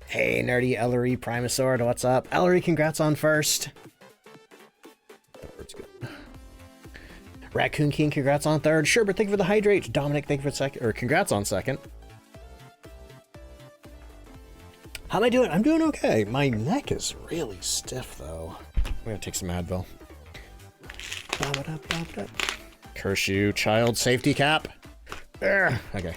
Hey, Nerdy Ellery Primasaur, what's up? Ellery, congrats on first. That word's good. Raccoon King, congrats on third. Sherbert, thank you for the hydrate. Dominic, thank you for second, or congrats on second. How am I doing? I'm doing okay. My neck is really stiff, though. I'm gonna take some Advil. Curse you, child safety cap. Urgh. Okay.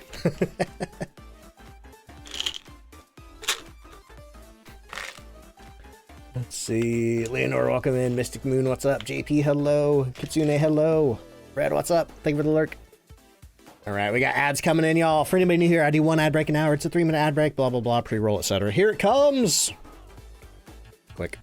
Let's see. Leonore, welcome in. Mystic Moon, what's up? JP, hello. Kitsune, hello. Red, what's up? Thank you for the lurk. All right, we got ads coming in, y'all. For anybody new here, I do 1 ad break an hour. It's a 3-minute ad break, blah, blah, blah, pre-roll, etc. Here it comes. Click.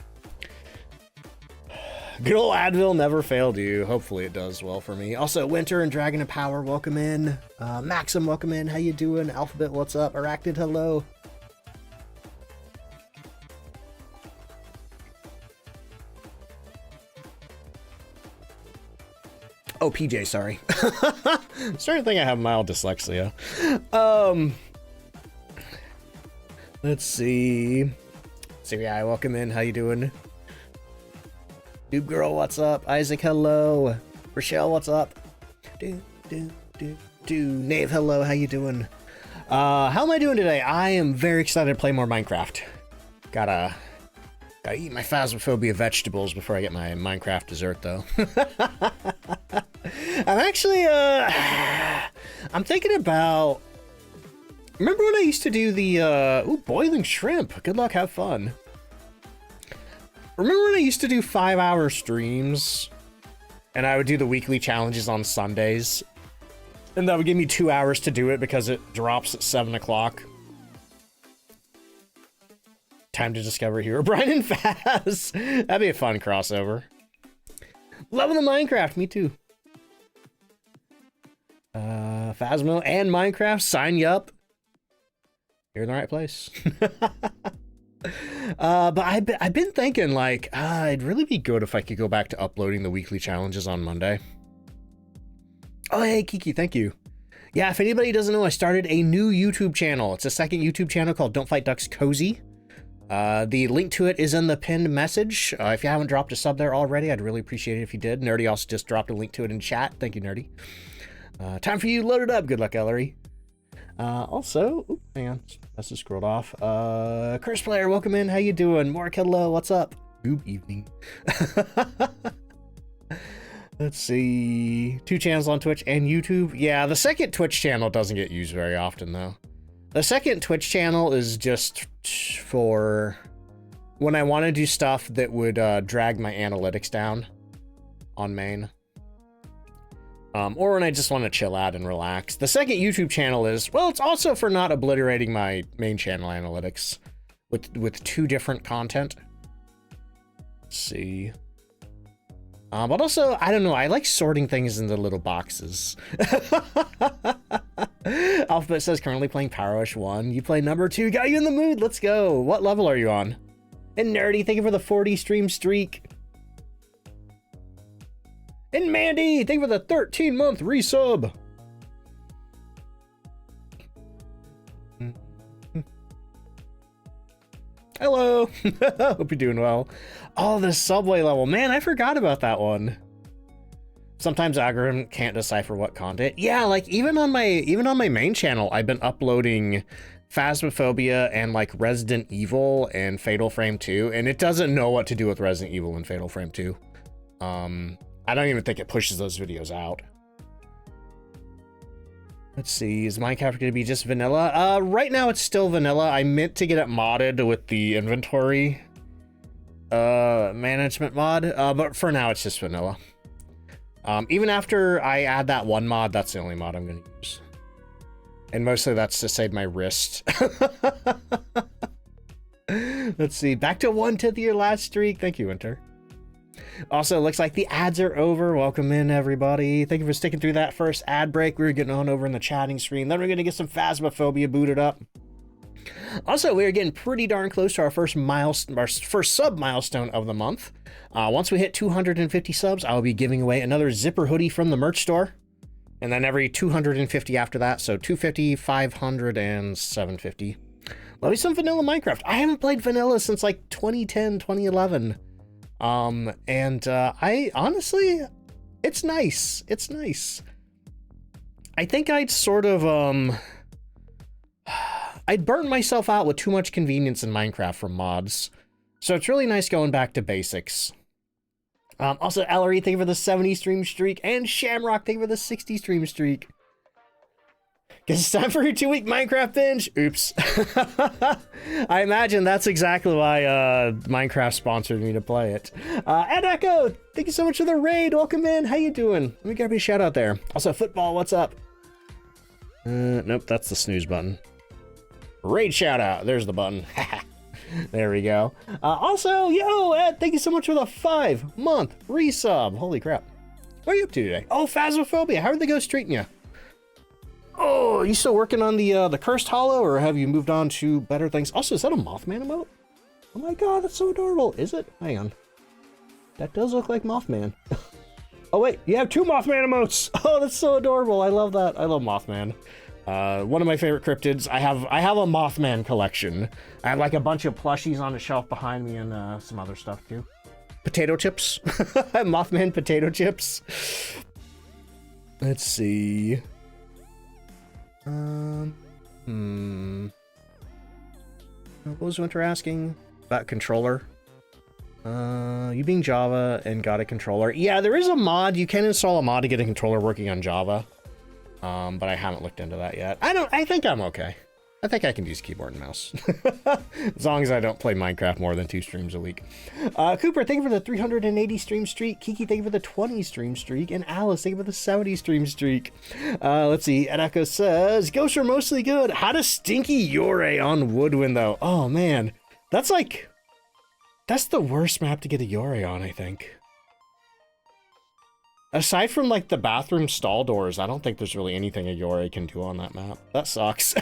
Good old Advil never failed you. Hopefully it does well for me. Also, Winter and Dragon of Power, welcome in. Maxim, welcome in. How you doing? Alphabet, what's up? Arachnid, hello. Oh, PJ, sorry. I'm starting to think I have mild dyslexia. Let's see. CBI, welcome in. How you doing? Noob Girl, what's up? Isaac, hello. Rochelle, what's up? Nave, hello. How you doing? How am I doing today? I am very excited to play more Minecraft. Gotta eat my Phasmophobia vegetables before I get my Minecraft dessert, though. I'm actually, I'm thinking about... Remember when I used to do the, boiling shrimp? Good luck, have fun. Remember when I used to do 5-hour streams? And I would do the weekly challenges on Sundays? And that would give me 2 hours to do it because it drops at 7 o'clock. Time to discover Hero Brian and Faz. That'd be a fun crossover. Loving the Minecraft, me too. Phasmo and Minecraft, sign you up. You're in the right place. But I've been thinking, like, it'd really be good if I could go back to uploading the weekly challenges on Monday. Oh, hey, Kiki, thank you. Yeah, if anybody doesn't know, I started a new YouTube channel. It's a second YouTube channel called DontFightDucks Cozy. The link to it is in the pinned message. If you haven't dropped a sub there already, I'd really appreciate it if you did. Nerdy also just dropped a link to it in chat. Thank you, Nerdy. Time for you, load it up. Good luck, Ellery. Also, hang on, that's just scrolled off. Curse Player, welcome in. How you doing? Mark, hello. What's up? Good evening. Let's see. 2 channels on Twitch and YouTube. Yeah, the second Twitch channel doesn't get used very often, though. The second Twitch channel is just for when I want to do stuff that would drag my analytics down on main. Or when I just want to chill out and relax. The second YouTube channel is, well, it's also for not obliterating my main channel analytics with 2 different content. Let's see. But also, I don't know, I like sorting things into little boxes. Alphabet says currently playing Power Rush 1. You play number 2, got you in the mood, let's go. What level are you on? And Nerdy, thank you for the 40 stream streak. And Mandy, thank you for the 13-month resub. Hello. Hope you're doing well. Oh, the subway level. Man, I forgot about that one. Sometimes algorithm can't decipher what content. Yeah, like even on my main channel, I've been uploading Phasmophobia and like Resident Evil and Fatal Frame 2, and it doesn't know what to do with Resident Evil and Fatal Frame 2. I don't even think it pushes those videos out. Let's see, is Minecraft going to be just vanilla? Right now it's still vanilla. I meant to get it modded with the inventory management mod, but for now it's just vanilla. Even after I add that one mod, that's the only mod I'm going to use. And mostly that's to save my wrist. Let's see, back to 1/10 of your last streak. Thank you, Winter. Also, it looks like the ads are over. Welcome in, everybody. Thank you for sticking through that first ad break. We were getting on over in the chatting screen. Then we're going to get some Phasmophobia booted up. Also, we are getting pretty darn close to our first sub milestone of the month. Once we hit 250 subs, I'll be giving away another zipper hoodie from the merch store. And then every 250 after that, so 250, 500, and 750. Love me some vanilla Minecraft. I haven't played vanilla since like 2010, 2011. I honestly, it's nice. It's nice. I think I'd sort of, I'd burn myself out with too much convenience in Minecraft from mods. So it's really nice going back to basics. Also, Ellery, thank you for the 70 stream streak, and Shamrock, thank you for the 60 stream streak. Guess it's time for your 2-week Minecraft binge. Oops. I imagine that's exactly why Minecraft sponsored me to play it. Ed Echo, thank you so much for the raid. Welcome in. How you doing? Let me grab you a shout out there. Also, Football, what's up? Nope, that's the snooze button. Raid shout out. There's the button. There we go. Also, yo, Ed, thank you so much for the 5-month resub. Holy crap. What are you up to today? Oh, Phasmophobia. How are the ghosts treating you? Oh, are you still working on the Cursed Hollow, or have you moved on to better things? Also, is that a Mothman emote? Oh my god, that's so adorable. Is it? Hang on. That does look like Mothman. Oh wait, you have 2 Mothman emotes. Oh, that's so adorable. I love that. I love Mothman. One of my favorite cryptids. I have a Mothman collection. I have like a bunch of plushies on the shelf behind me and some other stuff too. Potato chips. Mothman potato chips. Let's see. What was Winter asking? About controller? You being Java and got a controller. Yeah, there is a mod. You can install a mod to get a controller working on Java. But I haven't looked into that yet. I think I'm okay. I think I can use keyboard and mouse. As long as I don't play Minecraft more than 2 streams a week. Cooper, thank you for the 380 stream streak. Kiki, thank you for the 20 stream streak. And Alice, thank you for the 70 stream streak. Let's see. Ed Echo says, ghosts are mostly good. How to stinky Yore on Woodwind, though? Oh, man. That's the worst map to get a Yore on, I think. Aside from, like, the bathroom stall doors, I don't think there's really anything a Yore can do on that map. That sucks.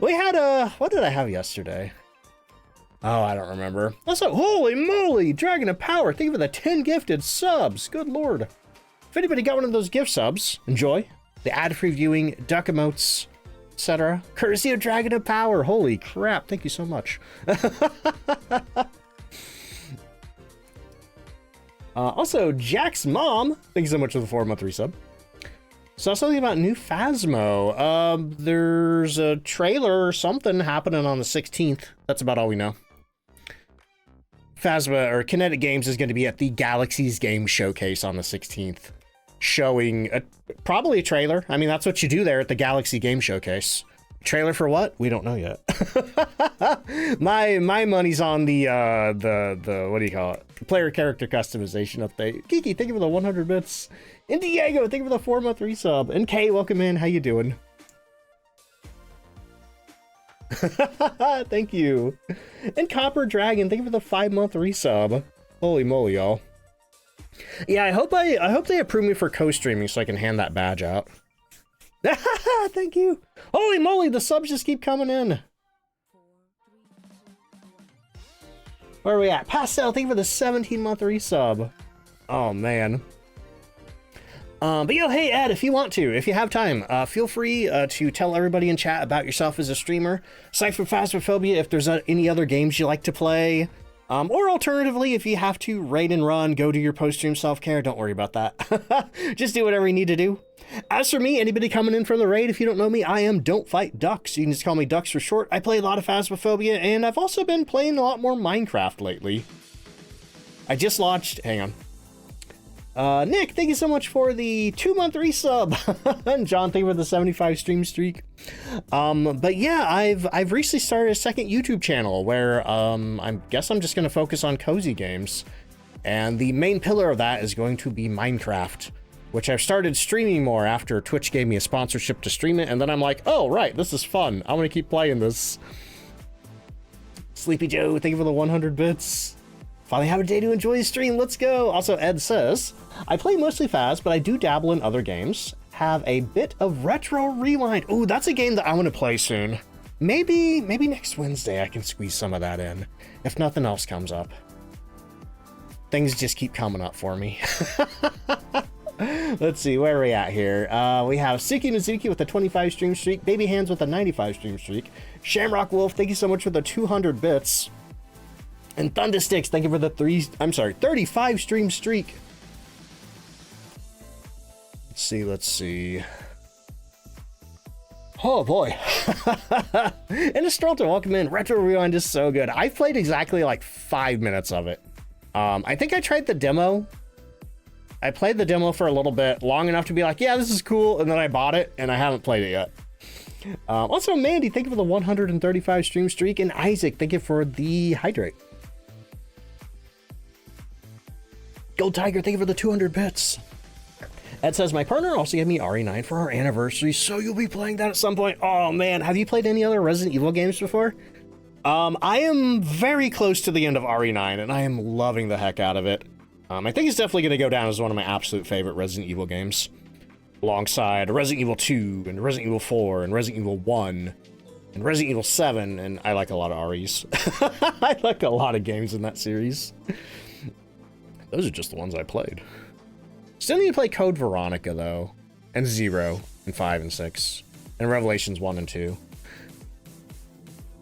We had what did I have yesterday? Oh, I don't remember. Also, holy moly, Dragon of Power, thank you for the 10 gifted subs. Good lord. If anybody got one of those gift subs, enjoy. The ad-free viewing, duck emotes, etc. Courtesy of Dragon of Power. Holy crap, thank you so much. Also, Jack's mom, thank you so much for the 4-month resub. Saw something about new Phasmo. There's a trailer or something happening on the 16th. That's about all we know. Phasma, or Kinetic Games, is going to be at the Galaxy's Game Showcase on the 16th. Showing probably a trailer. I mean, that's what you do there at the Galaxy Game Showcase. Trailer for what? We don't know yet. my money's on the what do you call it? Player character customization update. Kiki, thank you for the 100 bits. And Diego, thank you for the 4-month resub. And Kay, welcome in. How you doing? Thank you. And Copper Dragon, thank you for the 5-month resub. Holy moly, y'all. Yeah, I hope they approve me for co-streaming so I can hand that badge out. Thank you. Holy moly, the subs just keep coming in. Where are we at? Pastel, thank you for the 17-month resub. Oh, man. But yo, hey, Ed, if you want to, if you have time, feel free to tell everybody in chat about yourself as a streamer. Aside from Phasmophobia, if there's any other games you like to play. Or alternatively, if you have to raid and run, go do your post-stream self-care, don't worry about that. Just do whatever you need to do. As for me, anybody coming in from the raid, if you don't know me, I am DontFightDucks. You can just call me Ducks for short. I play a lot of Phasmophobia, and I've also been playing a lot more Minecraft lately. I just launched... Hang on. Nick, thank you so much for the 2-month resub. And John, thank you for the 75 stream streak. But yeah, I've recently started a second YouTube channel where I guess I'm just going to focus on cozy games. And the main pillar of that is going to be Minecraft, which I've started streaming more after Twitch gave me a sponsorship to stream it. And then I'm like, oh, right, this is fun. I want to keep playing this. Sleepy Joe, thank you for the 100 bits. Finally have a day to enjoy the stream. Let's go. Also, Ed says, I play mostly Phas, but I do dabble in other games. Have a bit of Retro Rewind. Ooh, that's a game that I want to play soon. Maybe next Wednesday I can squeeze some of that in, if nothing else comes up. Things just keep coming up for me. Let's see, where are we at here? We have Suki Mizuki with a 25 stream streak, Baby Hands with a 95 stream streak, Shamrock Wolf, thank you so much for the 200 bits. And Thundersticks, thank you for the 35 stream streak. Let's see. Oh boy. And Estrelta, welcome in. Retro Rewind is so good. I've played exactly like 5 minutes of it. I think I tried the demo. I played the demo for a little bit, long enough to be like, yeah, this is cool, and then I bought it, and I haven't played it yet. Also, Mandy, thank you for the 135 stream streak, and Isaac, thank you for the hydrate. Gold Tiger, thank you for the 200 bits. Ed says, my partner also gave me RE9 for our anniversary, so you'll be playing that at some point. Oh man, have you played any other Resident Evil games before? I am very close to the end of RE9, and I am loving the heck out of it. I think it's definitely going to go down as one of my absolute favorite Resident Evil games. Alongside Resident Evil 2, and Resident Evil 4, and Resident Evil 1, and Resident Evil 7, and I like a lot of REs. I like a lot of games in that series. Those are just the ones I played. Still need to play Code Veronica, though. And 0, and 5, and 6. And Revelations 1 and 2.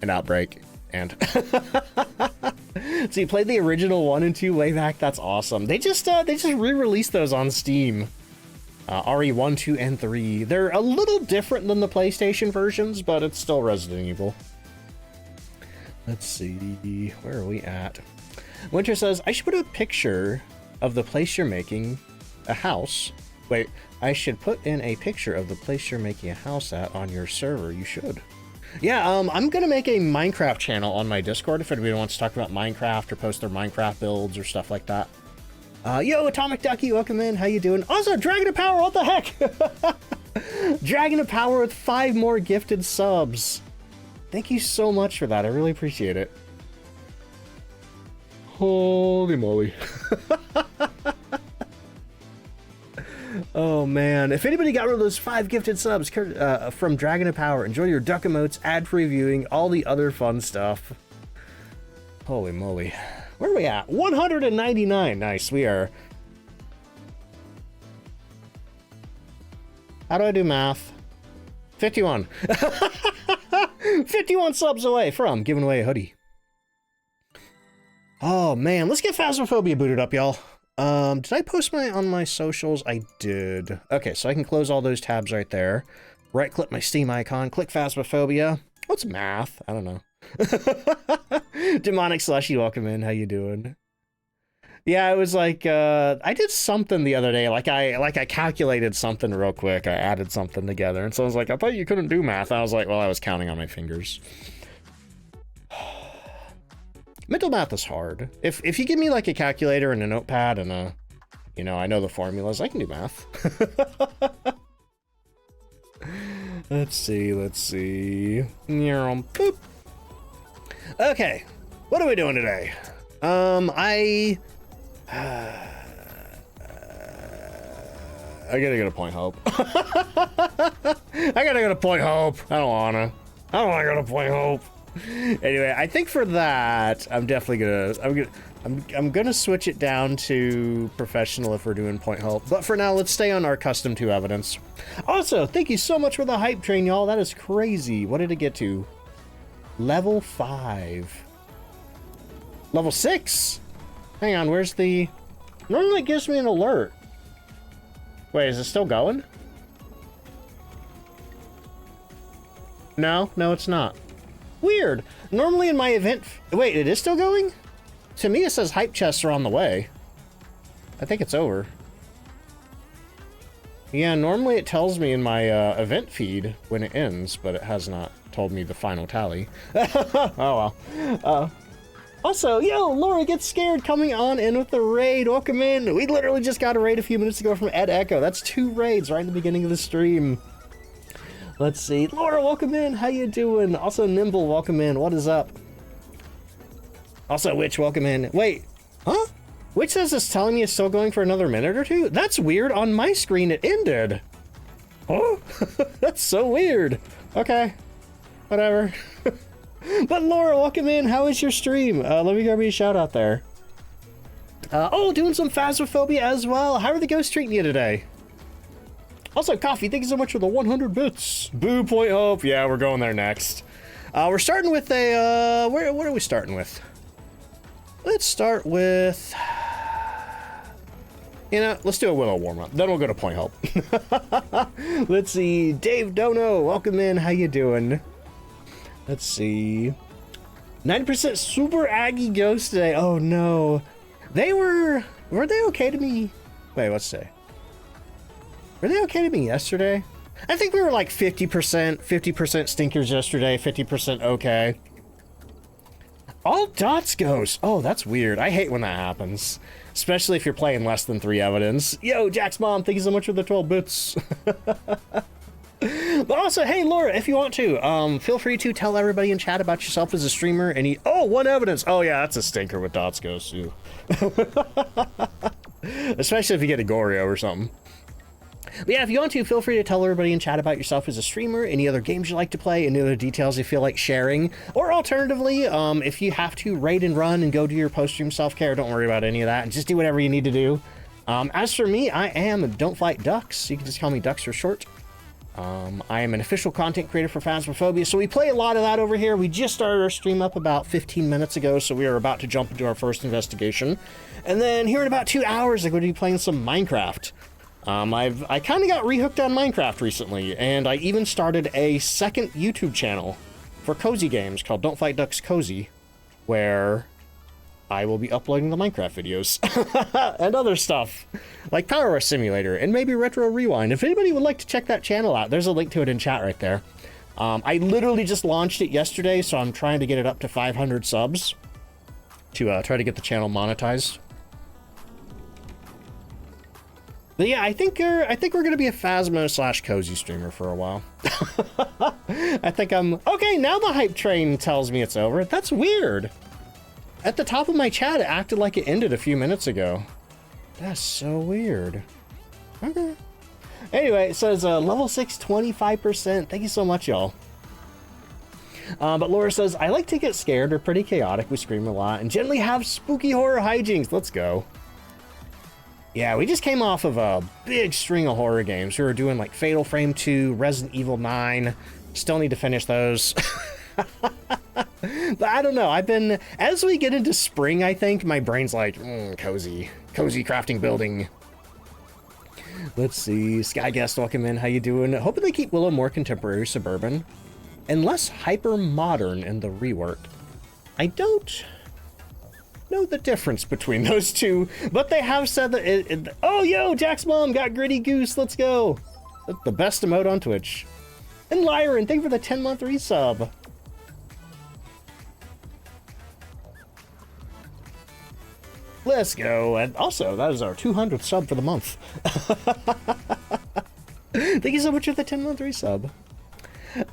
And Outbreak. And... So you played the original 1 and 2 way back? That's awesome. They just re-released those on Steam. RE1, 2, and 3. They're a little different than the PlayStation versions, but it's still Resident Evil. Let's see. Where are we at? Winter says, I should put a picture of the place you're making a house. Wait, I should put in a picture of the place you're making a house at on your server. You should. Yeah, I'm gonna make a Minecraft channel on my Discord if anybody wants to talk about Minecraft or post their Minecraft builds or stuff like that. Yo, Atomic Ducky, welcome in. How you doing? Also, Dragon of Power, what the heck? Dragon of Power with 5 more gifted subs. Thank you so much for that. I really appreciate it. Holy moly. Oh man, if anybody got rid of those 5 gifted subs from Dragon of Power, enjoy your duck emotes, ad-free viewing, all the other fun stuff. Holy moly. Where are we at? 199. Nice, we are... How do I do math? 51. 51 subs away from giving away a hoodie. Oh man, let's get Phasmophobia booted up, y'all. Did I post on my socials? I did. Okay, so I can close all those tabs right there. Right-click my Steam icon, click Phasmophobia. What's math? I don't know. Demonic Slushy, welcome in. How you doing? Yeah, it was like, I did something the other day. Like I calculated something real quick. I added something together. And so I was like, I thought you couldn't do math. I was like, well, I was counting on my fingers. Mental math is hard. If you give me like a calculator and a notepad and a, you know, I know the formulas, I can do math. Let's see. Boop. Okay, what are we doing today? I gotta get a point hope. I gotta get a point hope. I don't wanna get a point hope. Anyway, I think for that, I'm gonna switch it down to professional if we're doing point hope. But for now, let's stay on our custom 2 evidence. Also, thank you so much for the hype train, y'all. That is crazy. What did it get to? Level 5. Level 6? Hang on, where's the... Normally it gives me an alert. Wait, is it still going? No, it's not. Weird. Normally in my event... Wait, it is still going? To me, it says hype chests are on the way. I think it's over. Yeah, normally it tells me in my event feed when it ends, but it has not told me the final tally. Oh well. Also, yo, Laura Gets Scared coming on in with the raid. Welcome in. We literally just got a raid a few minutes ago from Ed Echo. That's 2 raids right in the beginning of the stream. Let's see. Laura, welcome in. How you doing? Also, Nimble, welcome in. What is up? Also, Witch, welcome in. Wait, huh? Witch says it's telling me it's still going for another minute or 2? That's weird. On my screen, it ended. Oh, that's so weird. Okay, whatever. But Laura, welcome in. How is your stream? Let me grab you a shout out there. Oh, doing some Phasmophobia as well. How are the ghosts treating you today? Also, Coffee, thank you so much for the 100 bits. Boo, point hope. Yeah, we're going there next. We're starting with a, what are we starting with? Let's start with, you know, let's do a Willow warm-up. Then we'll go to point help. Let's see, Dave Dono, welcome in, how you doing? Let's see. 90% Super Aggie Ghost today. Oh no. Were they okay to me? Wait, let's say. Were they okay to me yesterday? I think we were like 50% stinkers yesterday, 50% okay. All dots goes. Oh, that's weird. I hate when that happens. Especially if you're playing less than 3 evidence. Yo, Jack's mom, thank you so much for the 12 bits. But also, hey, Laura, if you want to, feel free to tell everybody in chat about yourself as a streamer. And oh, 1 evidence. Oh, yeah, that's a stinker with dots goes, too. Especially if you get a Goryo or something. But yeah, if you want to, feel free to tell everybody in chat about yourself as a streamer, any other games you like to play, any other details you feel like sharing, or alternatively, if you have to raid and run and go do your post-stream self-care, don't worry about any of that, and just do whatever you need to do. As for me, I am DontFightDucks. You can just call me Ducks for short. I am an official content creator for Phasmophobia, so we play a lot of that over here. We just started our stream up about 15 minutes ago, so we are about to jump into our first investigation. And then here in about 2 hours, I'm going to be playing some Minecraft. I kind of got rehooked on Minecraft recently, and I even started a second YouTube channel for cozy games called DontFightDucks Cozy, where I will be uploading the Minecraft videos and other stuff like Power Rush Simulator and maybe Retro Rewind. If anybody would like to check that channel out, there's a link to it in chat right there. I literally just launched it yesterday, so I'm trying to get it up to 500 subs to try to get the channel monetized. But yeah, I think we're gonna be a Phasmo / cozy streamer for a while. I think I'm okay. Now the hype train tells me it's over. That's weird. At the top of my chat, it acted like it ended a few minutes ago. That's so weird. Okay. Anyway, it says level 6, 25%. Thank you so much, y'all. But Laura says, I like to get scared. We're pretty chaotic. We scream a lot and generally have spooky horror hijinks. Let's go. Yeah, we just came off of a big string of horror games. We were doing like Fatal Frame 2, Resident Evil 9. Still need to finish those. But I don't know. As we get into spring, I think, my brain's like, cozy crafting building. Let's see. Skyguest, welcome in. How you doing? Hoping they keep Willow more contemporary suburban and less hyper modern in the rework. I don't know the difference between those two, but they have said that oh, yo, Jack's mom got Gritty Goose. Let's go. That's the best emote on Twitch. And Lyron, thank you for the 10-month resub. Let's go. And also, that is our 200th sub for the month. Thank you so much for the 10-month resub.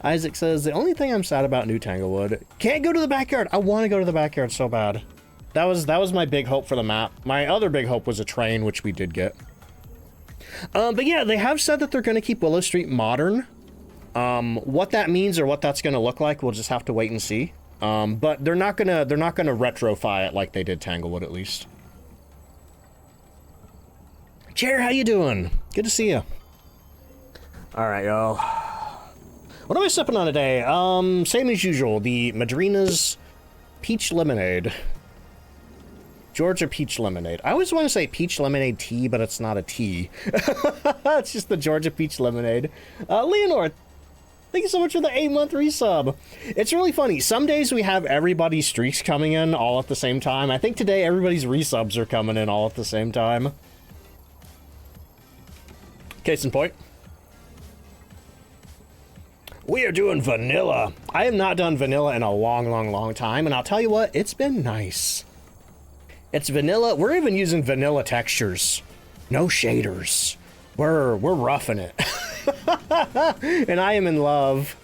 Isaac says, the only thing I'm sad about New Tanglewood, can't go to the backyard. I want to go to the backyard so bad. That was my big hope for the map. My other big hope was a train, which we did get. But yeah, they have said that they're going to keep Willow Street modern. What that means or what that's going to look like, we'll just have to wait and see. But they're not gonna retrofy it like they did Tanglewood, at least. Chair, how you doing? Good to see you. All right, y'all. What am I sipping on today? Same as usual, the Madrina's Peach Lemonade. Georgia Peach Lemonade. I always want to say Peach Lemonade tea, but it's not a tea. It's just the Georgia Peach Lemonade. Leonore, thank you so much for the 8-month resub. It's really funny. Some days we have everybody's streaks coming in all at the same time. I think today everybody's resubs are coming in all at the same time. Case in point. We are doing vanilla. I have not done vanilla in a long time, and I'll tell you what, it's been nice. It's vanilla. We're even using vanilla textures. No shaders. We're roughing it. And I am in love.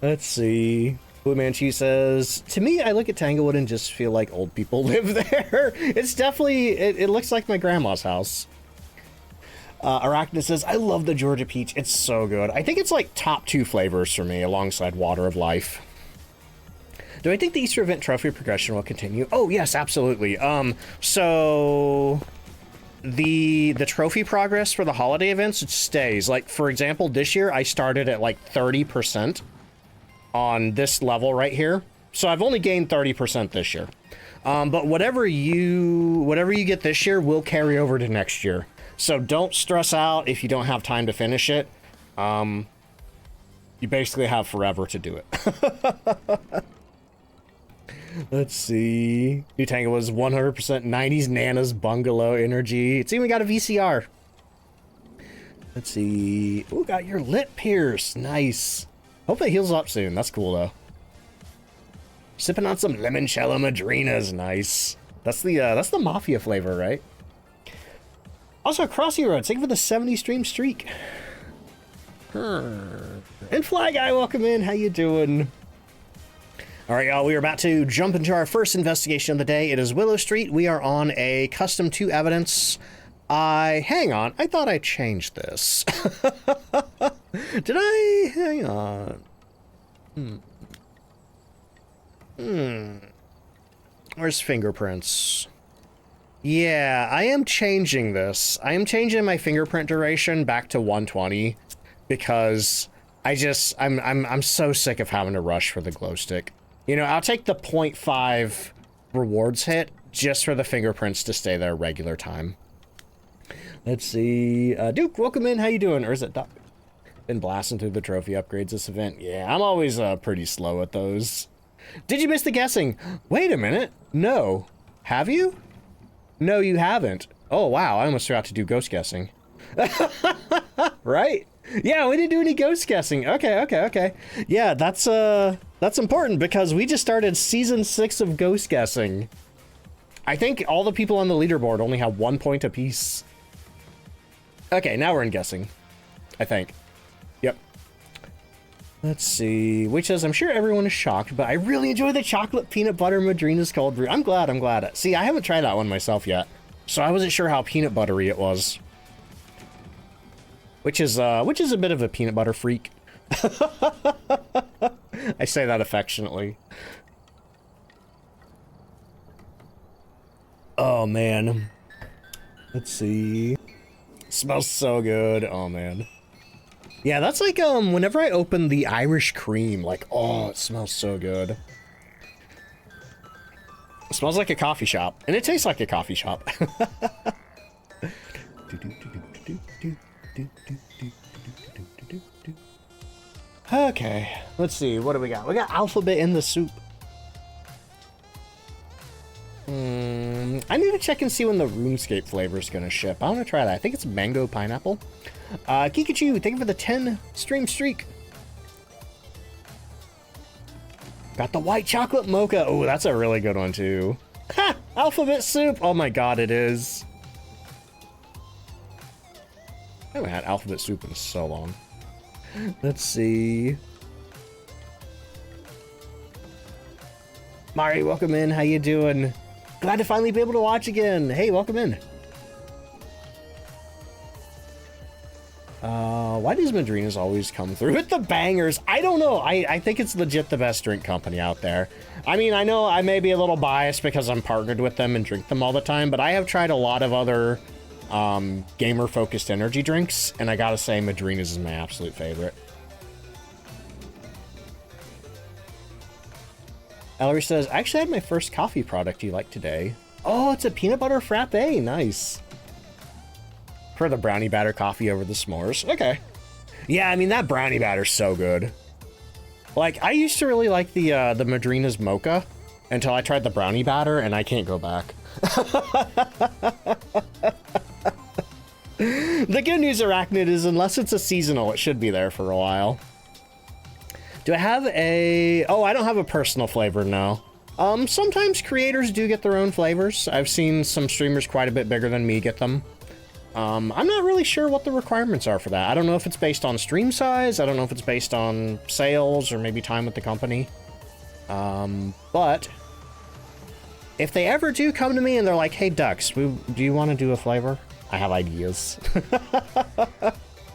Let's see. Blue Manchi says, to me, I look at Tanglewood and just feel like old people live there. It's definitely, it looks like my grandma's house. Arachna says, I love the Georgia Peach. It's so good. I think it's like top 2 flavors for me alongside Water of Life. Do I think the Easter event trophy progression will continue? Oh, yes, absolutely. So the trophy progress for the holiday events, it stays. Like, for example, this year I started at like 30% on this level right here. So I've only gained 30% this year. But whatever you get this year will carry over to next year. So don't stress out if you don't have time to finish it. You basically have forever to do it. Let's see. New Tango was 100% 90s Nana's Bungalow energy. It's even got a VCR. Let's see. Ooh, got your lip pierce. Nice. Hope it heals up soon. That's cool, though. Sipping on some limoncello madrinas. Nice. That's the Mafia flavor, right? Also, Crossy Road. Thank you for the 70 stream streak. And Fly Guy, welcome in. How you doing? All right, y'all, we are about to jump into our first investigation of the day. It is Willow Street. We are on a custom 2 evidence. Hang on, I thought I changed this. Did I? Hang on. Where's fingerprints? Yeah, I am changing this. I am changing my fingerprint duration back to 120 because I'm so sick of having to rush for the glow stick. You know, I'll take the 0.5 rewards hit just for the fingerprints to stay there regular time. Let's see. Duke, welcome in. How you doing? Or is it Doc? Been blasting through the trophy upgrades this event. Yeah, I'm always pretty slow at those. Did you miss the guessing? Wait a minute. No. Have you? No, you haven't. Oh, wow. I almost forgot to do ghost guessing. Right? Yeah, we didn't do any ghost guessing. Okay. Yeah, that's important because we just started season 6 of ghost guessing. I think all the people on the leaderboard only have 1 point apiece. Okay, now we're in guessing. I think. Yep. Let's see. Which says, I'm sure everyone is shocked, but I really enjoy the chocolate peanut butter Madrina's cold brew. I'm glad. See, I haven't tried that one myself yet, so I wasn't sure how peanut buttery it was. Which is a bit of a peanut butter freak. I say that affectionately. Oh, man. Let's see. Smells so good. Oh, man. Yeah, that's like, whenever I open the Irish cream, like, oh, it smells so good. It smells like a coffee shop, and it tastes like a coffee shop. Okay, let's see, what do we got? We got alphabet in the soup. I need to check and see when the RuneScape flavor is gonna ship. I want to try that. I think it's mango pineapple. Kikachu, thank you for the 10 stream streak. Got the white chocolate mocha. Oh, that's a really good one too. Ha! Alphabet soup. Oh my god, it is. I haven't had alphabet soup in so long. Let's see. Mari, welcome in. How you doing? Glad to finally be able to watch again. Hey, welcome in. Why does Madrina's always come through with the bangers? I don't know. I think it's legit the best drink company out there. I mean, I know I may be a little biased because I'm partnered with them and drink them all the time, but I have tried a lot of other gamer-focused energy drinks, and I gotta say Madrina's is my absolute favorite. Ellery says, I actually had my first coffee product you like today. Oh, it's a peanut butter frappe. Nice. For the brownie batter coffee over the s'mores. Okay. Yeah, I mean, that brownie batter's so good. Like, I used to really like the Madrina's mocha until I tried the brownie batter, and I can't go back. The good news, Arachnid, is unless it's a seasonal, it should be there for a while. Do I have a... Oh, I don't have a personal flavor, no. Sometimes creators do get their own flavors. I've seen some streamers quite a bit bigger than me get them. I'm not really sure what the requirements are for that. I don't know if it's based on stream size. I don't know if it's based on sales or maybe time with the company. But if they ever do come to me and they're like, hey, Ducks, do you want to do a flavor? I have ideas.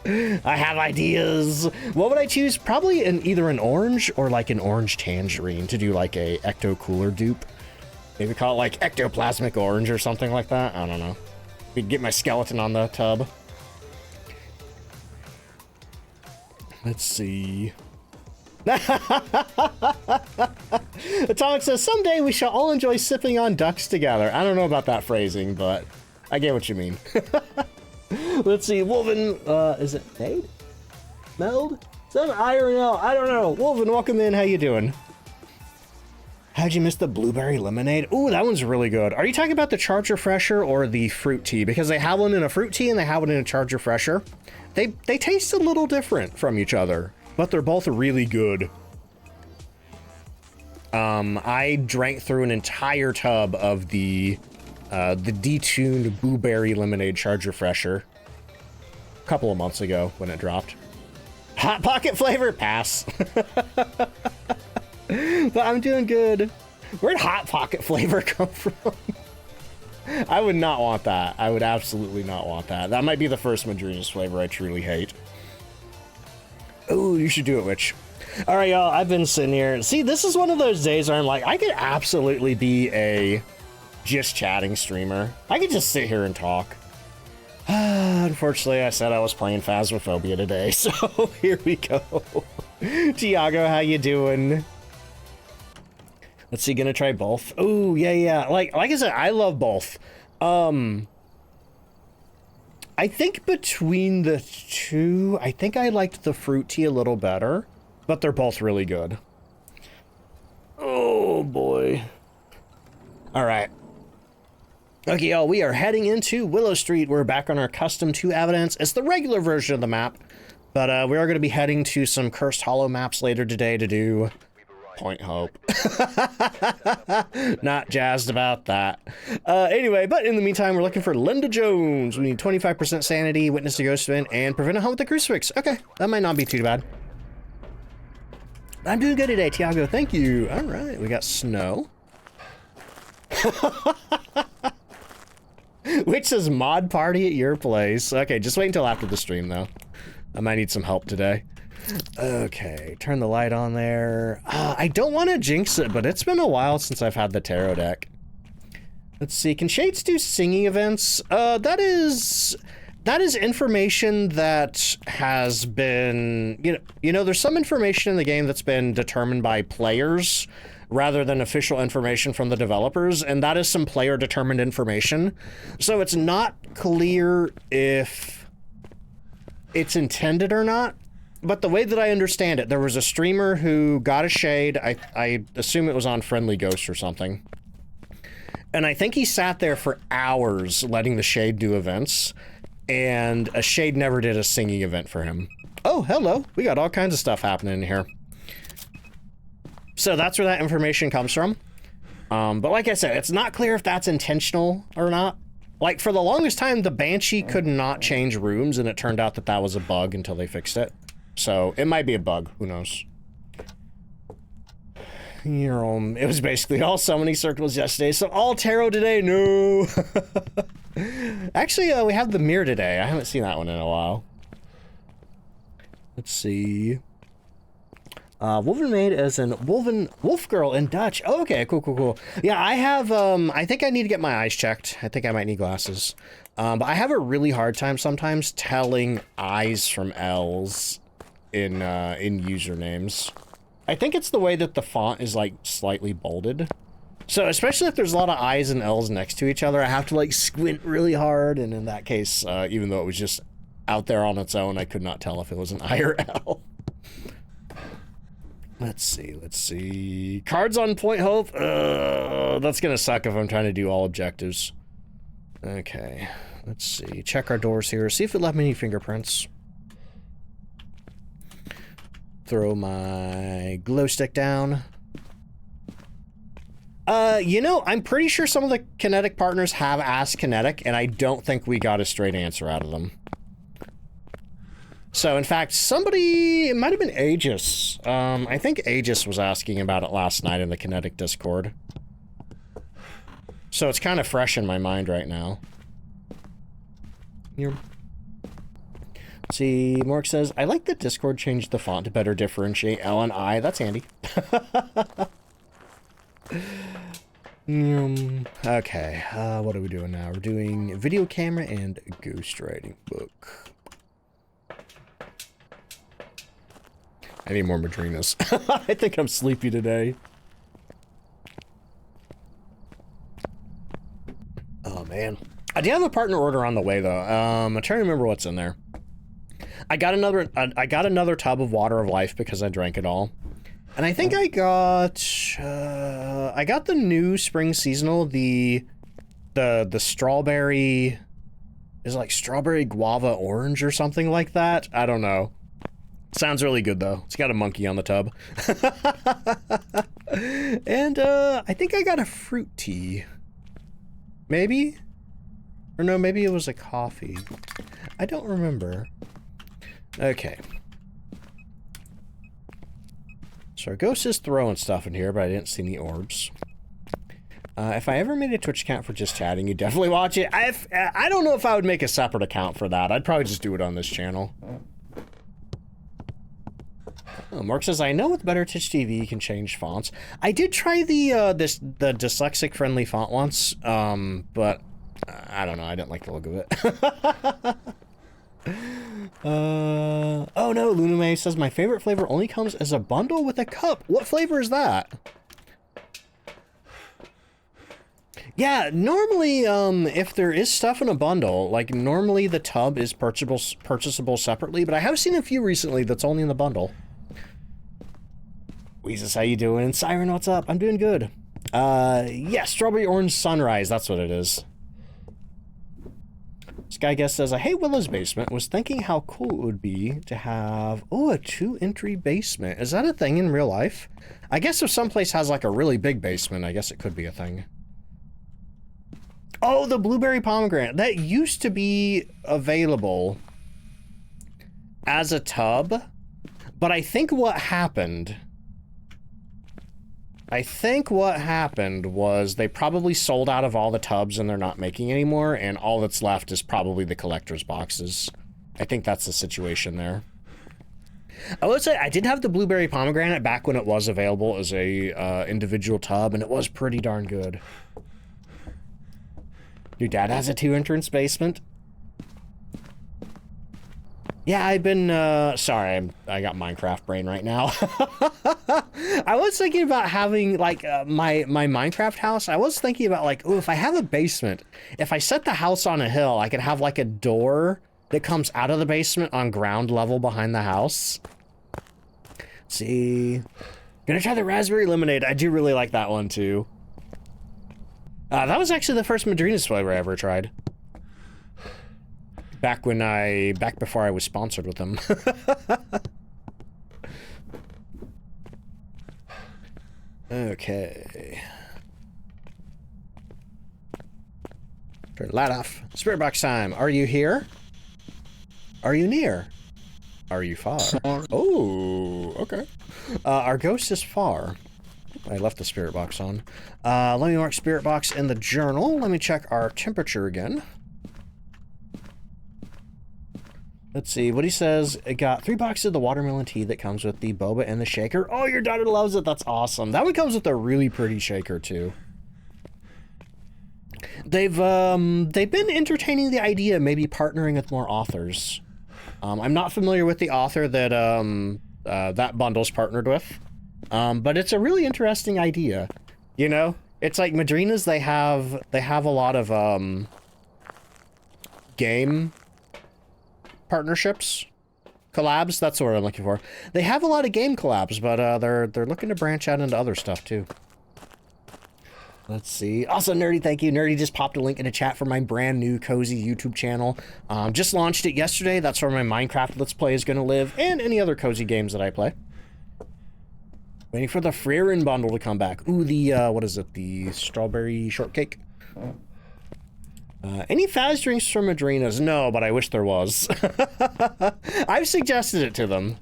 I have ideas. What would I choose? Probably either an orange or like an orange tangerine to do like a ecto cooler dupe. Maybe call it like ectoplasmic orange or something like that. I don't know. We'd get my skeleton on the tub. Let's see. Atomic says, someday we shall all enjoy sipping on ducks together. I don't know about that phrasing, but I get what you mean. Let's see, Wolven, is it Nade? Meld? Is that an I or an L? I don't know. Wolven, welcome in, how you doing? How'd you miss the blueberry lemonade? Ooh, that one's really good. Are you talking about the Charger Fresher or the fruit tea? Because they have one in a fruit tea and they have one in a Charger Fresher. They taste a little different from each other, but they're both really good. I drank through an entire tub of the detuned blueberry lemonade Charger Fresher a couple of months ago when it dropped. Hot Pocket flavor? Pass. But I'm doing good. Where'd Hot Pocket flavor come from? I would not want that. I would absolutely not want that. That might be the first Madrina's flavor I truly hate. Oh, you should do it, Witch. All right, y'all, I've been sitting here. See, this is one of those days where I'm like, I could absolutely be a just chatting streamer. I could just sit here and talk. Unfortunately, I said I was playing Phasmophobia today, so here we go. Tiago, how you doing? Let's see, gonna try both. Oh, yeah. Like I said, I love both. I think between the two, I think I liked the fruit tea a little better, but they're both really good. Oh, boy. All right. Okay, y'all, we are heading into Willow Street. We're back on our Custom 2 evidence. It's the regular version of the map, but we are going to be heading to some Cursed Hollow maps later today to do Point Hope. Not jazzed about that. Anyway, but in the meantime, we're looking for Linda Jones. We need 25% sanity, witness a ghost event, and prevent a hunt with the crucifix. Okay, that might not be too bad. I'm doing good today, Tiago. Thank you. All right, we got snow. Which says mod party at your place. Okay, just wait until after the stream, though. I might need some help today. Okay, turn the light on there. I don't want to jinx it, but it's been a while since I've had the tarot deck. Let's see, can Shades do singing events? That is information that has been, you know, there's some information in the game that's been determined by players rather than official information from the developers, and that is some player-determined information. So it's not clear if it's intended or not. But the way that I understand it, there was a streamer who got a shade. I assume it was on Friendly Ghost or something. And I think he sat there for hours letting the shade do events. And a shade never did a singing event for him. Oh, hello. We got all kinds of stuff happening in here. So that's where that information comes from. But like I said, it's not clear if that's intentional or not. Like, for the longest time, the Banshee could not change rooms, and it turned out that that was a bug until they fixed it. So, it might be a bug. Who knows? It was basically all summoning circles yesterday, so all tarot today? No! Actually, we have the mirror today. I haven't seen that one in a while. Let's see. Wolven Maid as in Wolf Girl in Dutch. Oh, okay, cool. Yeah, I have, I think I need to get my eyes checked. I think I might need glasses. But I have a really hard time sometimes telling I's from L's in usernames. I think it's the way that the font is, like, slightly bolded. So, especially if there's a lot of I's and L's next to each other, I have to, like, squint really hard, and in that case, even though it was just out there on its own, I could not tell if it was an I or L. Let's see. Cards on Point Hope? That's gonna suck if I'm trying to do all objectives. Okay, let's see. Check our doors here. See if it left me any fingerprints. Throw my glow stick down. You know, I'm pretty sure some of the Kinetic partners have asked Kinetic, and I don't think we got a straight answer out of them. So, in fact, it might have been Aegis. I think Aegis was asking about it last night in the Kinetic Discord. So it's kind of fresh in my mind right now. Let's see, Mork says, I like that Discord changed the font to better differentiate L and I. That's handy. Okay, what are we doing now? We're doing video camera and ghostwriting book. I need more Madrinas. I think I'm sleepy today. Oh, man. I do have a partner order on the way, though. I'm trying to remember what's in there. I got another tub of Water of Life because I drank it all. And I think I got the new spring seasonal, the strawberry, is it like strawberry guava orange or something like that? I don't know. Sounds really good though. It's got a monkey on the tub. And I think I got a fruit tea. Maybe? Or no, maybe it was a coffee. I don't remember. Okay. So our ghost is throwing stuff in here, but I didn't see any orbs. If I ever made a Twitch account for just chatting, you'd definitely watch it. I don't know if I would make a separate account for that. I'd probably just do it on this channel. Oh, Mark says, I know with better Twitch TV you can change fonts. I did try the dyslexic friendly font once, but I don't know. I didn't like the look of it. Oh no, Luname says my favorite flavor only comes as a bundle with a cup. What flavor is that? Yeah, normally, if there is stuff in a bundle, like normally the tub is purchasable separately, but I have seen a few recently that's only in the bundle. Weezus, how you doing? Siren, what's up? I'm doing good. Yeah, strawberry orange sunrise, that's what it is. Sky Guest says, I hate Willow's basement. Was thinking how cool it would be to have, oh, a 2-entry basement. Is that a thing in real life? I guess if someplace has like a really big basement, I guess it could be a thing. Oh, the blueberry pomegranate. That used to be available as a tub, but I think what happened was they probably sold out of all the tubs and they're not making anymore, and all that's left is probably the collector's boxes. I think that's the situation there. I would say I did have the blueberry pomegranate back when it was available as a individual tub, and it was pretty darn good. Your dad has a 2-entrance basement? Yeah, I've been, sorry, I got Minecraft brain right now. I was thinking about having, like, my Minecraft house. I was thinking about, like, oh, if I have a basement, if I set the house on a hill, I could have, like, a door that comes out of the basement on ground level behind the house. Let's see. Gonna try the raspberry lemonade. I do really like that one, too. That was actually the first Madrina's flavor I ever tried. Back before I was sponsored with them. Okay. Turn the light off. Spirit box time. Are you here? Are you near? Are you far? Oh, okay. Our ghost is far. I left the spirit box on. Let me mark spirit box in the journal. Let me check our temperature again. Let's see what he says. It got 3 boxes of the watermelon tea that comes with the boba and the shaker. Oh, your daughter loves it. That's awesome. That one comes with a really pretty shaker too. They've been entertaining the idea of maybe partnering with more authors. I'm not familiar with the author that that bundle's partnered with. But it's a really interesting idea. You know, it's like Madrinas, they have a lot of game partnerships, collabs. That's what I'm looking for. They have a lot of game collabs, but they're looking to branch out into other stuff too. Let's see. Also, Nerdy, thank you. Nerdy just popped a link in the chat for my brand new cozy YouTube channel. Just launched it yesterday. That's where my Minecraft Let's Play is going to live, and any other cozy games that I play. Waiting for the Freerin bundle to come back. Ooh, the, what is it? The strawberry shortcake. Any Faz drinks from Madrinas? No, but I wish there was. I've suggested it to them.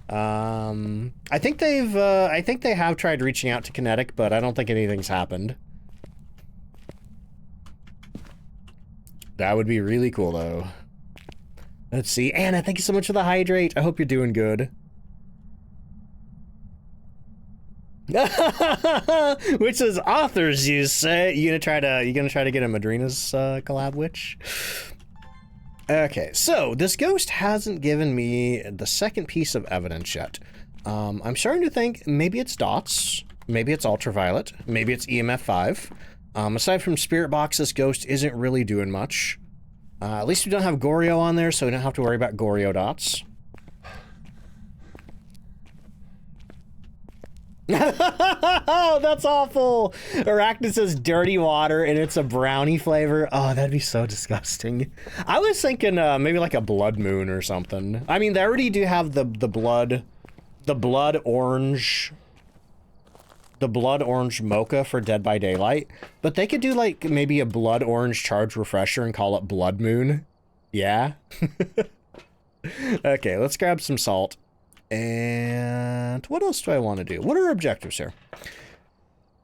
I think they have tried reaching out to Kinetic, but I don't think anything's happened. That would be really cool, though. Let's see. Anna, thank you so much for the hydrate. I hope you're doing good. Which is authors, you say? You gonna try to get a Madrina's collab witch? Okay, so this ghost hasn't given me the second piece of evidence yet. I'm starting to think maybe it's dots, maybe it's ultraviolet, maybe it's EMF 5. Aside from spirit box, this ghost isn't really doing much. At least we don't have Goryo on there, so we don't have to worry about Goryo dots. Oh, that's awful! Arachnid says dirty water and it's a brownie flavor. Oh, that'd be so disgusting. I was thinking maybe like a blood moon or something. I mean, they already do have the blood orange mocha for Dead by Daylight, but they could do like maybe a blood orange charged refresher and call it Blood Moon. Yeah. Okay, let's grab some salt. And what else do I want to do? What are our objectives here?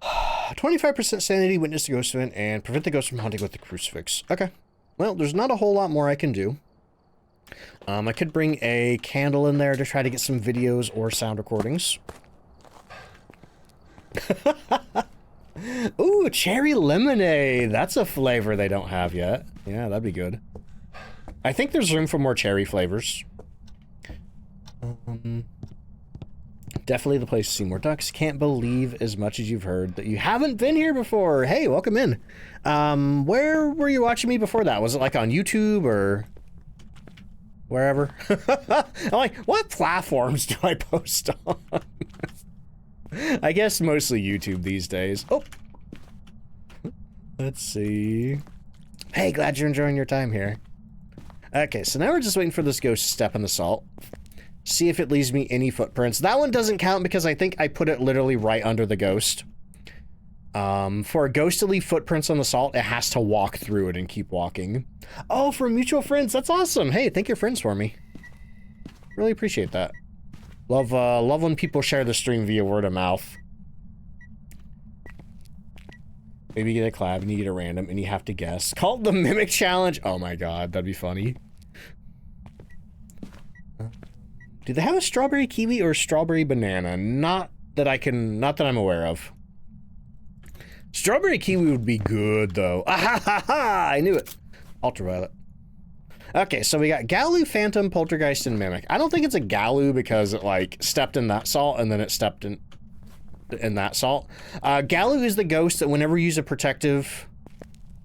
25% sanity, witness the ghost event, and prevent the ghost from hunting with the crucifix. Okay. Well, there's not a whole lot more I can do. I could bring a candle in there to try to get some videos or sound recordings. Ooh, cherry lemonade. That's a flavor they don't have yet. Yeah, that'd be good. I think there's room for more cherry flavors. Definitely the place to see more ducks. Can't believe as much as you've heard that you haven't been here before. Hey, welcome in. Where were you watching me before that? Was it like on YouTube or wherever? I'm like, what platforms do I post on? I guess mostly YouTube these days. Oh, let's see. Hey, glad you're enjoying your time here. Okay, so now we're just waiting for this ghost to step in the salt. See if it leaves me any footprints. That one doesn't count because I think I put it literally right under the ghost. For a ghost to leave footprints on the salt, it has to walk through it and keep walking. Oh, for mutual friends. That's awesome. Hey, thank your friends for me. Really appreciate that. Love when people share the stream via word of mouth. Maybe you get a collab and you get a random and you have to guess. Call it the Mimic Challenge. Oh my god, that'd be funny. Do they have a strawberry kiwi or strawberry banana? Not that I'm aware of. Strawberry kiwi would be good though. Ah ha ha ha! I knew it. Ultraviolet. Okay, so we got Galu, Phantom, Poltergeist, and Mimic. I don't think it's a Galu because it like stepped in that salt and then it stepped in that salt. Galu is the ghost that whenever you use a protective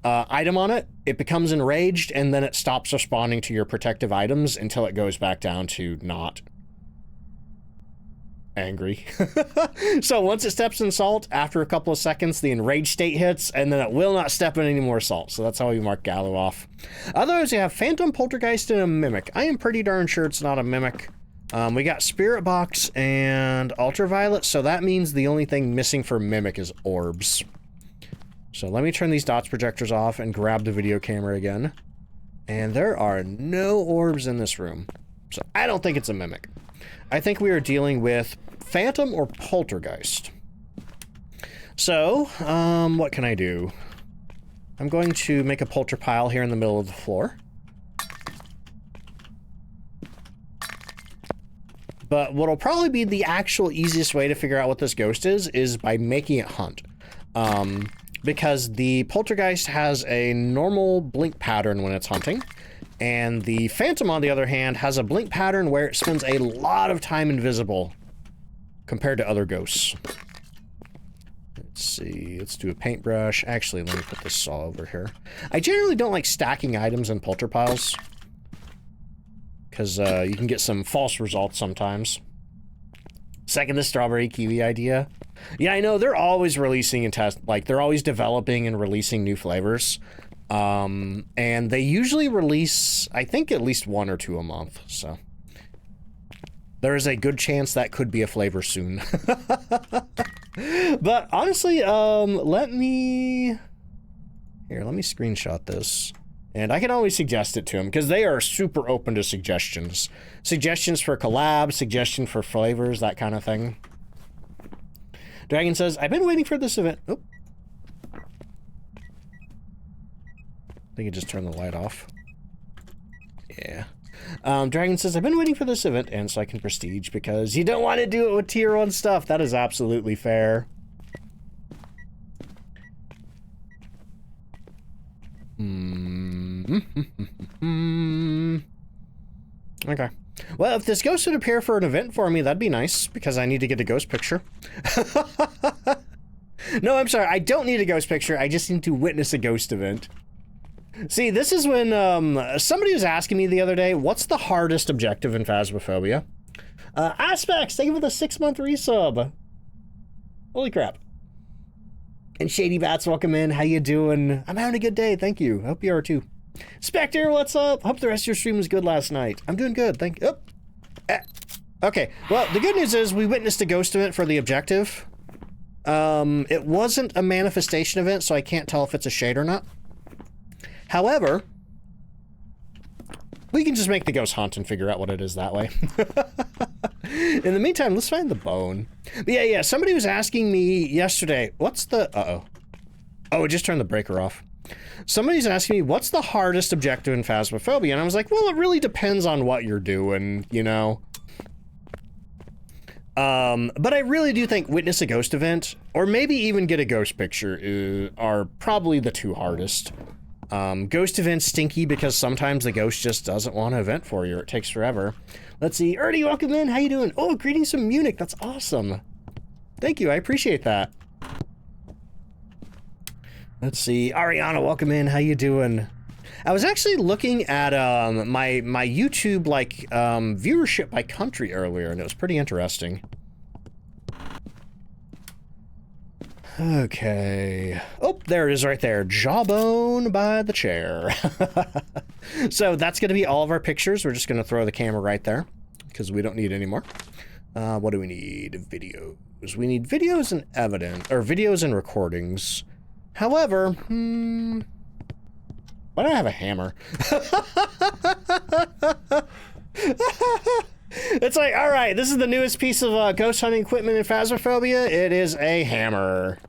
item on it, it becomes enraged and then it stops responding to your protective items until it goes back down to not angry. So once it steps in salt, after a couple of seconds, the enraged state hits and then it will not step in any more salt. So that's how we mark Galu off. Otherwise, you have Phantom, Poltergeist, and a Mimic. I am pretty darn sure it's not a Mimic. We got Spirit Box and Ultraviolet, so that means the only thing missing for Mimic is orbs. So let me turn these dots projectors off and grab the video camera again. And there are no orbs in this room. So I don't think it's a Mimic. I think we are dealing with Phantom or Poltergeist. So, what can I do? I'm going to make a polter pile here in the middle of the floor. But what'll probably be the actual easiest way to figure out what this ghost is by making it hunt. Because the Poltergeist has a normal blink pattern when it's hunting, and the Phantom, on the other hand, has a blink pattern where it spends a lot of time invisible compared to other ghosts. Let's see, let's do a paintbrush. Actually, let me put this saw over here. I generally don't like stacking items in polter piles, because you can get some false results sometimes. Second, the strawberry kiwi idea. Yeah, I know, they're always releasing and they're always developing and releasing new flavors. And they usually release, I think, at least 1 or 2 a month, so. There is a good chance that could be a flavor soon. But honestly, let me screenshot this. And I can always suggest it to them, because they are super open to suggestions. Suggestions for collabs, suggestion for flavors, that kind of thing. Dragon says, I've been waiting for this event. Oh. I think it just turned the light off. Yeah. Dragon says, I've been waiting for this event, and so I can prestige, because you don't want to do it with tier 1 stuff. That is absolutely fair. Okay. Well, if this ghost would appear for an event for me, that'd be nice, because I need to get a ghost picture. No, I'm sorry, I don't need a ghost picture, I just need to witness a ghost event. See, this is when, somebody was asking me the other day, what's the hardest objective in Phasmophobia? Aspects, thank you for the 6-month resub. Holy crap. And Shady Bats, welcome in, how you doing? I'm having a good day, thank you, hope you are too. Spectre, what's up? Hope the rest of your stream was good last night. I'm doing good, thank you. Okay, well, the good news is we witnessed a ghost event for the objective. It wasn't a manifestation event, so I can't tell if it's a shade or not. However, we can just make the ghost hunt and figure out what it is that way. In the meantime, let's find the bone. But yeah, somebody was asking me yesterday, what's the... Oh, it just turned the breaker off. Somebody's asking me, what's the hardest objective in Phasmophobia? And I was like, well, it really depends on what you're doing, you know? But I really do think witness a ghost event, or maybe even get a ghost picture, are probably the two hardest. Ghost events stinky because sometimes the ghost just doesn't want to event for you, or it takes forever. Let's see, Ernie, welcome in, how you doing? Oh, greetings from Munich, that's awesome. Thank you, I appreciate that. Let's see, Ariana, welcome in, how you doing? I was actually looking at, my YouTube, like, viewership by country earlier, and it was pretty interesting. Okay. Oh, there it is right there. Jawbone by the chair. So that's going to be all of our pictures. We're just going to throw the camera right there because we don't need any more. What do we need? Videos. We need videos and evidence, or videos and recordings. However, why do I have a hammer? It's like, all right, this is the newest piece of ghost hunting equipment in Phasmophobia. It is a hammer.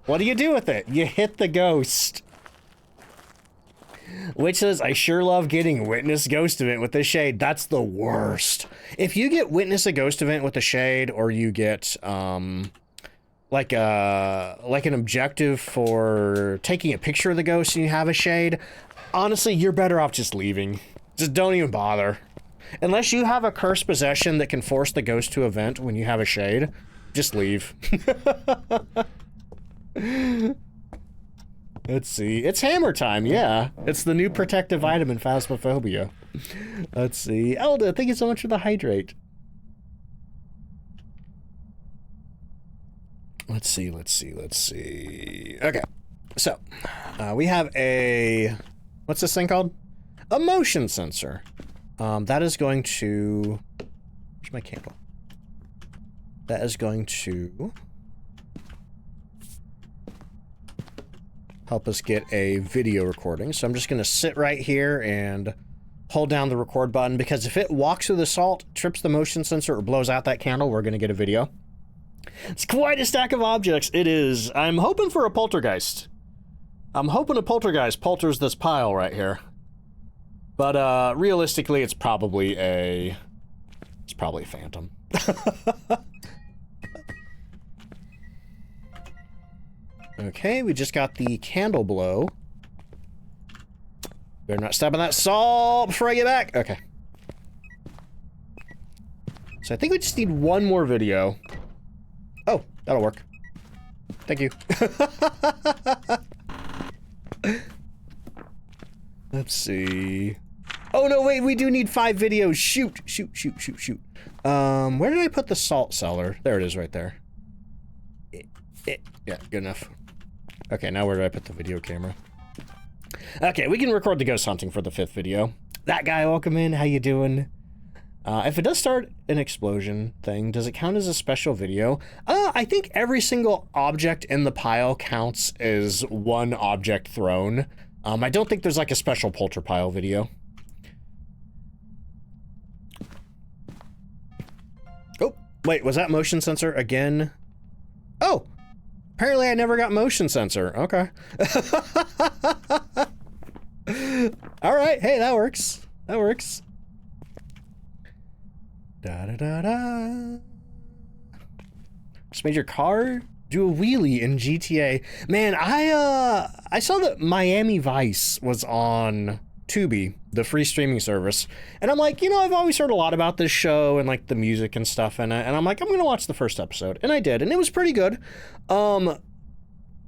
What do you do with it? You hit the ghost. Which says, I sure love getting witness ghost event with the shade. That's the worst. If you get witness a ghost event with the shade, or you get like an objective for taking a picture of the ghost and you have a shade, honestly, you're better off just leaving. Just don't even bother. Unless you have a cursed possession that can force the ghost to event when you have a shade, just leave. Let's see. It's hammer time, yeah. It's the new protective item in Phasmophobia. Let's see. Elda, thank you so much for the hydrate. Let's see. Okay. So, we have a... What's this thing called? A motion sensor. That is going to... Where's my candle? That is going to... help us get a video recording. So I'm just going to sit right here and hold down the record button, because if it walks through the salt, trips the motion sensor, or blows out that candle, we're going to get a video. It's quite a stack of objects. It is. I'm hoping for a poltergeist. I'm hoping a poltergeist polters this pile right here. But realistically, it's probably a phantom. Okay, we just got the candle blow. Better not step on that salt before I get back. Okay. So I think we just need one more video. Oh, that'll work. Thank you. Let's see. Oh no, wait, we do need 5 videos. Shoot. Where did I put the salt cellar? There it is right there. Yeah, good enough. Okay, now where do I put the video camera? Okay, we can record the ghost hunting for the 5th video. That guy, welcome in, how you doing? If it does start an explosion thing, does it count as a special video? I think every single object in the pile counts as one object thrown. I don't think there's like a special polter pile video. Oh, wait, was that motion sensor again? Oh! Apparently I never got motion sensor. Okay. Alright, hey, that works. That works. Da-da-da-da. Just made your car Do a wheelie in GTA. Man, I saw that Miami Vice was on Tubi, the free streaming service, and I'm like, you know, I've always heard a lot about this show and like the music and stuff in it, and I'm like, I'm gonna watch the first episode, and I did, and it was pretty good.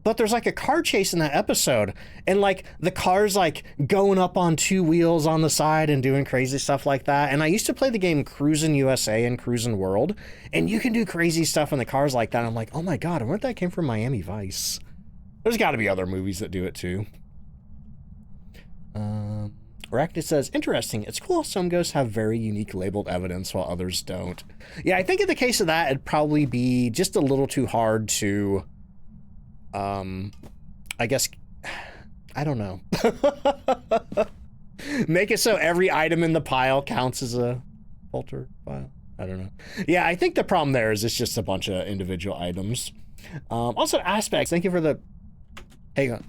But there's like a car chase in that episode, and like the car's like going up on two wheels on the side and doing crazy stuff like that. And I used to play the game Cruisin' USA and Cruisin' World, and you can do crazy stuff in the cars like that. I'm like, oh my god, I wonder if that came from Miami Vice. There's got to be other movies that do it too. Arachnid says, interesting. It's cool some ghosts have very unique labeled evidence while others don't. Yeah, I think in the case of that, it'd probably be just a little too hard to, I guess, I don't know. Make it so every item in the pile counts as a filter file. I don't know. Yeah, I think the problem there is it's just a bunch of individual items. Also, aspects. Thank you for the... Hang on.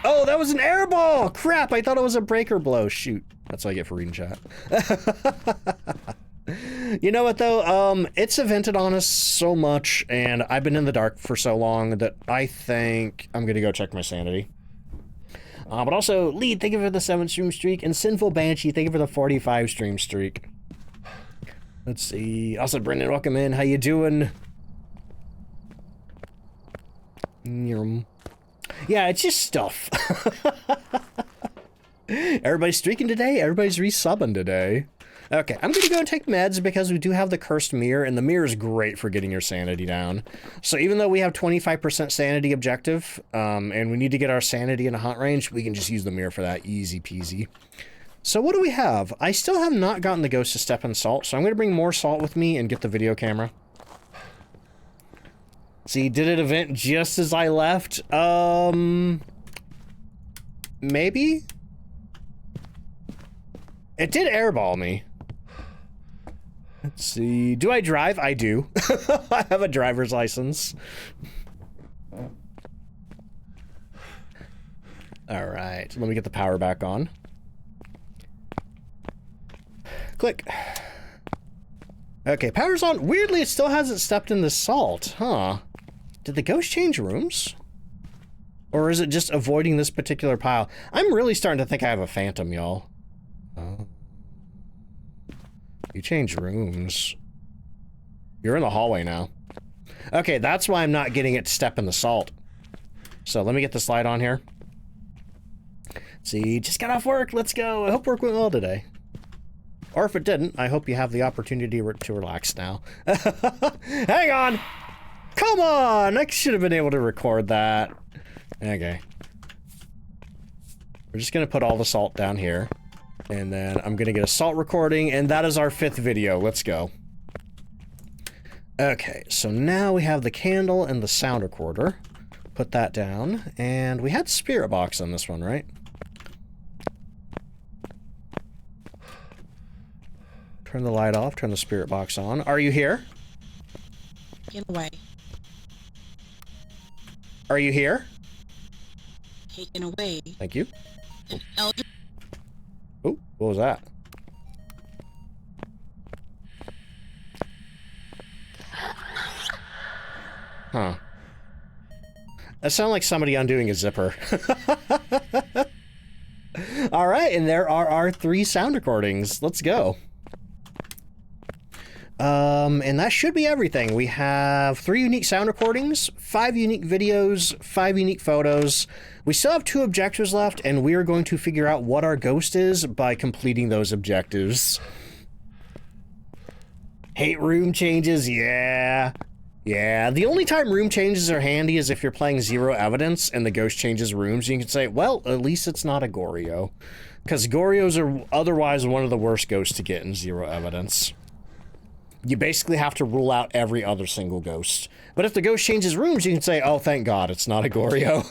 Oh, that was an air ball! Crap, I thought it was a breaker blow. Shoot. That's what I get for reading chat. You know what, though? It's evented on us so much, and I've been in the dark for so long that I think I'm gonna go check my sanity. But also, Lead, thank you for the 7 stream streak, and Sinful Banshee, thank you for the 45 stream streak. Let's see. Also, Brendan, welcome in. How you doing? Yeah, it's just stuff. Everybody's streaking today. Everybody's resubbing today. Okay, I'm gonna go and take meds because we do have the cursed mirror, and the mirror is great for getting your sanity down. So even though we have 25% sanity objective, and we need to get our sanity in a hunt range, we can just use the mirror for that. Easy peasy. So what do we have? I still have not gotten the ghost to step in salt, so I'm gonna bring more salt with me and get the video camera. See, did it event just as I left? Maybe? It did airball me. Let's see. Do I drive? I do. I have a driver's license. All right, let me get the power back on. Click. Okay, power's on. Weirdly, it still hasn't stepped in the salt, huh? Did the ghost change rooms? Or is it just avoiding this particular pile? I'm really starting to think I have a phantom, y'all. Oh. You changed rooms. You're in the hallway now. Okay, that's why I'm not getting it to step in the salt. So let me get this light on here. See, just got off work. Let's go. I hope work went well today. Or if it didn't, I hope you have the opportunity to relax now. Hang on! Come on! I should have been able to record that. Okay. We're just gonna put all the salt down here. And then I'm gonna get a salt recording, and that is our 5th video. Let's go. Okay, so now we have the candle and the sound recorder. Put that down, and we had spirit box on this one, right? Turn the light off, turn the spirit box on. Are you here? Get away. Are you here? Taken away. Thank you. An elder. Oh, what was that? Huh. That sounded like somebody undoing a zipper. All right, and there are our 3 sound recordings. Let's go. And that should be everything. We have 3 unique sound recordings, 5 unique videos, 5 unique photos. We still have 2 objectives left, and we are going to figure out what our ghost is by completing those objectives. Hate room changes, yeah. Yeah, the only time room changes are handy is if you're playing 0 evidence and the ghost changes rooms. You can say, well, at least it's not a Goryo. Because Goryos are otherwise one of the worst ghosts to get in 0 evidence. You basically have to rule out every other single ghost. But if the ghost changes rooms, you can say, oh, thank God, it's not a Goryo.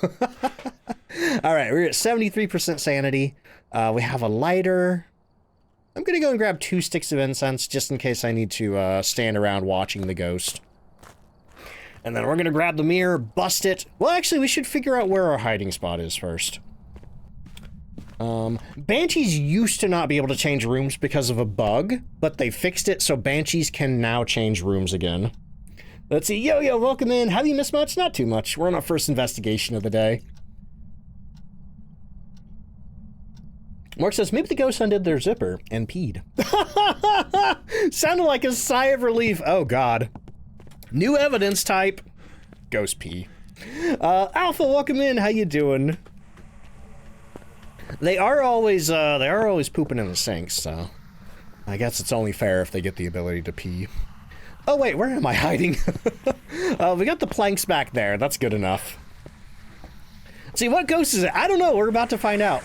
All right, we're at 73% sanity. We have a lighter. I'm going to go and grab 2 sticks of incense just in case I need to stand around watching the ghost. And then we're going to grab the mirror, bust it. Well, actually, we should figure out where our hiding spot is first. Banshees used to not be able to change rooms because of a bug, but they fixed it so Banshees can now change rooms again. Let's see. Yo, welcome in. Have you missed much? Not too much. We're on our first investigation of the day. Mark says, maybe the ghost undid their zipper and peed. Sounded like a sigh of relief. Oh, God. New evidence type. Ghost pee. Alpha, welcome in. How you doing? They are always pooping in the sinks, so I guess it's only fair if they get the ability to pee. Oh, wait, where am I hiding? We got the planks back there. That's good enough. See, what ghost is it? I don't know. We're about to find out.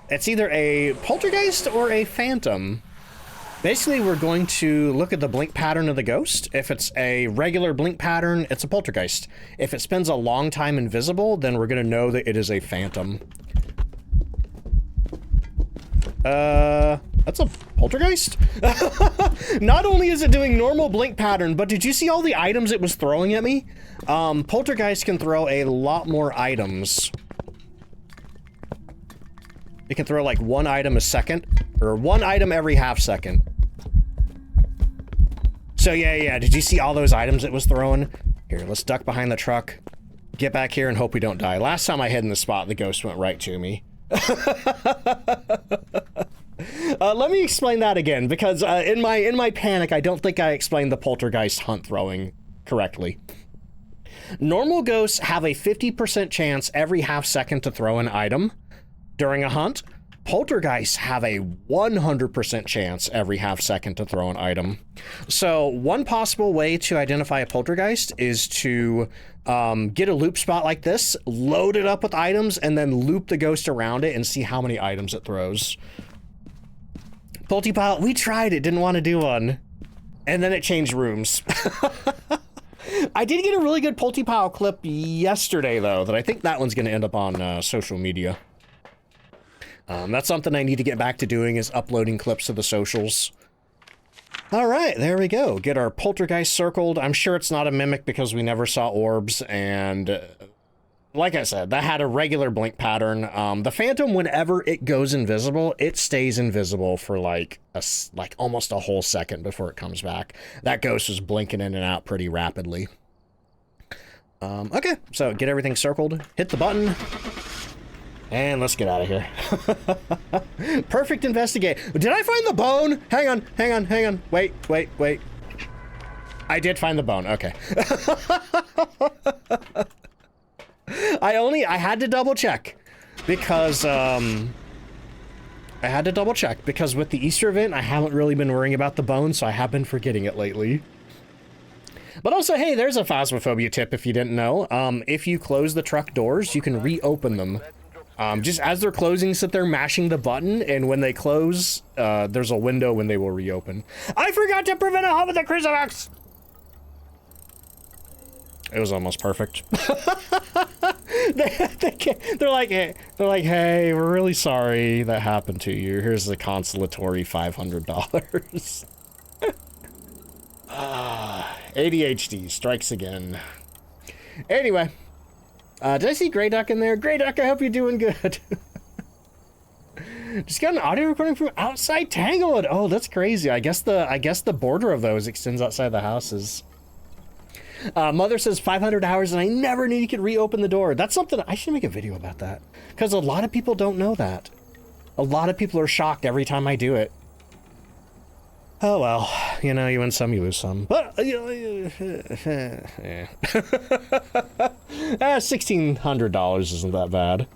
It's either a poltergeist or a phantom. Basically, we're going to look at the blink pattern of the ghost. If it's a regular blink pattern, it's a poltergeist. If it spends a long time invisible, then we're going to know that it is a phantom. That's a poltergeist? Not only is it doing normal blink pattern, but did you see all the items it was throwing at me? Poltergeist can throw a lot more items. It can throw like one item a second, or one item every half second. So yeah, did you see all those items it was throwing? Here, let's duck behind the truck, get back here and hope we don't die. Last time I hid in the spot, the ghost went right to me. Let me explain that again, because in my panic, I don't think I explained the poltergeist hunt throwing correctly. Normal ghosts have a 50% chance every half second to throw an item during a hunt. Poltergeists have a 100% chance every half second to throw an item. So one possible way to identify a poltergeist is to get a loop spot like this, load it up with items, and then loop the ghost around it and see how many items it throws. Poltipile, we tried it, didn't want to do one. And then it changed rooms. I did get a really good Poltipile clip yesterday, though, that I think that one's going to end up on social media. That's something I need to get back to doing, is uploading clips to the socials. All right, there we go. Get our poltergeist circled. I'm sure it's not a mimic because we never saw orbs, and like I said, that had a regular blink pattern. The phantom, whenever it goes invisible, it stays invisible for like almost a whole second before it comes back. That ghost was blinking in and out pretty rapidly. Okay, so get everything circled, hit the button. And let's get out of here. Perfect investigate. Did I find the bone? Hang on. Wait. I did find the bone. Okay. I had to double check because with the Easter event, I haven't really been worrying about the bone, so I have been forgetting it lately. But also, hey, there's a Phasmophobia tip if you didn't know. If you close the truck doors, you can reopen them. Just as they're closing, sit there mashing the button, and when they close, there's a window when they will reopen. I forgot to prevent a hunt with the crucifix! It was almost perfect. They're like, hey, we're really sorry that happened to you. Here's the consolatory $500. ADHD strikes again. Anyway. Did I see Grey Duck in there? Grey Duck, I hope you're doing good. Just got an audio recording from outside Tanglewood. Oh, that's crazy. I guess the border of those extends outside the houses. Mother says 500 hours and I never knew you could reopen the door. That's something I should make a video about that, because a lot of people don't know that. A lot of people are shocked every time I do it. Oh well, you know, you win some, you lose some. But $1,600 isn't that bad.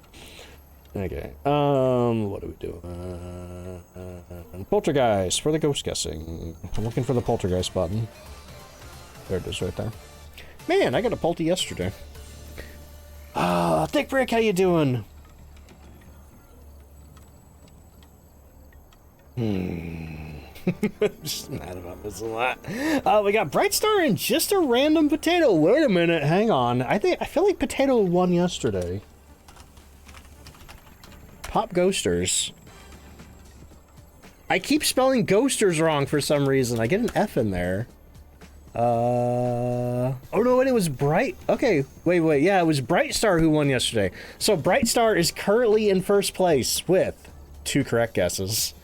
Okay. What do we do? Poltergeist for the ghost guessing. I'm looking for the poltergeist button. There it is, right there. Man, I got a polty yesterday. Thick Brick, how you doing? Just mad about this a lot. We got Bright Star and just a random potato. Wait a minute, hang on. I feel like Potato won yesterday. Pop Ghosters. I keep spelling Ghosters wrong for some reason. I get an F in there. Oh no, it was Bright. Okay, wait. Yeah, it was Bright Star who won yesterday. So Bright Star is currently in first place with 2 correct guesses.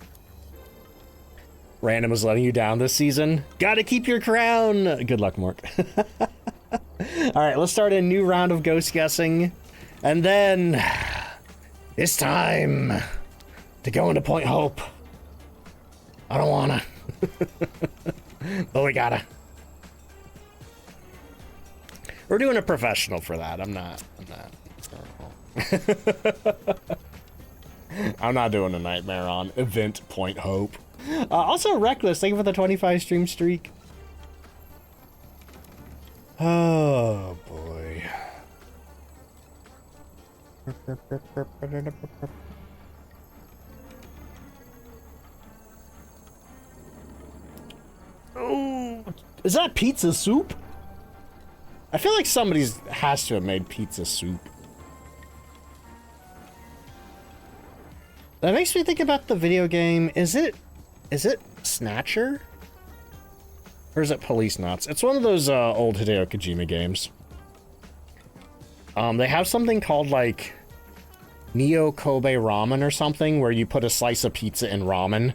Random is letting you down this season. Gotta keep your crown. Good luck, Mark. All right, let's start a new round of ghost guessing. And then it's time to go into Point Hope. I don't wanna. But we gotta. We're doing a professional for that. I'm not. I'm not doing a nightmare on Event Point Hope. Also, Reckless, thank you for the 25 stream streak. Oh, boy. Oh, is that pizza soup? I feel like somebody has to have made pizza soup. That makes me think about the video game. Is it Snatcher? Or is it Police Knots? It's one of those old Hideo Kojima games. They have something called like Neo Kobe Ramen or something where you put a slice of pizza in ramen.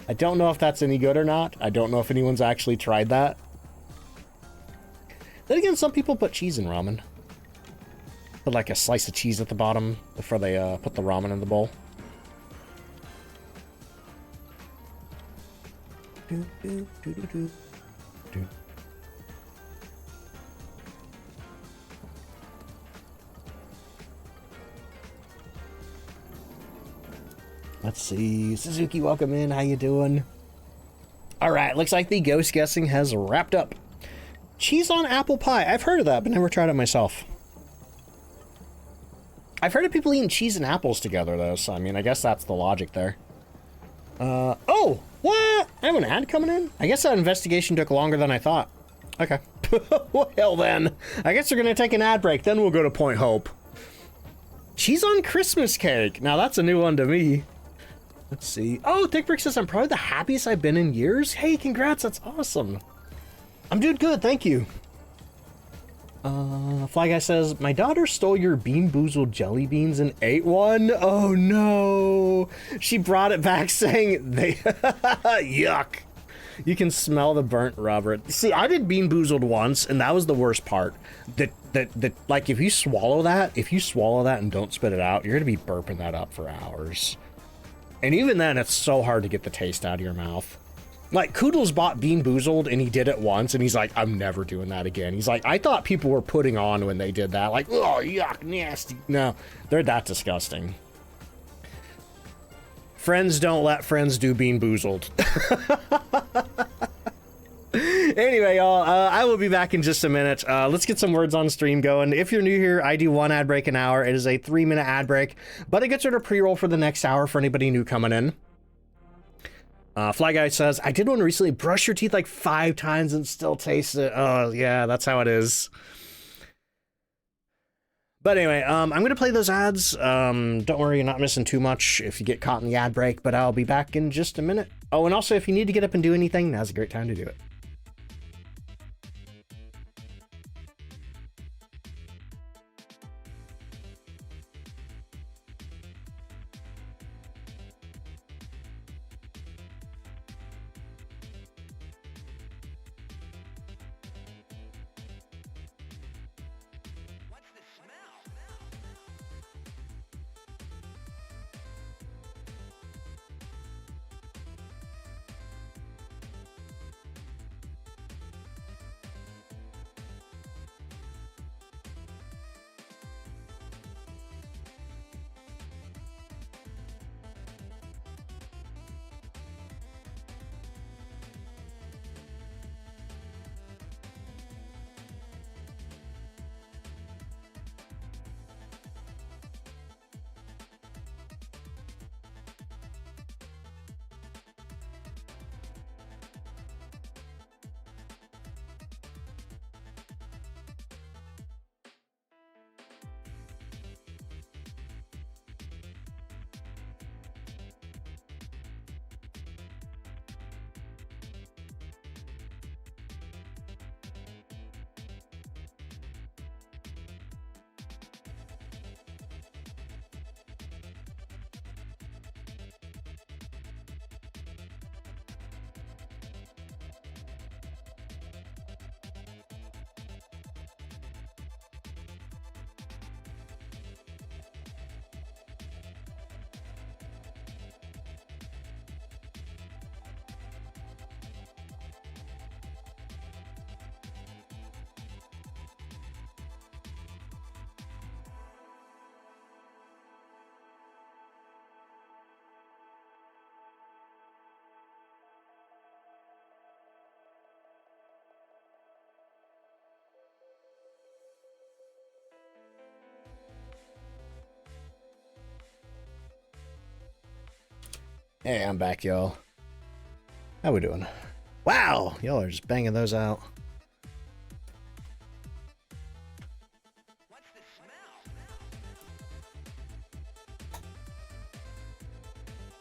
I don't know if that's any good or not. I don't know if anyone's actually tried that. Then again, some people put cheese in ramen. Put like a slice of cheese at the bottom before they put the ramen in the bowl. Let's see. Suzuki, welcome in. How you doing? All right, looks like the ghost guessing has wrapped up. Cheese on apple pie. I've heard of that, but never tried it myself. I've heard of people eating cheese and apples together, though, so I mean, I guess that's the logic there. Oh, what? I have an ad coming in? I guess that investigation took longer than I thought. Okay. Well, then. I guess we're going to take an ad break, then we'll go to Point Hope. Cheese on Christmas cake. Now, that's a new one to me. Let's see. Oh, Thick Brick says, I'm probably the happiest I've been in years. Hey, congrats. That's awesome. I'm doing good. Thank you. Fly Guy says, my daughter stole your Bean Boozled jelly beans and ate one. Oh, no. She brought it back saying they... Yuck. You can smell the burnt rubber. See, I did Bean Boozled once, and that was the worst part. Like, if you swallow that and don't spit it out, you're going to be burping that up for hours. And even then, it's so hard to get the taste out of your mouth. Like, Koodles bought Bean Boozled, and he did it once, and he's like, I'm never doing that again. He's like, I thought people were putting on when they did that. Like, oh, yuck, nasty. No, they're that disgusting. Friends don't let friends do Bean Boozled. Anyway, y'all, I will be back in just a minute. Let's get some words on stream going. If you're new here, I do one ad break an hour. It is a 3-minute ad break, but it gets rid of pre-roll for the next hour for anybody new coming in. Fly Guy says, I did one recently, brush your teeth like 5 times and still taste it. Oh, yeah, that's how it is. But anyway, I'm going to play those ads. Don't worry, you're not missing too much if you get caught in the ad break, but I'll be back in just a minute. Oh, and also, if you need to get up and do anything, now's a great time to do it. Hey, I'm back, y'all. How we doing? Wow, y'all are just banging those out. What's the smell?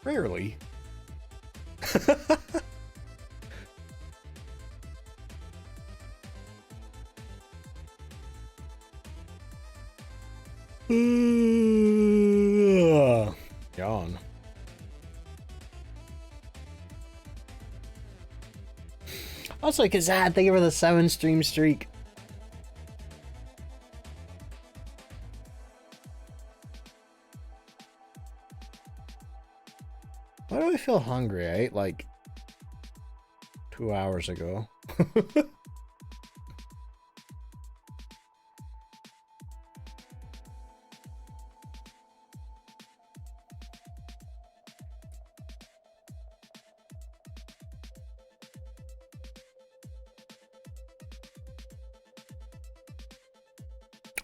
Rarely. Yawn. Also, because thank you for the 7 stream streak. Why do I feel hungry? I ate like 2 hours ago.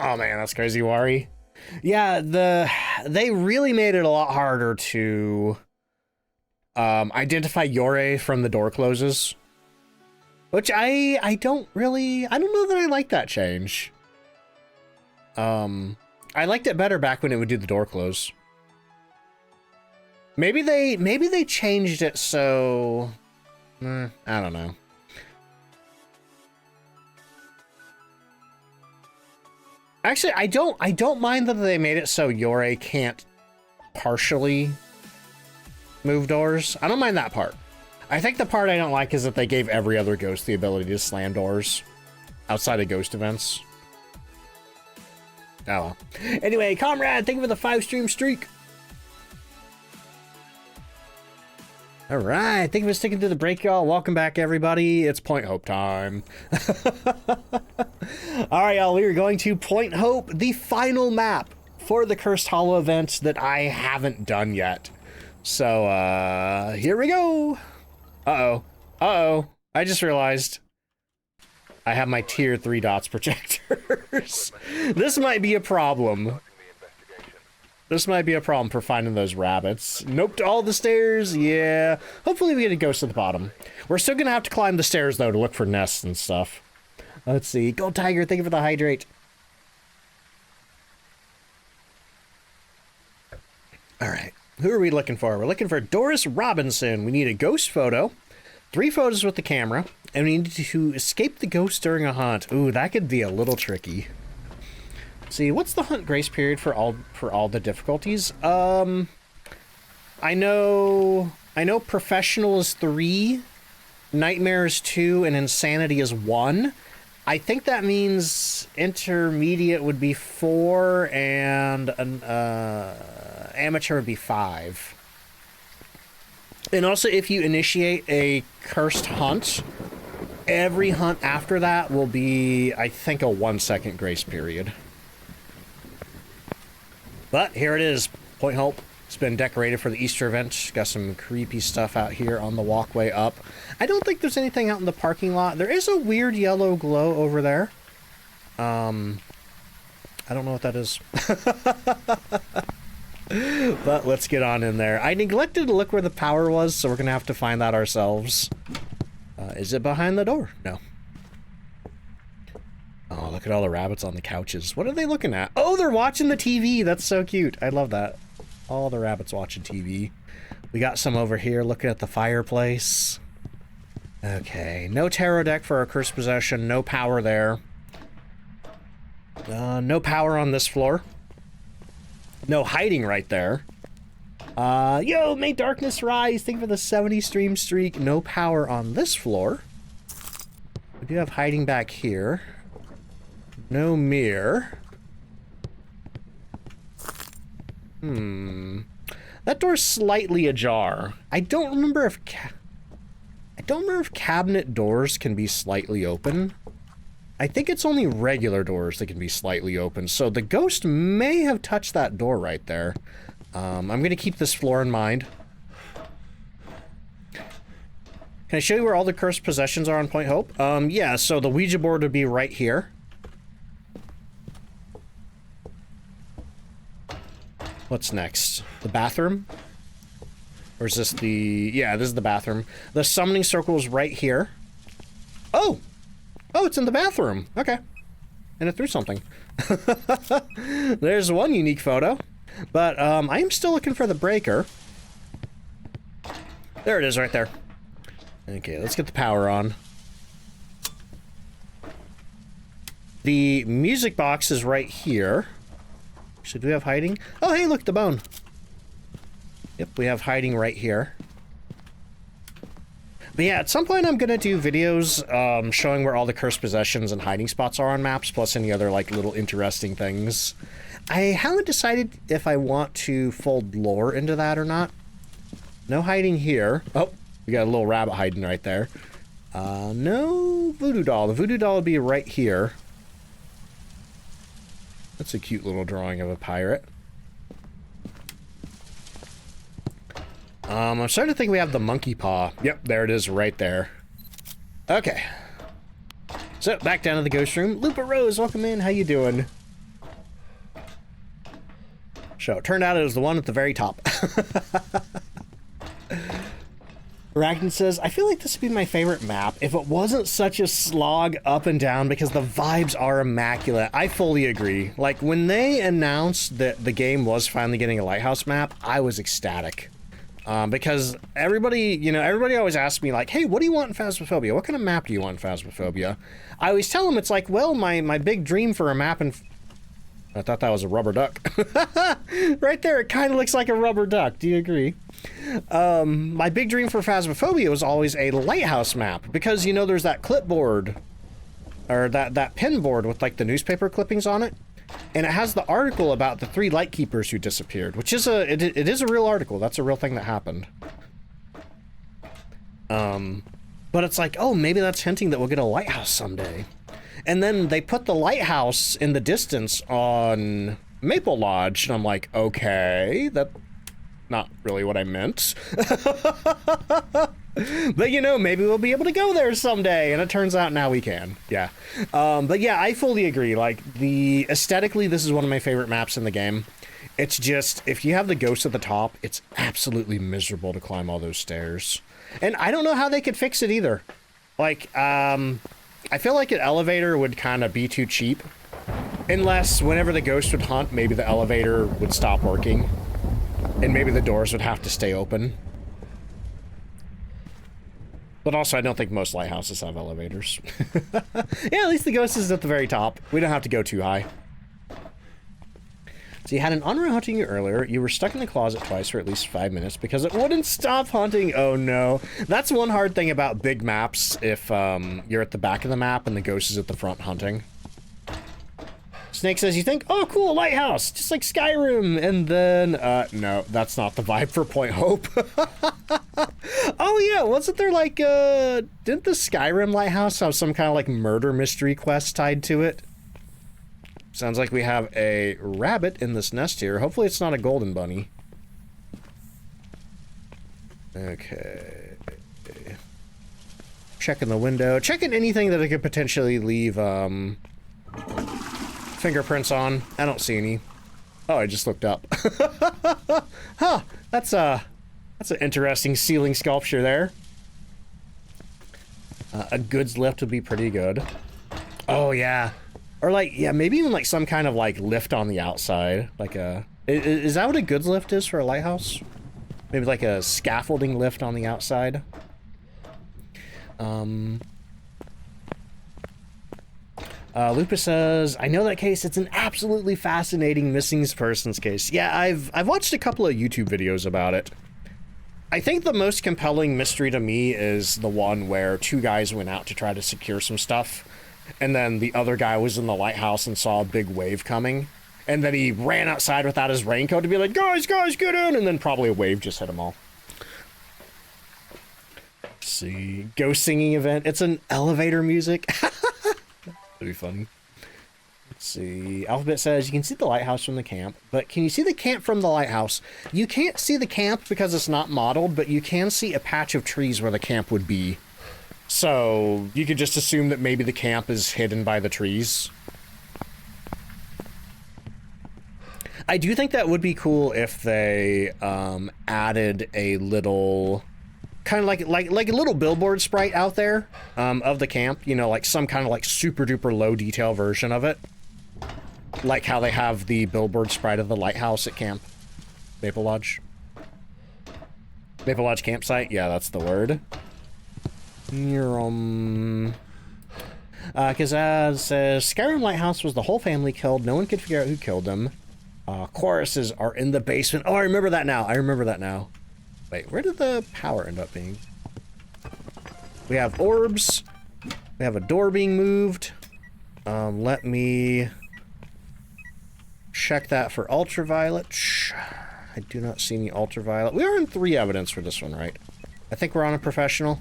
Oh man, that's crazy, Wari. Yeah, they really made it a lot harder to identify Yore from the door closes. Which I don't know that I like that change. I liked it better back when it would do the door close. Maybe they changed it so I don't know. Actually, I don't mind that they made it so Yore can't partially move doors. I don't mind that part. I think the part I don't like is that they gave every other ghost the ability to slam doors outside of ghost events. Oh well. Anyway, comrade, thank you for the 5 stream streak. All right, thank you for sticking to the break, y'all. Welcome back, everybody. It's Point Hope time. All right, y'all, we are going to Point Hope, the final map for the Cursed Hollow event that I haven't done yet. So, here we go. Uh-oh. Uh-oh. I just realized I have my tier 3 dots projectors. This might be a problem. This might be a problem for finding those rabbits. Nope to all the stairs. Yeah. Hopefully we get a ghost at the bottom. We're still gonna have to climb the stairs, though, to look for nests and stuff. Let's see. Gold Tiger, thank you for the hydrate. All right. Who are we looking for? We're looking for Doris Robinson. We need a ghost photo, 3 photos with the camera, and we need to escape the ghost during a hunt. Ooh, that could be a little tricky. See, what's the hunt grace period for all the difficulties? I know professional is 3, nightmare is 2, and insanity is 1. I think that means intermediate would be 4, and amateur would be 5. And also, if you initiate a cursed hunt, every hunt after that will be, I think, a 1-second grace period. But here it is, Point Hope. It's been decorated for the Easter event. Got some creepy stuff out here on the walkway up. I don't think there's anything out in the parking lot. There is a weird yellow glow over there. I don't know what that is. But let's get on in there. I neglected to look where the power was, so we're going to have to find that ourselves. Is it behind the door? No. Oh, look at all the rabbits on the couches. What are they looking at? Oh, they're watching the TV. That's so cute. I love that. All the rabbits watching TV. We got some over here looking at the fireplace. Okay, no tarot deck for our cursed possession. No power there. No power on this floor. No hiding right there. Yo, may darkness rise. Thank you for the 70 stream streak. No power on this floor. We do have hiding back here. No mirror. That door's slightly ajar. I don't remember if cabinet doors can be slightly open. I think it's only regular doors that can be slightly open. So the ghost may have touched that door right there. I'm gonna keep this floor in mind. Can I show you where all the cursed possessions are on Point Hope? Yeah, so the Ouija board would be right here. What's next? The bathroom? Or is this the... Yeah, this is the bathroom. The summoning circle is right here. Oh! Oh, it's in the bathroom. Okay. And it threw something. There's one unique photo. But I am still looking for the breaker. There it is right there. Okay, let's get the power on. The music box is right here. Should we have hiding? Oh, hey, look, the bone. Yep, we have hiding right here. But yeah, at some point I'm gonna do videos showing where all the cursed possessions and hiding spots are on maps, plus any other like little interesting things. I haven't decided if I want to fold lore into that or not. No hiding here. Oh, we got a little rabbit hiding right there. No voodoo doll. The voodoo doll will be right here. That's a cute little drawing of a pirate. I'm starting to think we have the monkey paw. Yep, there it is right there. Okay. So, back down to the ghost room. Lupa Rose, welcome in. How you doing? So, it turned out it was the one at the very top. Arachnid says, I feel like this would be my favorite map if it wasn't such a slog up and down because the vibes are immaculate. I fully agree. Like, when they announced that the game was finally getting a lighthouse map, I was ecstatic. Because everybody, you know, everybody always asks me, like, hey, what do you want in Phasmophobia? What kind of map do you want in Phasmophobia? I always tell them, it's like, well, my big dream for a map in... I thought that was a rubber duck. Right there, it kind of looks like a rubber duck. Do you agree? My big dream for Phasmophobia was always a lighthouse map, because, you know, there's that clipboard, or that pin board with, like, the newspaper clippings on it, and it has the article about the 3 lightkeepers who disappeared, which is it is a real article. That's a real thing that happened. But it's like, oh, maybe that's hinting that we'll get a lighthouse someday. And then they put the lighthouse in the distance on Maple Lodge, and I'm like, okay, that's not really what I meant. But, you know, maybe we'll be able to go there someday, and it turns out now we can. Yeah. But yeah, I fully agree. Like, aesthetically, this is one of my favorite maps in the game. It's just, if you have the ghost at the top, it's absolutely miserable to climb all those stairs. And I don't know how they could fix it either. Like, I feel like an elevator would kind of be too cheap. Unless, whenever the ghost would hunt, maybe the elevator would stop working. And maybe the doors would have to stay open. But also, I don't think most lighthouses have elevators. Yeah, at least the ghost is at the very top. We don't have to go too high. So you had an Unruh hunting you earlier. You were stuck in the closet twice for at least 5 minutes because it wouldn't stop hunting. Oh no. That's one hard thing about big maps if you're at the back of the map and the ghost is at the front hunting. Snake says, you think, oh cool, lighthouse, just like Skyrim. And then, no, that's not the vibe for Point Hope. Oh yeah, wasn't there like, didn't the Skyrim lighthouse have some kind of like murder mystery quest tied to it? Sounds like we have a rabbit in this nest here. Hopefully it's not a golden bunny. Okay. Checking the window. Checking anything that I could potentially leave fingerprints on. I don't see any. Oh, I just looked up. Huh. That's an interesting ceiling sculpture there. A goods lift would be pretty good. Oh, yeah. Or like, yeah, maybe even like some kind of like lift on the outside. Like is that what a goods lift is for a lighthouse? Maybe like a scaffolding lift on the outside. Lupus says, I know that case. It's an absolutely fascinating missing persons case. Yeah, I've watched a couple of YouTube videos about it. I think the most compelling mystery to me is the one where 2 guys went out to try to secure some stuff. And then the other guy was in the lighthouse and saw a big wave coming. And then he ran outside without his raincoat to be like, guys, get in! And then probably a wave just hit them all. Let's see. Ghost singing event. It's an elevator music. That'd be funny. Let's see. Alphabet says, you can see the lighthouse from the camp, but can you see the camp from the lighthouse? You can't see the camp because it's not modeled, but you can see a patch of trees where the camp would be. So, you could just assume that maybe the camp is hidden by the trees. I do think that would be cool if they added a little kind of like a little billboard sprite out there of the camp, you know, like some kind of like super duper low detail version of it, like how they have the billboard sprite of the lighthouse at Camp Maple Lodge campsite. Yeah, that's the word. Kazaz says Skyrim Lighthouse was the whole family killed. No one could figure out who killed them. Choruses are in the basement. Oh, I remember that now. Wait, where did the power end up being? We have orbs. We have a door being moved. Let me check that for ultraviolet. I do not see any ultraviolet. We are in 3 evidence for this one, right? I think we're on a professional.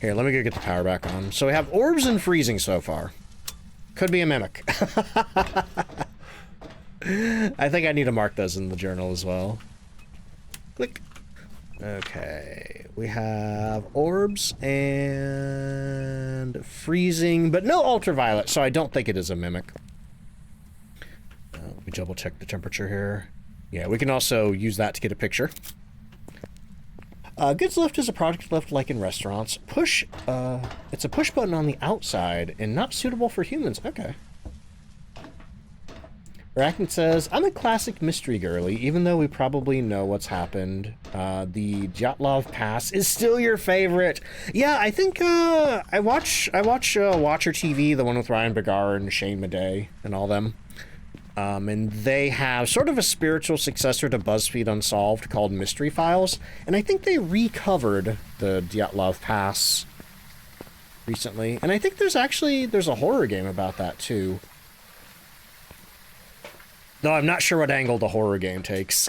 Here, let me go get the power back on. So we have orbs and freezing so far. Could be a mimic. I think I need to mark those in the journal as well. Click. Okay, we have orbs and freezing, but no ultraviolet, so I don't think it is a mimic. Let me double check the temperature here. Yeah, we can also use that to get a picture. Goods lift is a product lift like in restaurants. Push, it's a push button on the outside and not suitable for humans. Okay. Arachnid says, I'm a classic mystery girly, even though we probably know what's happened. The Dyatlov Pass is still your favorite. Yeah, I think, I watch Watcher TV, the one with Ryan Bergar and Shane Madej and all them. And they have sort of a spiritual successor to BuzzFeed Unsolved called Mystery Files. And I think they recovered the Dyatlov Pass recently. And I think there's a horror game about that too. Though I'm not sure what angle the horror game takes.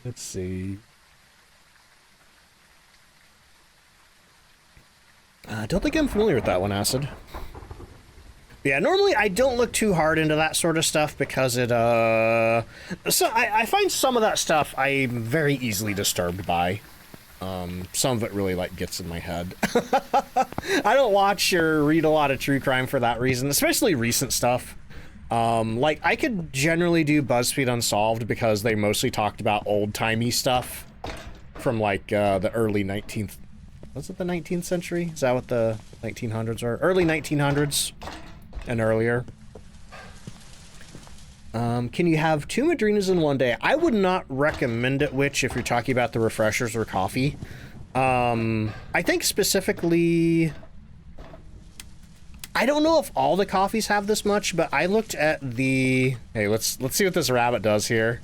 Let's see. I don't think I'm familiar with that one, Acid. Yeah, normally I don't look too hard into that sort of stuff because it, so I find some of that stuff I'm very easily disturbed by. Some of it really, like, gets in my head. I don't watch or read a lot of true crime for that reason, especially recent stuff. Like, I could generally do BuzzFeed Unsolved because they mostly talked about old-timey stuff from, like, the early 19th... Was it the 19th century? Is that what the 1900s were? Early 1900s and earlier. Can you have 2 Madrinas in one day? I would not recommend it, Witch, if you're talking about the refreshers or coffee. I think specifically... I don't know if all the coffees have this much, but I looked at the... Hey, let's see what this rabbit does here.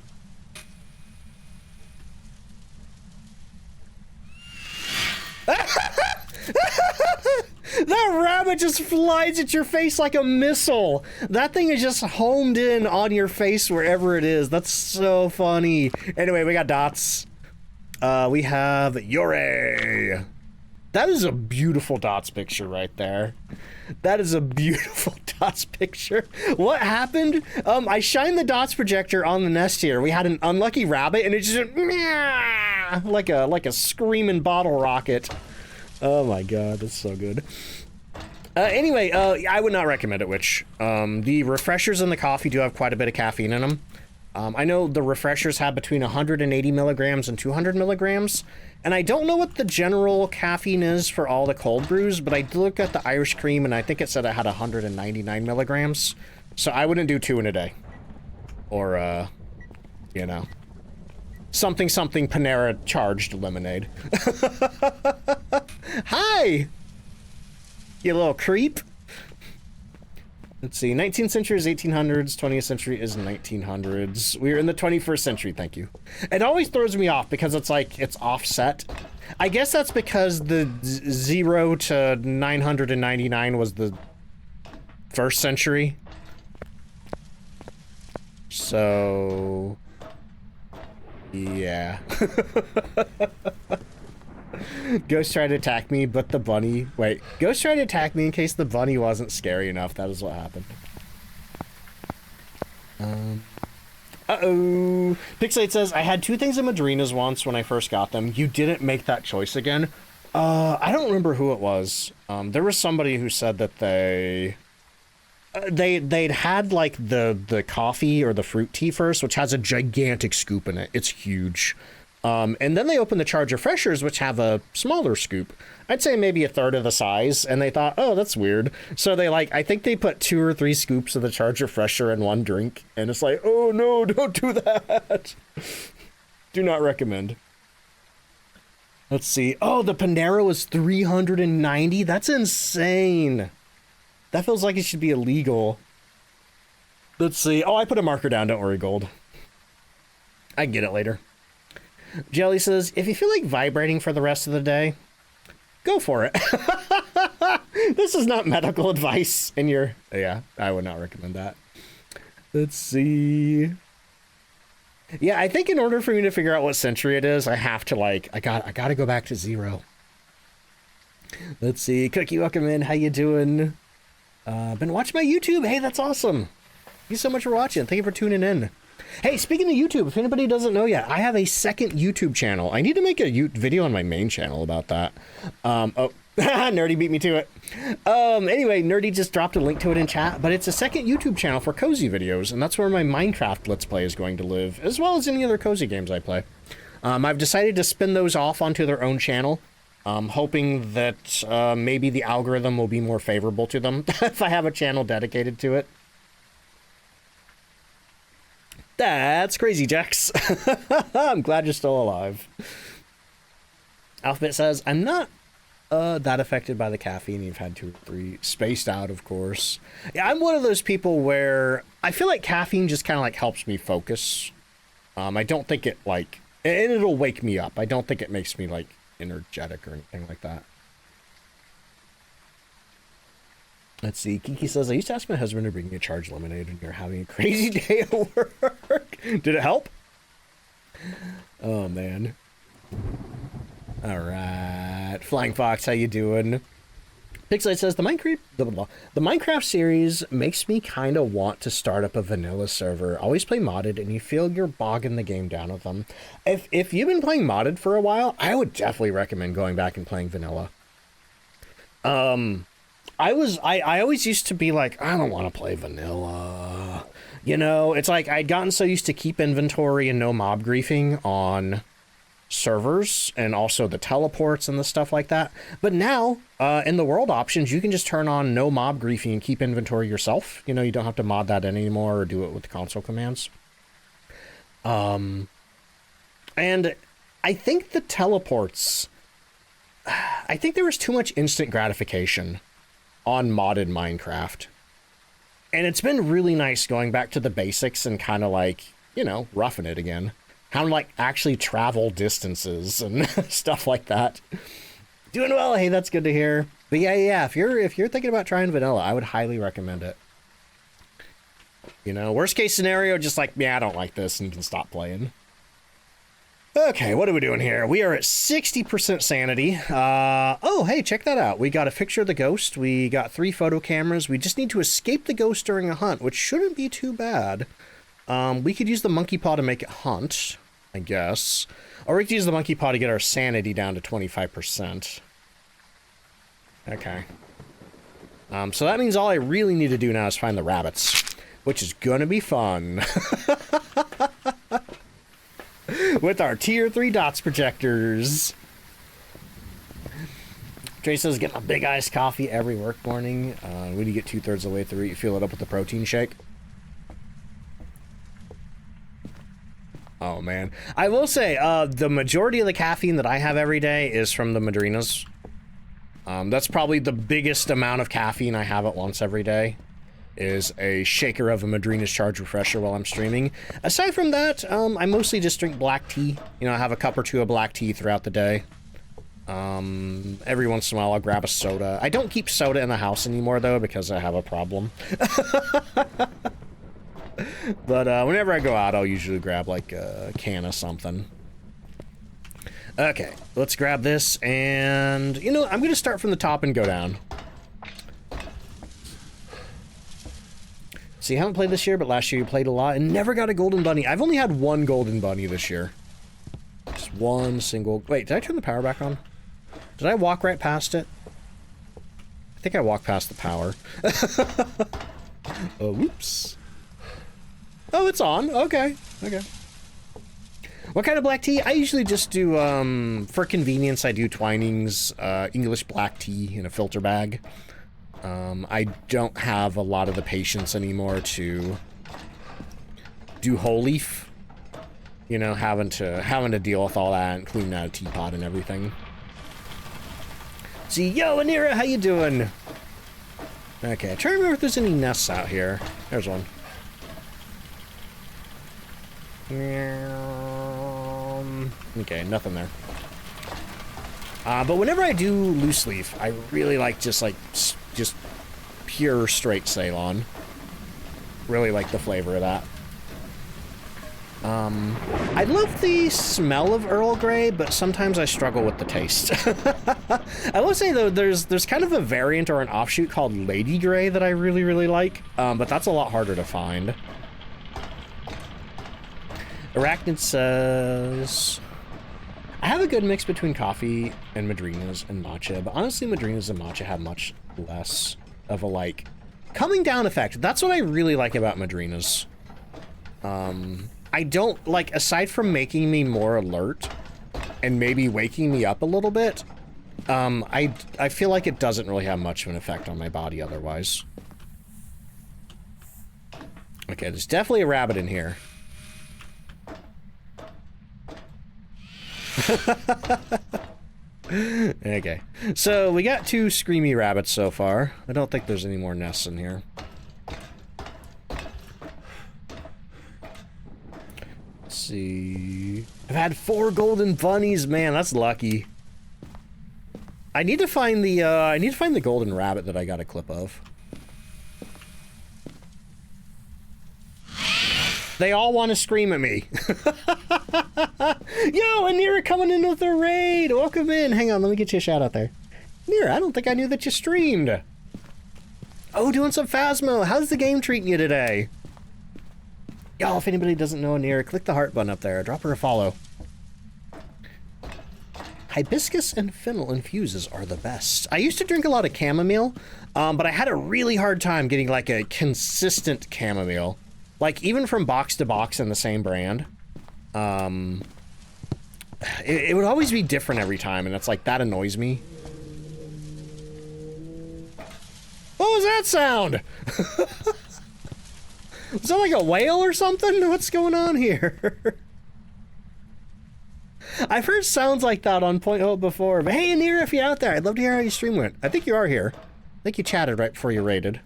That rabbit just flies at your face like a missile. That thing is just homed in on your face wherever it is. That's so funny. Anyway, we got dots. We have Yore. That is a beautiful dots picture right there. That is a beautiful dots picture. What happened? I shined the dots projector on the nest here. We had an unlucky rabbit and it just went, like a screaming bottle rocket. Oh my god, that's so good. Anyway, I would not recommend it, Witch. The refreshers in the coffee do have quite a bit of caffeine in them. I know the refreshers have between 180 milligrams and 200 milligrams, and I don't know what the general caffeine is for all the cold brews, but I looked at the Irish cream, and I think it said it had 199 milligrams, so I wouldn't do 2 in a day. Or, you know, something Panera charged lemonade. Hi! You little creep. Let's see, 19th century is 1800s, 20th century is 1900s. We're in the 21st century, thank you. It always throws me off because it's like, it's offset. I guess that's because the 0 to 999 was the 1st century. So... yeah. Ghost tried to attack me, but the bunny... Wait, Ghost tried to attack me in case the bunny wasn't scary enough. That is what happened. Uh-oh. Pixelate says, I had 2 things in Madrinas once when I first got them. You didn't make that choice again? I don't remember who it was. There was somebody who said that they... they'd had like the coffee or the fruit tea first, which has a gigantic scoop in it. It's huge. And then they opened the Charge Refreshers, which have a smaller scoop. I'd say maybe a third of the size. And they thought, oh, that's weird. So they I think they put 2 or 3 scoops of the Charge Refresher in one drink. And it's like, oh no, don't do that. Do not recommend. Let's see. Oh, the Panera was $390. That's insane. That feels like it should be illegal. Let's see. Oh, I put a marker down. Don't worry, Gold. I can get it later. Jelly says, if you feel like vibrating for the rest of the day, go for it. This is not medical advice. And yeah, I would not recommend that. Let's see. Yeah, I think in order for me to figure out what century it is, I have to I gotta go back to 0. Let's see. Cookie, welcome in. How you doing? Been watching my YouTube. Hey, that's awesome. Thank you so much for watching. Thank you for tuning in. Hey, speaking of YouTube, if anybody doesn't know yet, I have a second YouTube channel. I need to make a video on my main channel about that. Oh, Nerdy beat me to it. Anyway, Nerdy just dropped a link to it in chat, but it's a second YouTube channel for cozy videos, and that's where my Minecraft Let's Play is going to live, as well as any other cozy games I play. I've decided to spin those off onto their own channel. Hoping that maybe the algorithm will be more favorable to them if I have a channel dedicated to it. That's crazy, Jax. I'm glad you're still alive. Alphabet says, I'm not that affected by the caffeine. You've had 2 or 3. Spaced out, of course. Yeah, I'm one of those people where I feel like caffeine just kind of helps me focus. I don't think it and it'll wake me up. I don't think it makes me energetic or anything like that. Let's see. Kiki says, I used to ask my husband to bring me a charged lemonade when you're having a crazy day at work. Did it help? Oh, man. All right. Flying Fox, how you doing? Pixelite says, the Minecraft series makes me kind of want to start up a vanilla server. Always play modded, and you feel you're bogging the game down with them. If you've been playing modded for a while, I would definitely recommend going back and playing vanilla. I always used to be like, I don't want to play vanilla. You know, it's like I'd gotten so used to keep inventory and no mob griefing on servers and also the teleports and the stuff like that. But now, in the world options, you can just turn on no mob griefing and keep inventory yourself. You know, you don't have to mod that in anymore or do it with the console commands. And I think the teleports, I think there was too much instant gratification on modded Minecraft. And it's been really nice going back to the basics and kind of roughing it again. How to actually travel distances and stuff like that. Doing well. Hey, that's good to hear. But yeah. If you're thinking about trying vanilla, I would highly recommend it. You know, worst case scenario, just yeah, I don't like this, and you can stop playing. Okay, what are we doing here? We are at 60% sanity. Oh, hey, check that out. We got a picture of the ghost. We got 3 photo cameras. We just need to escape the ghost during a hunt, which shouldn't be too bad. We could use the monkey paw to make it hunt, I guess. Or we could use the monkey paw to get our sanity down to 25%. Okay. So that means all I really need to do now is find the rabbits, which is gonna be fun. With our tier 3 dots projectors. Trey says, getting a big iced coffee every work morning. When you get 2/3 of the way through, you fill it up with the protein shake. Oh, man. I will say, the majority of the caffeine that I have every day is from the Madrinas. That's probably the biggest amount of caffeine I have at once every day, is a shaker of a Madrina's Charge Refresher while I'm streaming. Aside from that, I mostly just drink black tea. You know, I have a cup or 2 of black tea throughout the day. Every once in a while I'll grab a soda. I don't keep soda in the house anymore, though, because I have a problem. But whenever I go out, I'll usually grab a can of something. Okay, let's grab this, and you know, I'm gonna start from the top and go down. See, I haven't played this year, but last year you played a lot and never got a golden bunny. I've only had 1 golden bunny this year. Just 1 single. Wait, did I turn the power back on? Did I walk right past it? I think I walked past the power. Oh, whoops. Oh, it's on. Okay. Okay. What kind of black tea? I usually just do, for convenience, I do Twinings, English black tea in a filter bag. I don't have a lot of the patience anymore to do whole leaf. You know, having to deal with all that and clean out a teapot and everything. See, yo, Anira, how you doing? Okay, I'm trying to remember if there's any nests out here. There's one. Okay, nothing there. But whenever I do loose leaf, I really like just pure straight Ceylon. Really like the flavor of that. I love the smell of Earl Grey, but sometimes I struggle with the taste. I will say though, there's kind of a variant or an offshoot called Lady Grey that I really, really like, but that's a lot harder to find. Arachnid says, I have a good mix between coffee and Madrinas and matcha, but honestly Madrinas and matcha have much less of a, like, coming down effect. That's what I really like about Madrinas. I don't, like, aside from making me more alert and maybe waking me up a little bit, I feel like it doesn't really have much of an effect on my body otherwise. Okay, there's definitely a rabbit in here. Okay, so we got 2 screamy rabbits so far. I don't think there's any more nests in here. Let's see. I've had 4 golden bunnies, man, that's lucky. I need to find the golden rabbit that I got a clip of. They all want to scream at me. Yo, Anira coming in with a raid. Welcome in. Hang on, let me get you a shout out there. Anira, I don't think I knew that you streamed. Oh, doing some Phasmo. How's the game treating you today? Y'all, if anybody doesn't know Anira, click the heart button up there. Drop her a follow. Hibiscus and fennel infuses are the best. I used to drink a lot of chamomile, but I had a really hard time getting like a consistent chamomile. Like, even from box to box in the same brand, it would always be different every time, and it's like, that annoys me. What was that sound? Was that like a whale or something? What's going on here? I've heard sounds like that on Point Hope before, but hey, Anira, if you're out there, I'd love to hear how your stream went. I think you are here. I think you chatted right before you raided.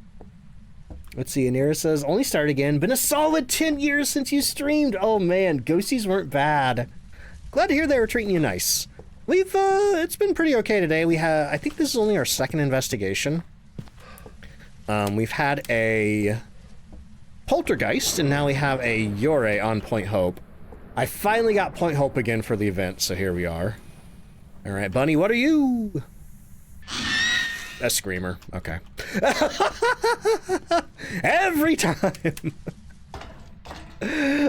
Let's see, Anira says, only start again. Been a solid 10 years since you streamed. Oh man, ghosties weren't bad. Glad to hear they were treating you nice. We've, it's been pretty okay today. We have, I think this is only our 2nd investigation. We've had a poltergeist, and now we have a Yore on Point Hope. I finally got Point Hope again for the event, so here we are. All right, Bunny, what are you? A screamer. Okay. Every time.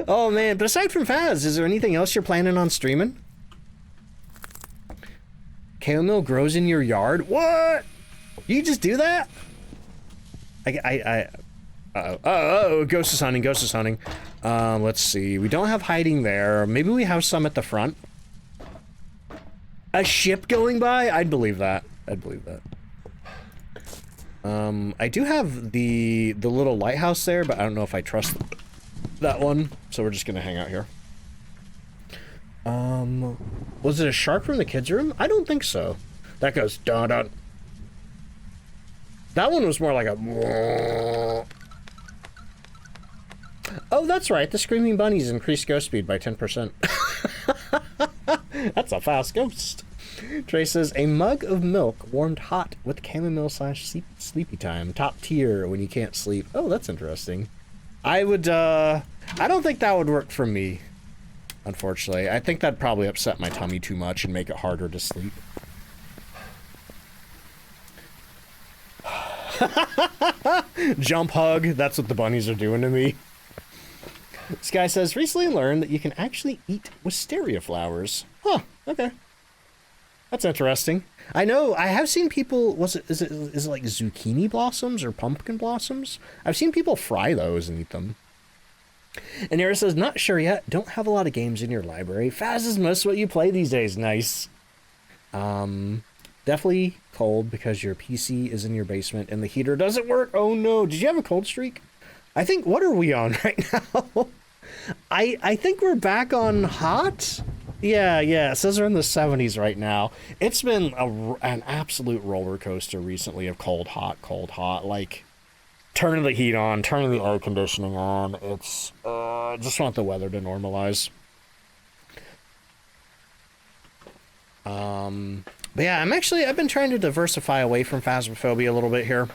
Oh man, but aside from Phaz, is there anything else you're planning on streaming? Chamomile grows in your yard? What? You just do that? Uh-oh, ghost is hunting, ghost is hunting. Let's see, we don't have hiding there. Maybe we have some at the front. A ship going by? I'd believe that. I'd believe that. I do have the little lighthouse there, but I don't know if I trust that one, so we're just gonna hang out here. Was it a shark from the kids' room? I don't think so. That goes dun dun. That one was more like a. Oh, that's right. The screaming bunnies increased ghost speed by 10%. That's a fast ghost. Trey says, a mug of milk warmed hot with chamomile / sleepy time. Top tier when you can't sleep. Oh, that's interesting. I don't think that would work for me, unfortunately. I think that'd probably upset my tummy too much and make it harder to sleep. Jump hug. That's what the bunnies are doing to me. This guy says, recently learned that you can actually eat wisteria flowers. Huh, okay. That's interesting. I know I have seen people. Is it like zucchini blossoms or pumpkin blossoms? I've seen people fry those and eat them. And Era says, not sure yet. Don't have a lot of games in your library. Faz is most what you play these days. Nice. Definitely cold because your PC is in your basement and the heater doesn't work. Oh no! Did you have a cold streak? I think. What are we on right now? I think we're back on hot. Yeah, it says we're in the 70s right now. It's been an absolute roller coaster recently of cold, hot. Like, turning the heat on, turning the air conditioning on. It's, just want the weather to normalize. But yeah, I've been trying to diversify away from Phasmophobia a little bit here.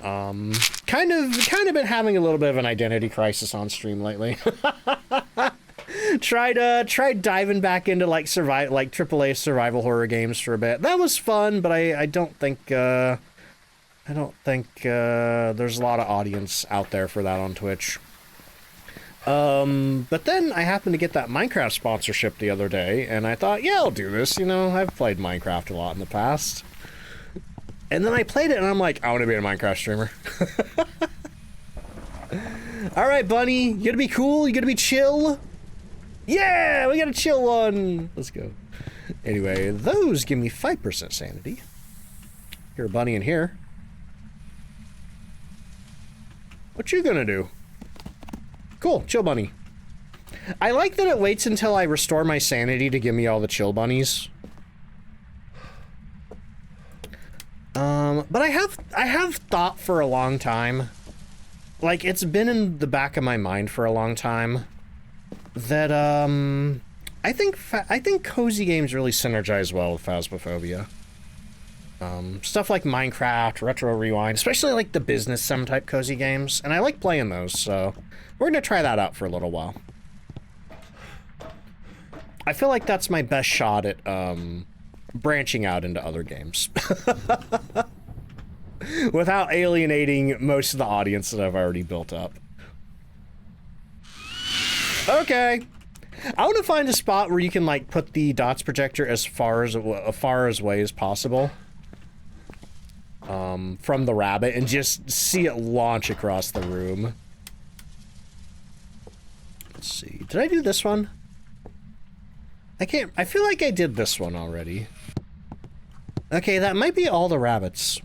Kind of been having a little bit of an identity crisis on stream lately. Tried diving back into like AAA survival horror games for a bit. That was fun, but I don't think there's a lot of audience out there for that on Twitch. But then I happened to get that Minecraft sponsorship the other day, and I thought, yeah, I'll do this. You know, I've played Minecraft a lot in the past. And then I played it, and I'm like, I want to be a Minecraft streamer. All right, Bunny, you gonna be cool? You gonna be chill? Yeah, we got a chill one. Let's go. Anyway, those give me 5% sanity. You're a bunny in here. What you gonna do? Cool, chill bunny. I like that it waits until I restore my sanity to give me all the chill bunnies. But I have thought for a long time, like it's been in the back of my mind for a long time, that I think cozy games really synergize well with Phasmophobia. Stuff like Minecraft, Retro Rewind, especially like the business sim type cozy games, and I like playing those, so we're gonna try that out for a little while. I feel like that's my best shot at branching out into other games without alienating most of the audience that I've already built up. Okay. I want to find a spot where you can like put the dots projector as far away as possible from the rabbit and just see it launch across the room. Let's see. Did I do this one? I feel like I did this one already. Okay, that might be all the rabbits.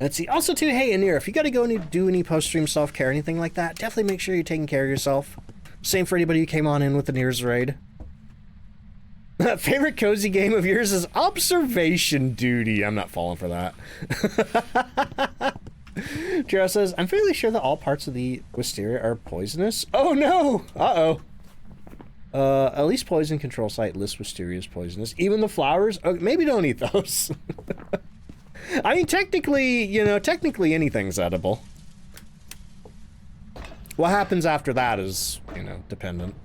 Let's see. Also, too, hey, Anir, if you gotta go and do any post-stream self-care, anything like that, definitely make sure you're taking care of yourself. Same for anybody who came on in with the Nir's raid. Favorite cozy game of yours is Observation Duty. I'm not falling for that. Jero says, I'm fairly sure that all parts of the wisteria are poisonous. Oh, no! Uh-oh. At least poison control site lists wisteria as poisonous. Even the flowers? Oh, maybe don't eat those. I mean, technically, technically anything's edible. What happens after that is, dependent.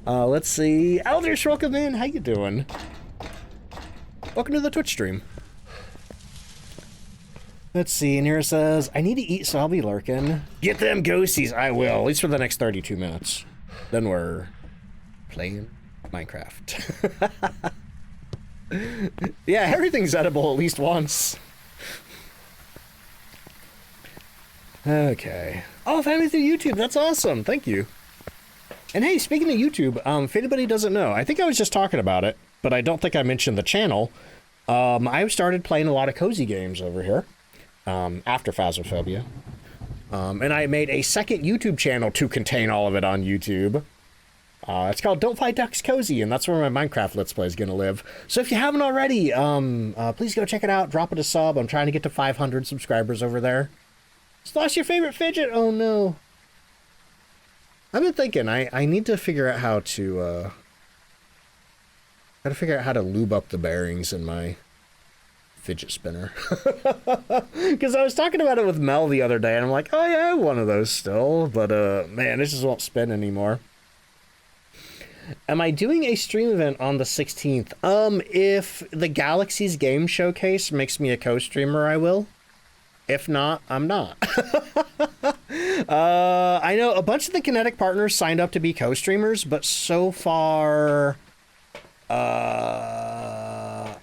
Let's see. Elders, welcome in. How you doing? Welcome to the Twitch stream. Let's see. Nira says, I need to eat, so I'll be lurking. Get them ghosties. I will, at least for the next 32 minutes. Then we're playing Minecraft. Yeah, everything's edible at least once. Okay. Oh, family through YouTube. That's awesome. Thank you. And hey, speaking of YouTube, if anybody doesn't know, I think I was just talking about it, but I don't think I mentioned the channel. I've started playing a lot of cozy games over here after Phasmophobia. And I made a second YouTube channel to contain all of it on YouTube. It's called DontFightDucks Cozy, and that's where my Minecraft Let's Play is going to live. So if you haven't already, please go check it out. Drop it a sub. I'm trying to get to 500 subscribers over there. Slosh, your favorite fidget? Oh no. I've been thinking I need to figure out how to lube up the bearings in my fidget spinner. Because I was talking about it with Mel the other day and I'm like, oh yeah, I have one of those still, but man, it just won't spin anymore. Am I doing a stream event on the 16th? If the Galaxy's Game Showcase makes me a co-streamer, I will. If not, I'm not. I know a bunch of the Kinetic partners signed up to be co-streamers, but so far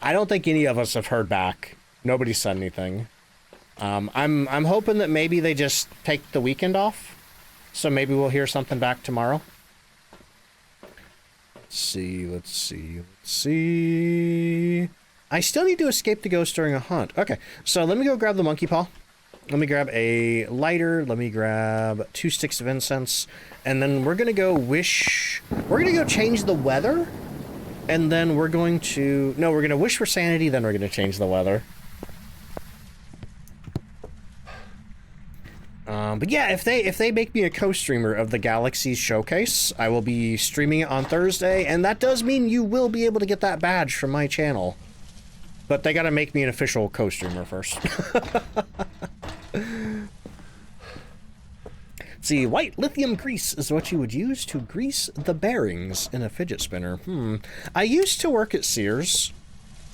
I don't think any of us have heard back. Nobody said anything. I'm hoping that maybe they just take the weekend off. So maybe we'll hear something back tomorrow. Let's see. I still need to escape the ghost during a hunt. Okay, so let me go grab the monkey paw. Let me grab a lighter. Let me grab 2 sticks of incense. And then we're gonna go change the weather. And then we're going to... No, we're gonna wish for sanity, then we're gonna change the weather. But yeah, if they make me a co-streamer of the Galaxies Showcase, I will be streaming it on Thursday, and that does mean you will be able to get that badge from my channel. But they gotta make me an official co-streamer first. See, white lithium grease is what you would use to grease the bearings in a fidget spinner. I used to work at Sears,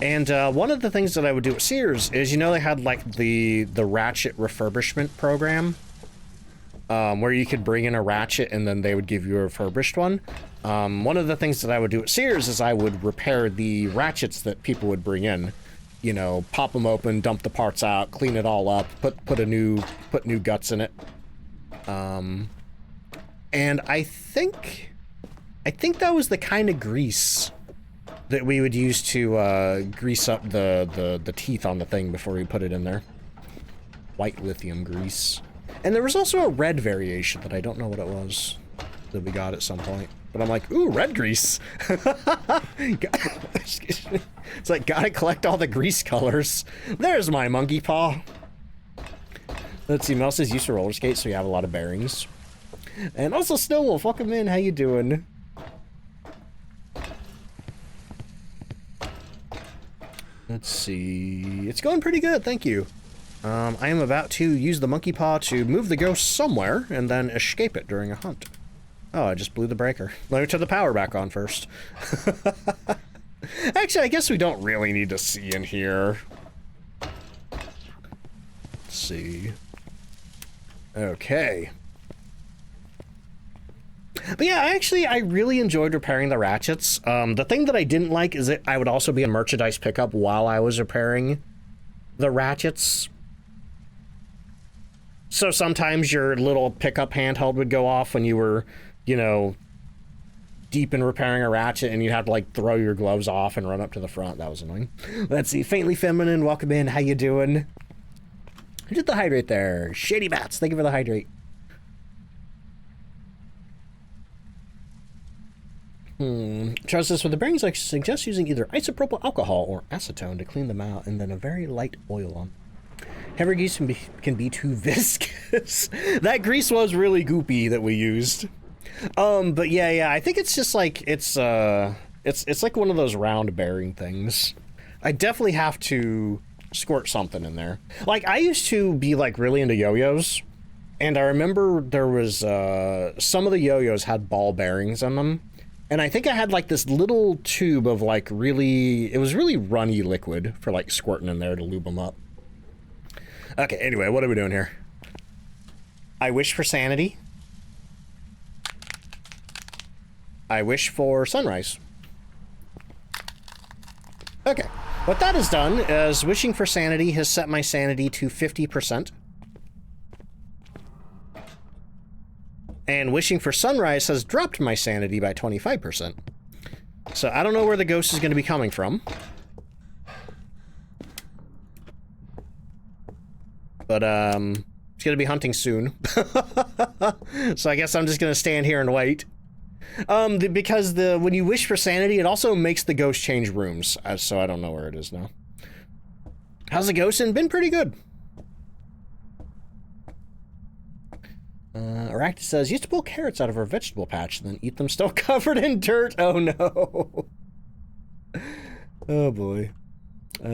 and one of the things that I would do at Sears is, you know, they had like the ratchet refurbishment program, where you could bring in a ratchet and then they would give you a refurbished one. One of the things that I would do at Sears is I would repair the ratchets that people would bring in. You know, pop them open, dump the parts out, clean it all up, put new guts in it. And I think that was the kind of grease that we would use to grease up the teeth on the thing before we put it in there. White lithium grease. And there was also a red variation that I don't know what it was that we got at some point. But I'm like, ooh, red grease. Excuse me. It's like, gotta collect all the grease colors. There's my monkey paw. Let's see, Mel says use to roller skate so you have a lot of bearings. And also Snowwolf, welcome in, how you doing? Let's see, it's going pretty good, thank you. I am about to use the monkey paw to move the ghost somewhere and then escape it during a hunt. Oh, I just blew the breaker. Let me turn the power back on first. Actually, I guess we don't really need to see in here. Let's see. Okay. But yeah, I really enjoyed repairing the ratchets. The thing that I didn't like is that I would also be a merchandise pickup while I was repairing the ratchets. So sometimes your little pickup handheld would go off when you were, you know, deep in repairing a ratchet, and you'd have to like throw your gloves off and run up to the front. That was annoying. Let's see, Faintly Feminine, welcome in, how you doing? Who did the hydrate there? Shady Bats, thank you for the hydrate. Charles says, for the bearings, I suggest using either isopropyl alcohol or acetone to clean them out, and then a very light oil on. Heavy grease can be too viscous. That grease was really goopy that we used. But yeah, I think it's just like, it's like one of those round bearing things. I definitely have to squirt something in there. Like, I used to be like really into yo-yos, and I remember there was some of the yo-yos had ball bearings on them, and I think I had like this little tube of like it was really runny liquid for like squirting in there to lube them up. Okay, anyway, what are we doing here? I wish for sanity. I wish for sunrise. Okay, what that has done is wishing for sanity has set my sanity to 50%. And wishing for sunrise has dropped my sanity by 25%. So I don't know where the ghost is going to be coming from. But, it's going to be hunting soon. So I guess I'm just going to stand here and wait. Because when you wish for sanity, it also makes the ghost change rooms. So I don't know where it is now. How's the ghosting? Been pretty good. Arachnid says, used to pull carrots out of our vegetable patch and then eat them still covered in dirt. Oh no. Oh boy.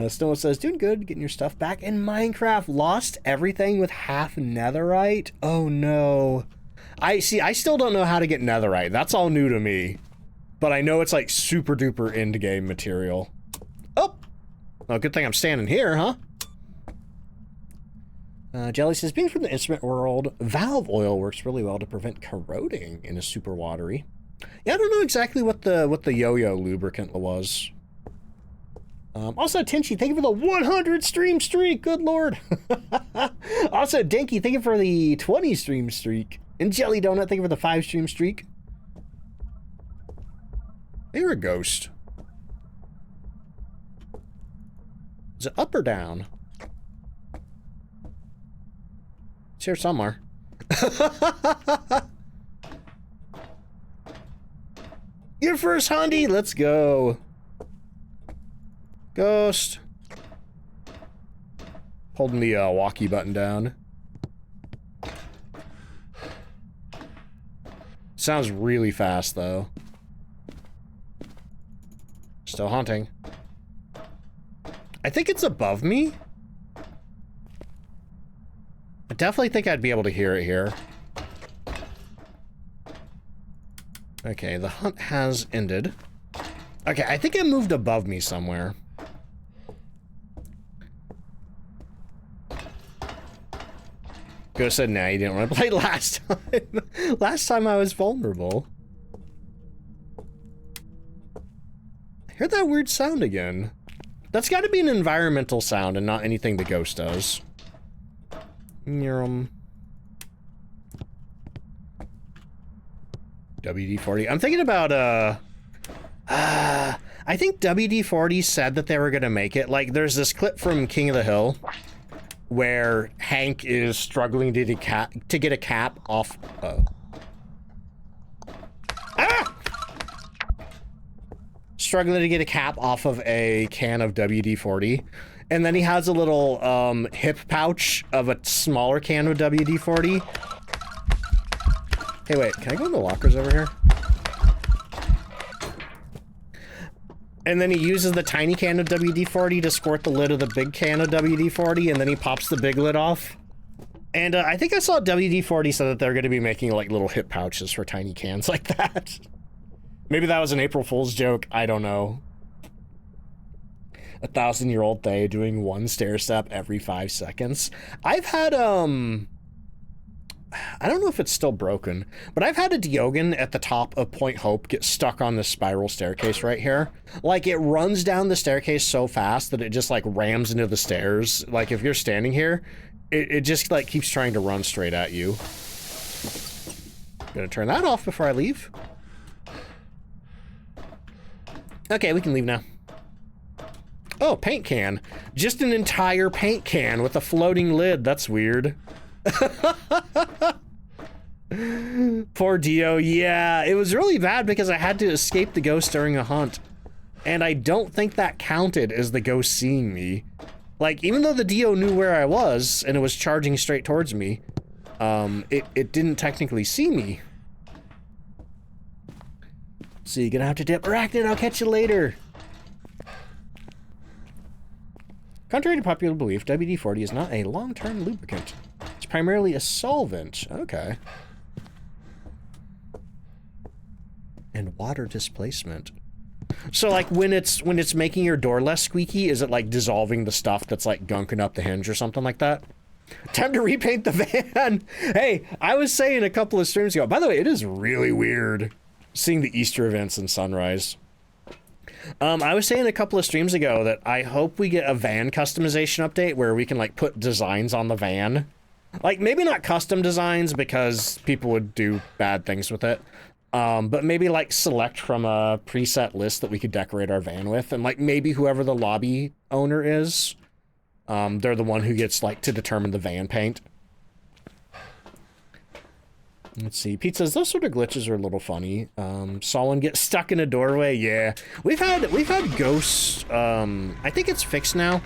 Stone says, doing good, getting your stuff back in Minecraft. Lost everything with half netherite. Oh no. I still don't know how to get netherite. That's all new to me. But I know it's like super duper end game material. Oh! Well, good thing I'm standing here, huh? Jelly says, being from the instrument world, valve oil works really well to prevent corroding and is super watery. Yeah, I don't know exactly what the yo-yo lubricant was. Also, Tenchi, thank you for the 100 stream streak. Good lord. Also, Dinky, thank you for the 20 stream streak. And Jelly Donut, thank you for the 5 stream streak. You're a ghost. Is it up or down? It's here somewhere. Your first Hondy, let's go. Ghost. Holding the walkie button down. Sounds really fast though. Still haunting. I think it's above me. I definitely think I'd be able to hear it here. Okay, the hunt has ended. Okay, I think it moved above me somewhere. Ghost said, nah, you didn't want to play last time. Last time I was vulnerable. I heard that weird sound again. That's got to be an environmental sound and not anything the ghost does. WD-40. I'm thinking about, I think WD-40 said that they were gonna make it. Like, there's this clip from King of the Hill where Hank is struggling to get a cap off. Struggling to get a cap off of a can of WD-40, and then he has a little hip pouch of a smaller can of WD-40. Hey, wait, can I go in the lockers over here? And then he uses the tiny can of WD-40 to squirt the lid of the big can of WD-40, and then he pops the big lid off. And I think I saw WD-40 said that they're going to be making like little hip pouches for tiny cans like that. Maybe that was an April Fool's joke. I don't know. 1,000-year-old Thay doing one stair step every 5 seconds. I've had, I don't know if it's still broken, but I've had a Diogen at the top of Point Hope get stuck on this spiral staircase right here. Like, it runs down the staircase so fast that it just, like, rams into the stairs. Like, if you're standing here, it just, like, keeps trying to run straight at you. Gonna turn that off before I leave. Okay, we can leave now. Oh, paint can. Just an entire paint can with a floating lid. That's weird. Poor Dio. Yeah, it was really bad because I had to escape the ghost during a hunt. And I don't think that counted as the ghost seeing me. Like, even though the Dio knew where I was and it was charging straight towards me, it didn't technically see me. So you're gonna have to dip. Arachnid, I'll catch you later. Contrary to popular belief, WD-40 is not a long-term lubricant. It's primarily a solvent. Okay. And water displacement. So, like, when it's making your door less squeaky, is it, like, dissolving the stuff that's, like, gunking up the hinge or something like that? Time to repaint the van! Hey, I was saying a couple of streams ago, by the way, it is really weird seeing the Easter events in Sunrise. I was saying a couple of streams ago that I hope we get a van customization update where we can, like, put designs on the van. Like, maybe not custom designs because people would do bad things with it. But maybe, like, select from a preset list that we could decorate our van with. And, like, maybe whoever the lobby owner is, they're the one who gets, like, to determine the van paint. Let's see. Pete says those sort of glitches are a little funny. Saw one get stuck in a doorway. Yeah, we've had ghosts. I think it's fixed now.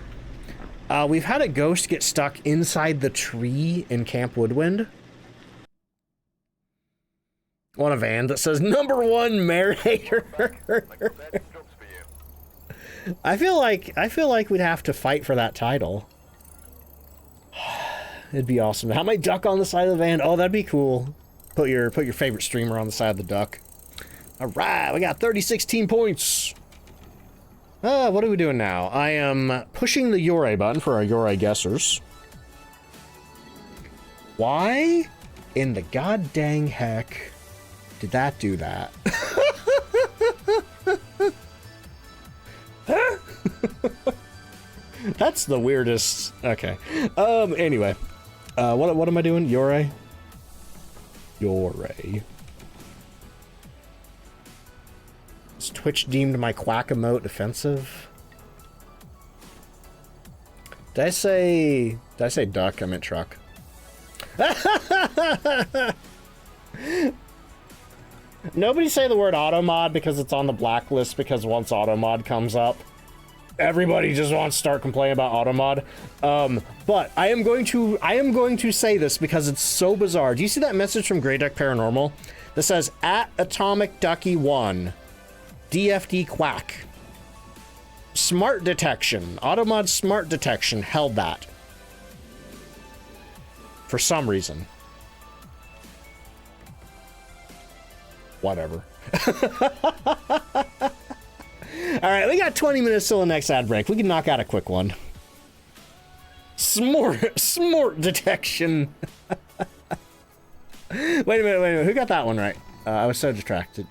We've had a ghost get stuck inside the tree in Camp Woodwind. On a van that says #1 Marinator. I feel like we'd have to fight for that title. It'd be awesome. How my duck on the side of the van? Oh, that'd be cool. Put your favorite streamer on the side of the duck. All right, we got 36 team points. What are we doing now? I am pushing the Yore button for our Yore guessers. Why in the god dang heck did that do that? That's the weirdest. Okay. Anyway. What am I doing? Yore? Yore. Is Twitch deemed my quack emote offensive? Did I say duck? I meant truck. Nobody say the word automod because it's on the blacklist, because once automod comes up, everybody just wants to start complaining about automod. But I am going to say this because it's so bizarre. Do you see that message from Grey Duck Paranormal that says @AtomicDucky1 DFD quack? Smart detection, automod smart detection held that for some reason. Whatever. All right, we got 20 minutes till the next ad break. We can knock out a quick one. Smart detection. Wait a minute. Who got that one right? I was so distracted.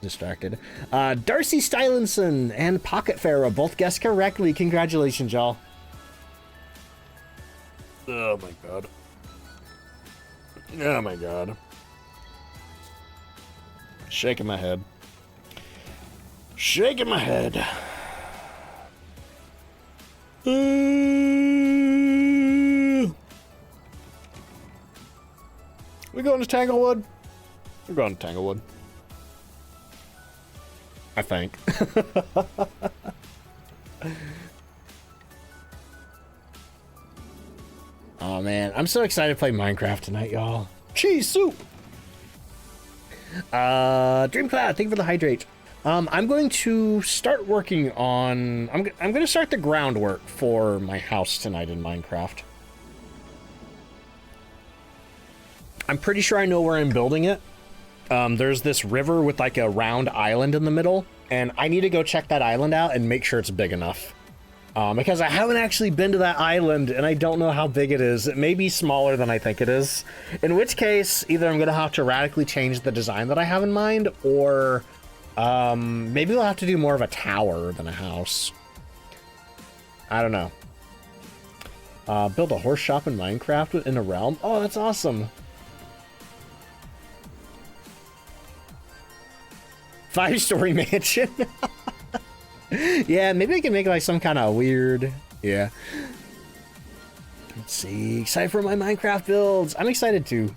Darcy Stylinson and Pocket Pharaoh both guessed correctly. Congratulations, y'all. Oh my god. Oh my god. Shaking my head. Shaking my head. We going to Tanglewood? We're going to Tanglewood. I think. Oh man, I'm so excited to play Minecraft tonight, y'all. Cheese soup! Dreamcloud, thank you for the hydrate. I'm going to start working on... I'm going to start the groundwork for my house tonight in Minecraft. I'm pretty sure I know where I'm building it. There's this river with like a round island in the middle, and I need to go check that island out and make sure it's big enough. Because I haven't actually been to that island, and I don't know how big it is. It may be smaller than I think it is. In which case, either I'm going to have to radically change the design that I have in mind, or maybe we'll have to do more of a tower than a house. I don't know. Build a horse shop in Minecraft in a realm? Oh, that's awesome. 5-story mansion. Yeah, maybe I can make like some kind of weird. Yeah. Let's see. Excited for my Minecraft builds. I'm excited too.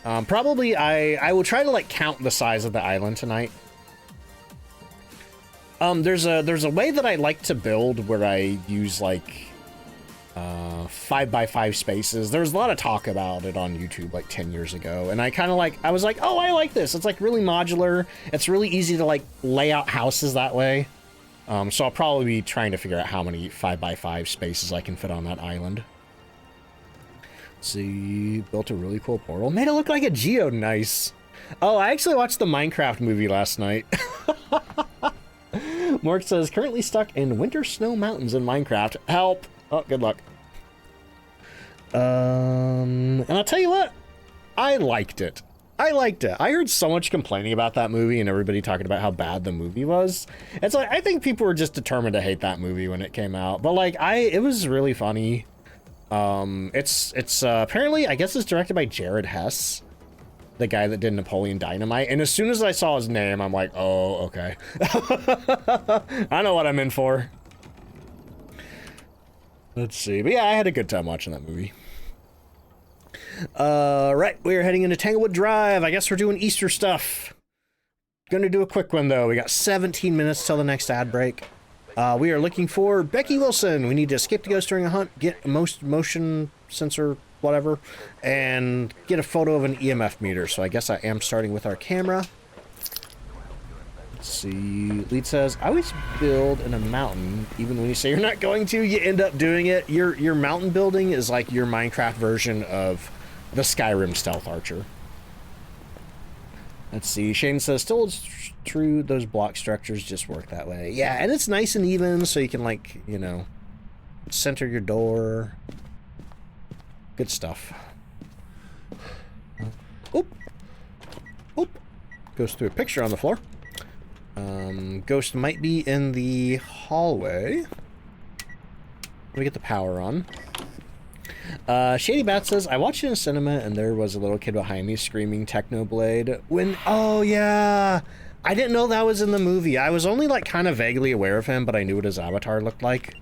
Probably I will try to like count the size of the island tonight. There's a way that I like to build where I use like 5x5 spaces. There was a lot of talk about it on YouTube like 10 years ago, and I was like, oh, I like this. It's like really modular. It's really easy to like lay out houses that way. So I'll probably be trying to figure out how many 5x5 spaces I can fit on that island. Let's see, built a really cool portal. Made it look like a geode. Nice. Oh, I actually watched the Minecraft movie last night. Mark says, currently stuck in winter snow mountains in Minecraft. Help. Oh, good luck. And I'll tell you what, I liked it. I heard so much complaining about that movie and everybody talking about how bad the movie was. It's like, I think people were just determined to hate that movie when it came out. But like, it was really funny. It's apparently, I guess it's directed by Jared Hess, the guy that did Napoleon Dynamite. And as soon as I saw his name, I'm like, oh, okay. I know what I'm in for. Let's see. But yeah, I had a good time watching that movie. Right, we're heading into Tanglewood Drive. I guess we're doing Easter stuff. Gonna do a quick one, though. We got 17 minutes till the next ad break. We are looking for Becky Wilson. We need to escape the ghost during a hunt, get a motion sensor, whatever, and get a photo of an EMF meter. So I guess I am starting with our camera. Let's see. Lead says, I always build in a mountain. Even when you say you're not going to, you end up doing it. Your mountain building is like your Minecraft version of the Skyrim Stealth Archer. Let's see. Shane says, still true, those block structures just work that way. Yeah, and it's nice and even, so you can, like, you know, center your door. Good stuff. Oop. Oop. Goes through a picture on the floor. Ghost might be in the hallway. Let me get the power on. Shady Bat says, I watched it in a cinema and there was a little kid behind me screaming Technoblade when... Oh, yeah! I didn't know that was in the movie. I was only, like, kind of vaguely aware of him, but I knew what his avatar looked like.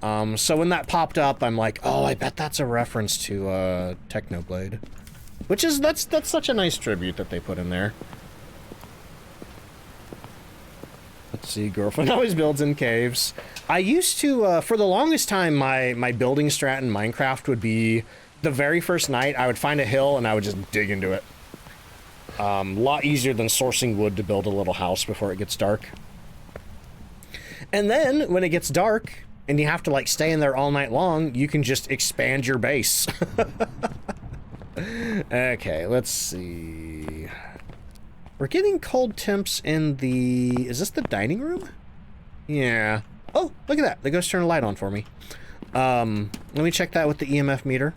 So when that popped up, I'm like, oh, I bet that's a reference to, Technoblade. Which is, that's such a nice tribute that they put in there. Let's see, girlfriend always builds in caves. I used to, for the longest time, my building strat in Minecraft would be, the very first night, I would find a hill and I would just dig into it. A lot easier than sourcing wood to build a little house before it gets dark. And then, when it gets dark, and you have to, like, stay in there all night long, you can just expand your base. Okay, let's see... We're getting cold temps in the... Is this the dining room? Yeah. Oh, look at that. The ghost turned a light on for me. Let me check that with the EMF meter.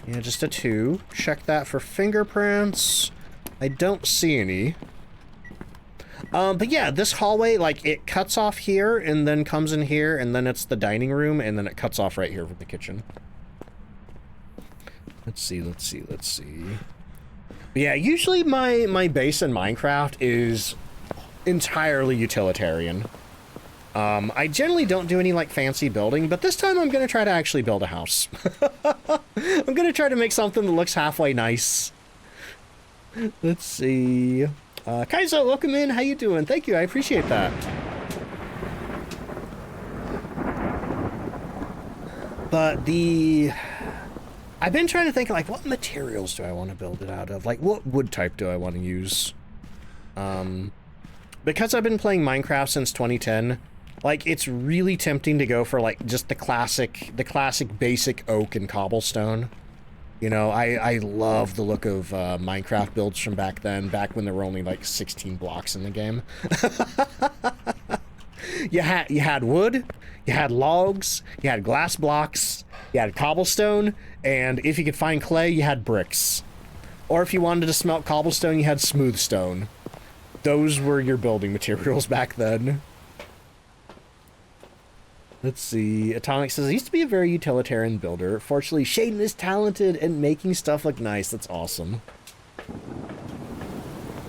Yeah, just a 2. Check that for fingerprints. I don't see any. But yeah, this hallway, like, it cuts off here, and then comes in here, and then it's the dining room, and then it cuts off right here for the kitchen. Let's see. But yeah, usually my base in Minecraft is entirely utilitarian. I generally don't do any, like, fancy building, but this time I'm gonna try to actually build a house. I'm gonna try to make something that looks halfway nice. Let's see. Kaizo, welcome in. How you doing? Thank you. I appreciate that. But I've been trying to think, like, what materials do I want to build it out of? Like, what wood type do I want to use? Because I've been playing Minecraft since 2010, like, it's really tempting to go for, like, just the classic basic oak and cobblestone. You know, I love the look of Minecraft builds from back then, back when there were only, like, 16 blocks in the game. You had wood, you had logs, you had glass blocks, you had cobblestone, and if you could find clay, you had bricks. Or if you wanted to smelt cobblestone, you had smooth stone. Those were your building materials back then. Let's see. Atomic says, I used to be a very utilitarian builder. Fortunately, Shaden is talented at making stuff look nice. That's awesome.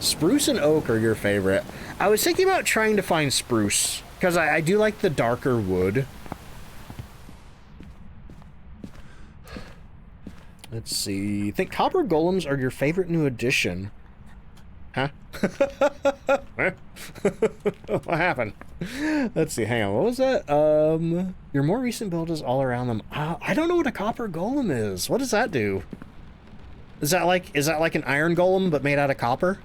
Spruce and oak are your favorite. I was thinking about trying to find spruce, because I do like the darker wood. Let's see. I think copper golems are your favorite new addition. Huh? What happened? Let's see. Hang on. What was that? Your more recent build is all around them. I don't know what a copper golem is. What does that do? Is that like an iron golem but made out of copper?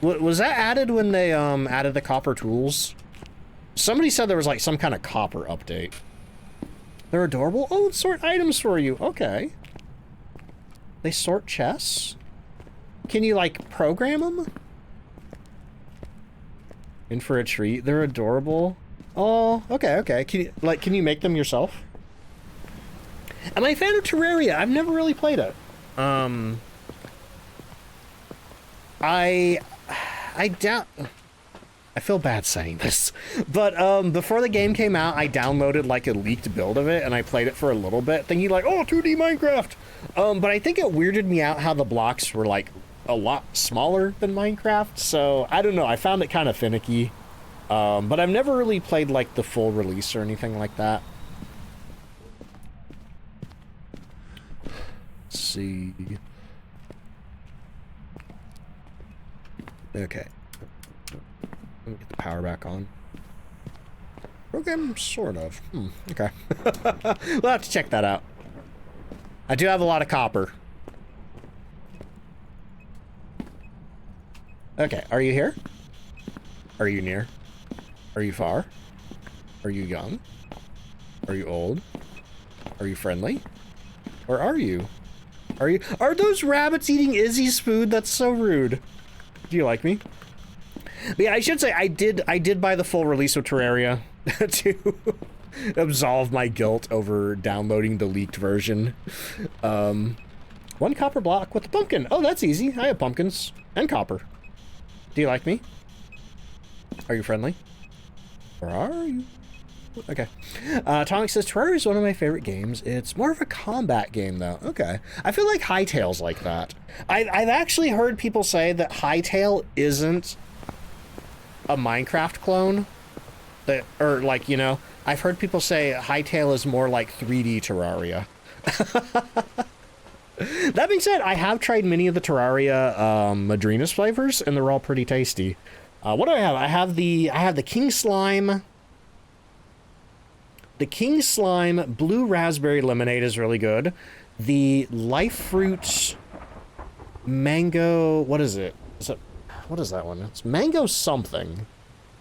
Was that added when they added the copper tools? Somebody said there was like some kind of copper update. They're adorable. Oh, sort items for you. Okay. They sort chests? Can you, like, program them? In for a treat. They're adorable. Oh, okay. Can you make them yourself? Am I a fan of Terraria? I've never really played it. I doubt... I feel bad saying this, but before the game came out, I downloaded like a leaked build of it, and I played it for a little bit, thinking like, oh, 2D Minecraft! But I think it weirded me out how the blocks were like a lot smaller than Minecraft, so I don't know, I found it kind of finicky. But I've never really played like the full release or anything like that. Let's see. Okay. Let me get the power back on. Program, sort of. Okay. We'll have to check that out. I do have a lot of copper. Okay, are you here? Are you near? Are you far? Are you young? Are you old? Are you friendly? Or are you? Are those rabbits eating Izzy's food? That's so rude. Do you like me? But yeah, I should say I did buy the full release of Terraria to absolve my guilt over downloading the leaked version. 1 copper block with a pumpkin. Oh, that's easy. I have pumpkins and copper. Do you like me? Are you friendly? Where are you? Okay. Atomic says, Terraria is one of my favorite games. It's more of a combat game, though. Okay. I feel like Hytale's like that. I've actually heard people say that Hytale isn't a Minecraft clone. Or, like, you know, I've heard people say Hytale is more like 3D Terraria. That being said, I have tried many of the Terraria Madrinas flavors, and they're all pretty tasty. What do I have? I have the King Slime. The King Slime Blue Raspberry Lemonade is really good. The Life Fruit Mango, what is it? What is that one? It's Mango something.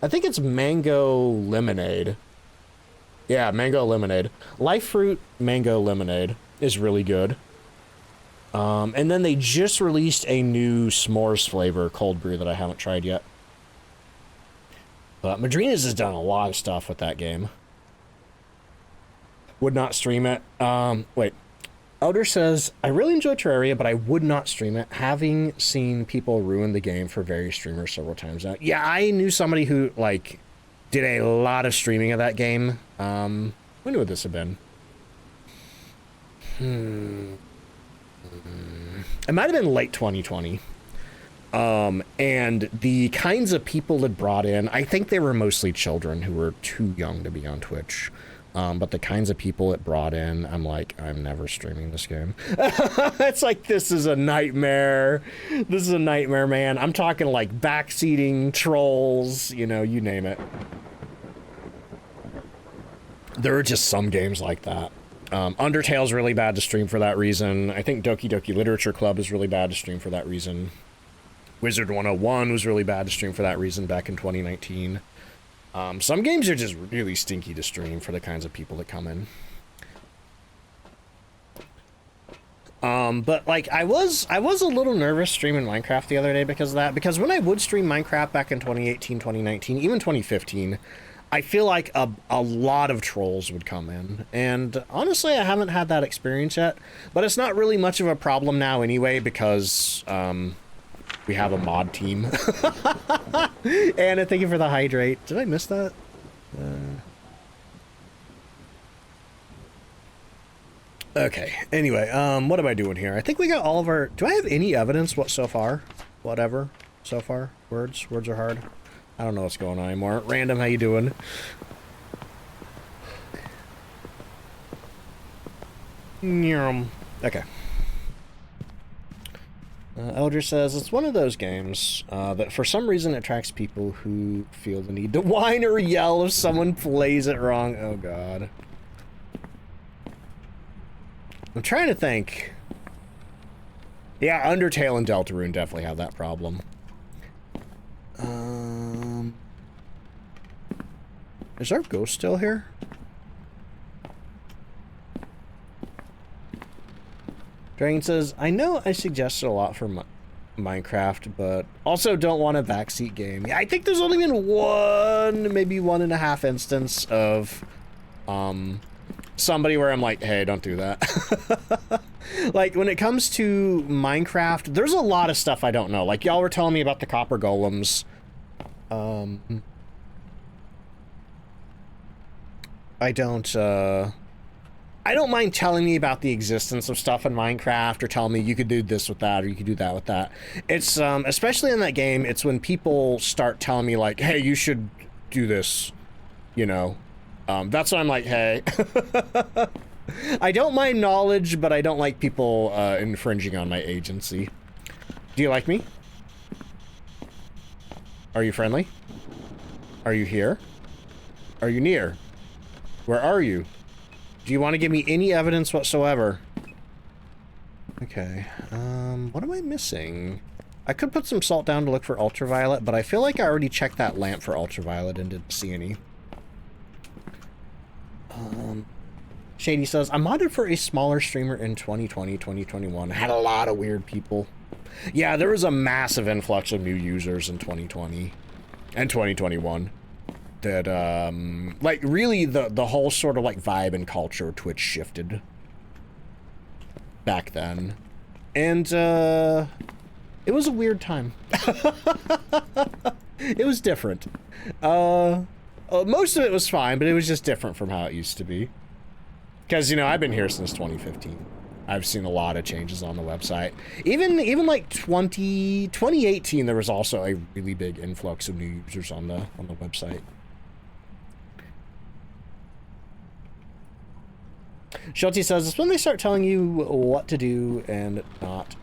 I think it's Mango Lemonade. Yeah, Mango Lemonade. Life Fruit Mango Lemonade is really good. And then they just released a new s'mores flavor cold brew that I haven't tried yet. But Madrinas has done a lot of stuff with that game. Would not stream it. Wait. Elder says, I really enjoy Terraria, but I would not stream it, having seen people ruin the game for various streamers several times now. Yeah, I knew somebody who, like, did a lot of streaming of that game. When would this have been? It might have been late 2020. And the kinds of people it brought in, I think they were mostly children who were too young to be on Twitch. But the kinds of people it brought in, I'm like, I'm never streaming this game. It's like, this is a nightmare. This is a nightmare, man. I'm talking like backseating, trolls, you know, you name it. There are just some games like that. Undertale's really bad to stream for that reason. I think Doki Doki Literature Club is really bad to stream for that reason. Wizard 101 was really bad to stream for that reason back in 2019. Some games are just really stinky to stream for the kinds of people that come in. But like I was a little nervous streaming Minecraft the other day because of that. Because when I would stream Minecraft back in 2018, 2019, even 2015, I feel like a lot of trolls would come in. And honestly, I haven't had that experience yet. But it's not really much of a problem now anyway because we have a mod team. And thank you for the hydrate. Did I miss that? Okay. Anyway, what am I doing here? I think we got all of our... Do I have any evidence so far? Whatever. So far? Words? Words are hard. I don't know what's going on anymore. Random, how you doing? Okay. Elder says, it's one of those games that for some reason attracts people who feel the need to whine or yell if someone plays it wrong. Oh, God. I'm trying to think. Yeah, Undertale and Deltarune definitely have that problem. Is our ghost still here? Dragon says, I know I suggested a lot for Minecraft, but also don't want a backseat game. Yeah, I think there's only been one, maybe 1.5 instance of somebody where I'm like, hey, don't do that. Like, when it comes to Minecraft, there's a lot of stuff I don't know. Like, y'all were telling me about the copper golems. I don't mind telling me about the existence of stuff in Minecraft or telling me you could do this with that or you could do that with that. It's, especially in that game, it's when people start telling me like, hey, you should do this, you know. That's when I'm like, hey. I don't mind knowledge, but I don't like people infringing on my agency. Do you like me? Are you friendly? Are you here? Are you near? Where are you? Do you want to give me any evidence whatsoever? Okay, what am I missing? I could put some salt down to look for ultraviolet, but I feel like I already checked that lamp for ultraviolet and didn't see any. Shady says, I modded for a smaller streamer in 2020, 2021. Had a lot of weird people. Yeah, there was a massive influx of new users in 2020 and 2021. That, like, really the whole sort of, like, vibe and culture of Twitch shifted back then. And, it was a weird time. It was different. most of it was fine, but it was just different from how it used to be. Because, you know, I've been here since 2015. I've seen a lot of changes on the website. Even like 2018, there was also a really big influx of new users on the website. Shelty says, it's when they start telling you what to do and not.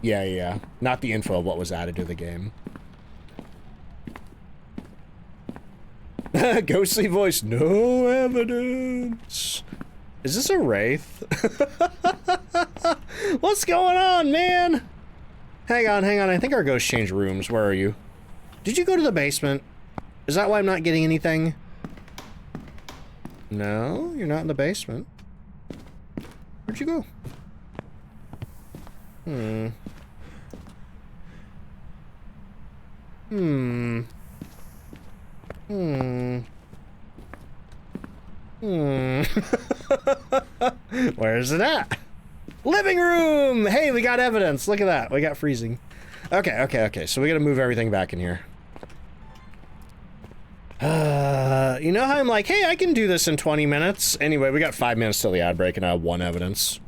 Yeah. Not the info of what was added to the game. Ghostly voice, no evidence. Is this a wraith? What's going on, man? Hang on. I think our ghost changed rooms. Where are you? Did you go to the basement? Is that why I'm not getting anything? No, you're not in the basement. Where'd you go? Where's it at? Living room! Hey, we got evidence. Look at that. We got freezing. Okay. So we gotta move everything back in here. You know how I'm like, hey, I can do this in 20 minutes? Anyway, we got 5 minutes till the ad break and I have 1 evidence.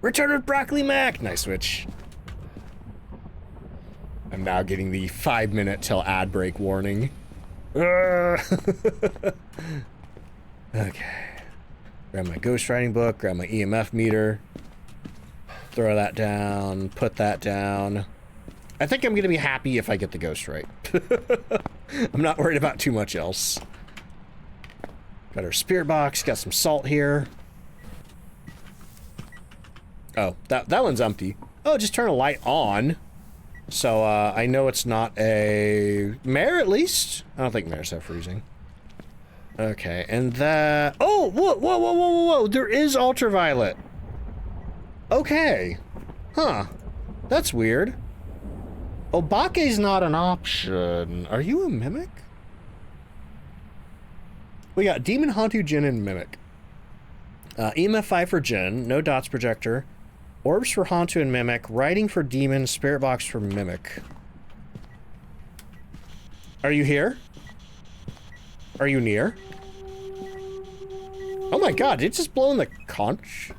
Return with Broccoli Mac! Nice switch. I'm now getting the 5-minute till ad break warning. Okay. Grab my ghostwriting book, grab my EMF meter. Throw that down, put that down. I think I'm gonna be happy if I get the ghost right. I'm not worried about too much else. Got our spirit box, got some salt here. Oh, that one's empty. Oh, just turn a light on. So, I know it's not a mare, at least. I don't think mares have freezing. Okay, and that... Oh, whoa. There is ultraviolet. Okay. Huh. That's weird. Obake's not an option. Are you a mimic? We got Demon, Hantu, Jinn, and Mimic. EMF 5 for Jinn, no dots projector. Orbs for Hantu and Mimic, Writing for Demon, Spirit Box for Mimic. Are you here? Are you near? Oh my god, did it just blow in the conch?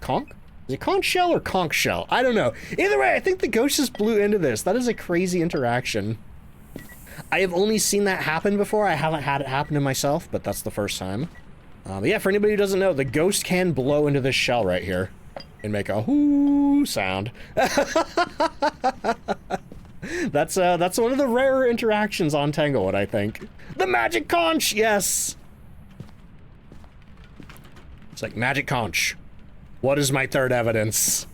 Is it conch shell or conch shell? I don't know. Either way, I think the ghost just blew into this. That is a crazy interaction. I have only seen that happen before. I haven't had it happen to myself, but that's the first time. But yeah, for anybody who doesn't know, the ghost can blow into this shell right here and make a whoo sound. That's one of the rarer interactions on Tanglewood, I think. The magic conch, yes. It's like magic conch. What is my third evidence?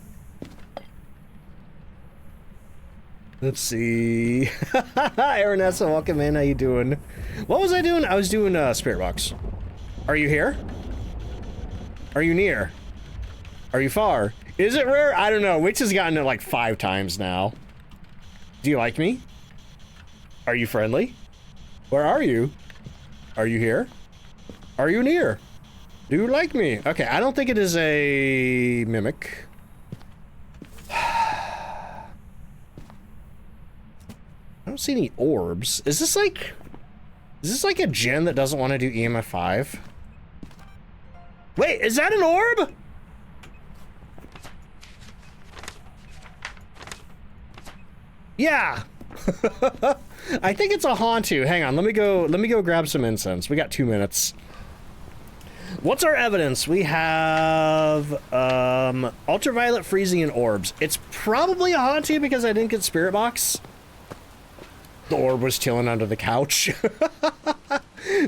Let's see. Hi, Ernessa, welcome in. How you doing? What was I doing? I was doing Spirit Box. Are you here? Are you near? Are you far? Is it rare? I don't know. Witch has gotten it like 5 times now. Do you like me? Are you friendly? Where are you? Are you here? Are you near? Do you like me? Okay, I don't think it is a mimic. I don't see any orbs. Is this like a Jinn that doesn't want to do EMF 5? Wait, is that an orb? Yeah. I think it's a Hantu. Hang on, let me go grab some incense. We got 2 minutes. What's our evidence? We have ultraviolet, freezing, and orbs. It's probably a Hantu because I didn't get Spirit Box. The orb was chilling under the couch.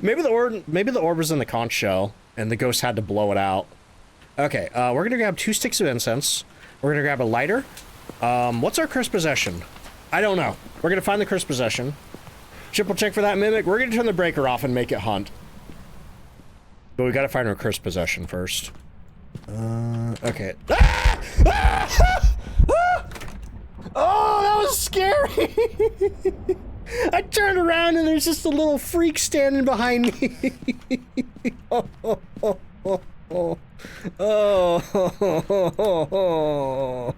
maybe the orb was in the conch shell and the ghost had to blow it out. Okay, we're gonna grab 2 sticks of incense. We're gonna grab a lighter. What's our cursed possession? I don't know. We're gonna find the cursed possession. Triple check for that mimic. We're gonna turn the breaker off and make it hunt. But we gotta find our cursed possession first. Okay. Ah! Ah! Ah! Oh, that was scary! I turned around and there's just a little freak standing behind me. Oh, oh, oh, oh, oh. Oh, oh, oh,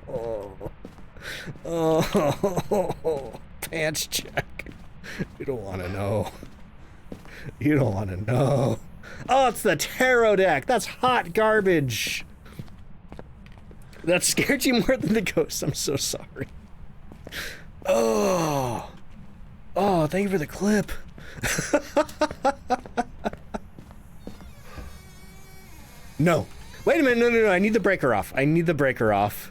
oh, oh, oh, pants check. You don't want to know. You don't want to know. Oh, it's the tarot deck. That's hot garbage. That scared you more than the ghost. I'm so sorry. Oh. Oh, thank you for the clip. No. Wait a minute. No. I need the breaker off. I need the breaker off.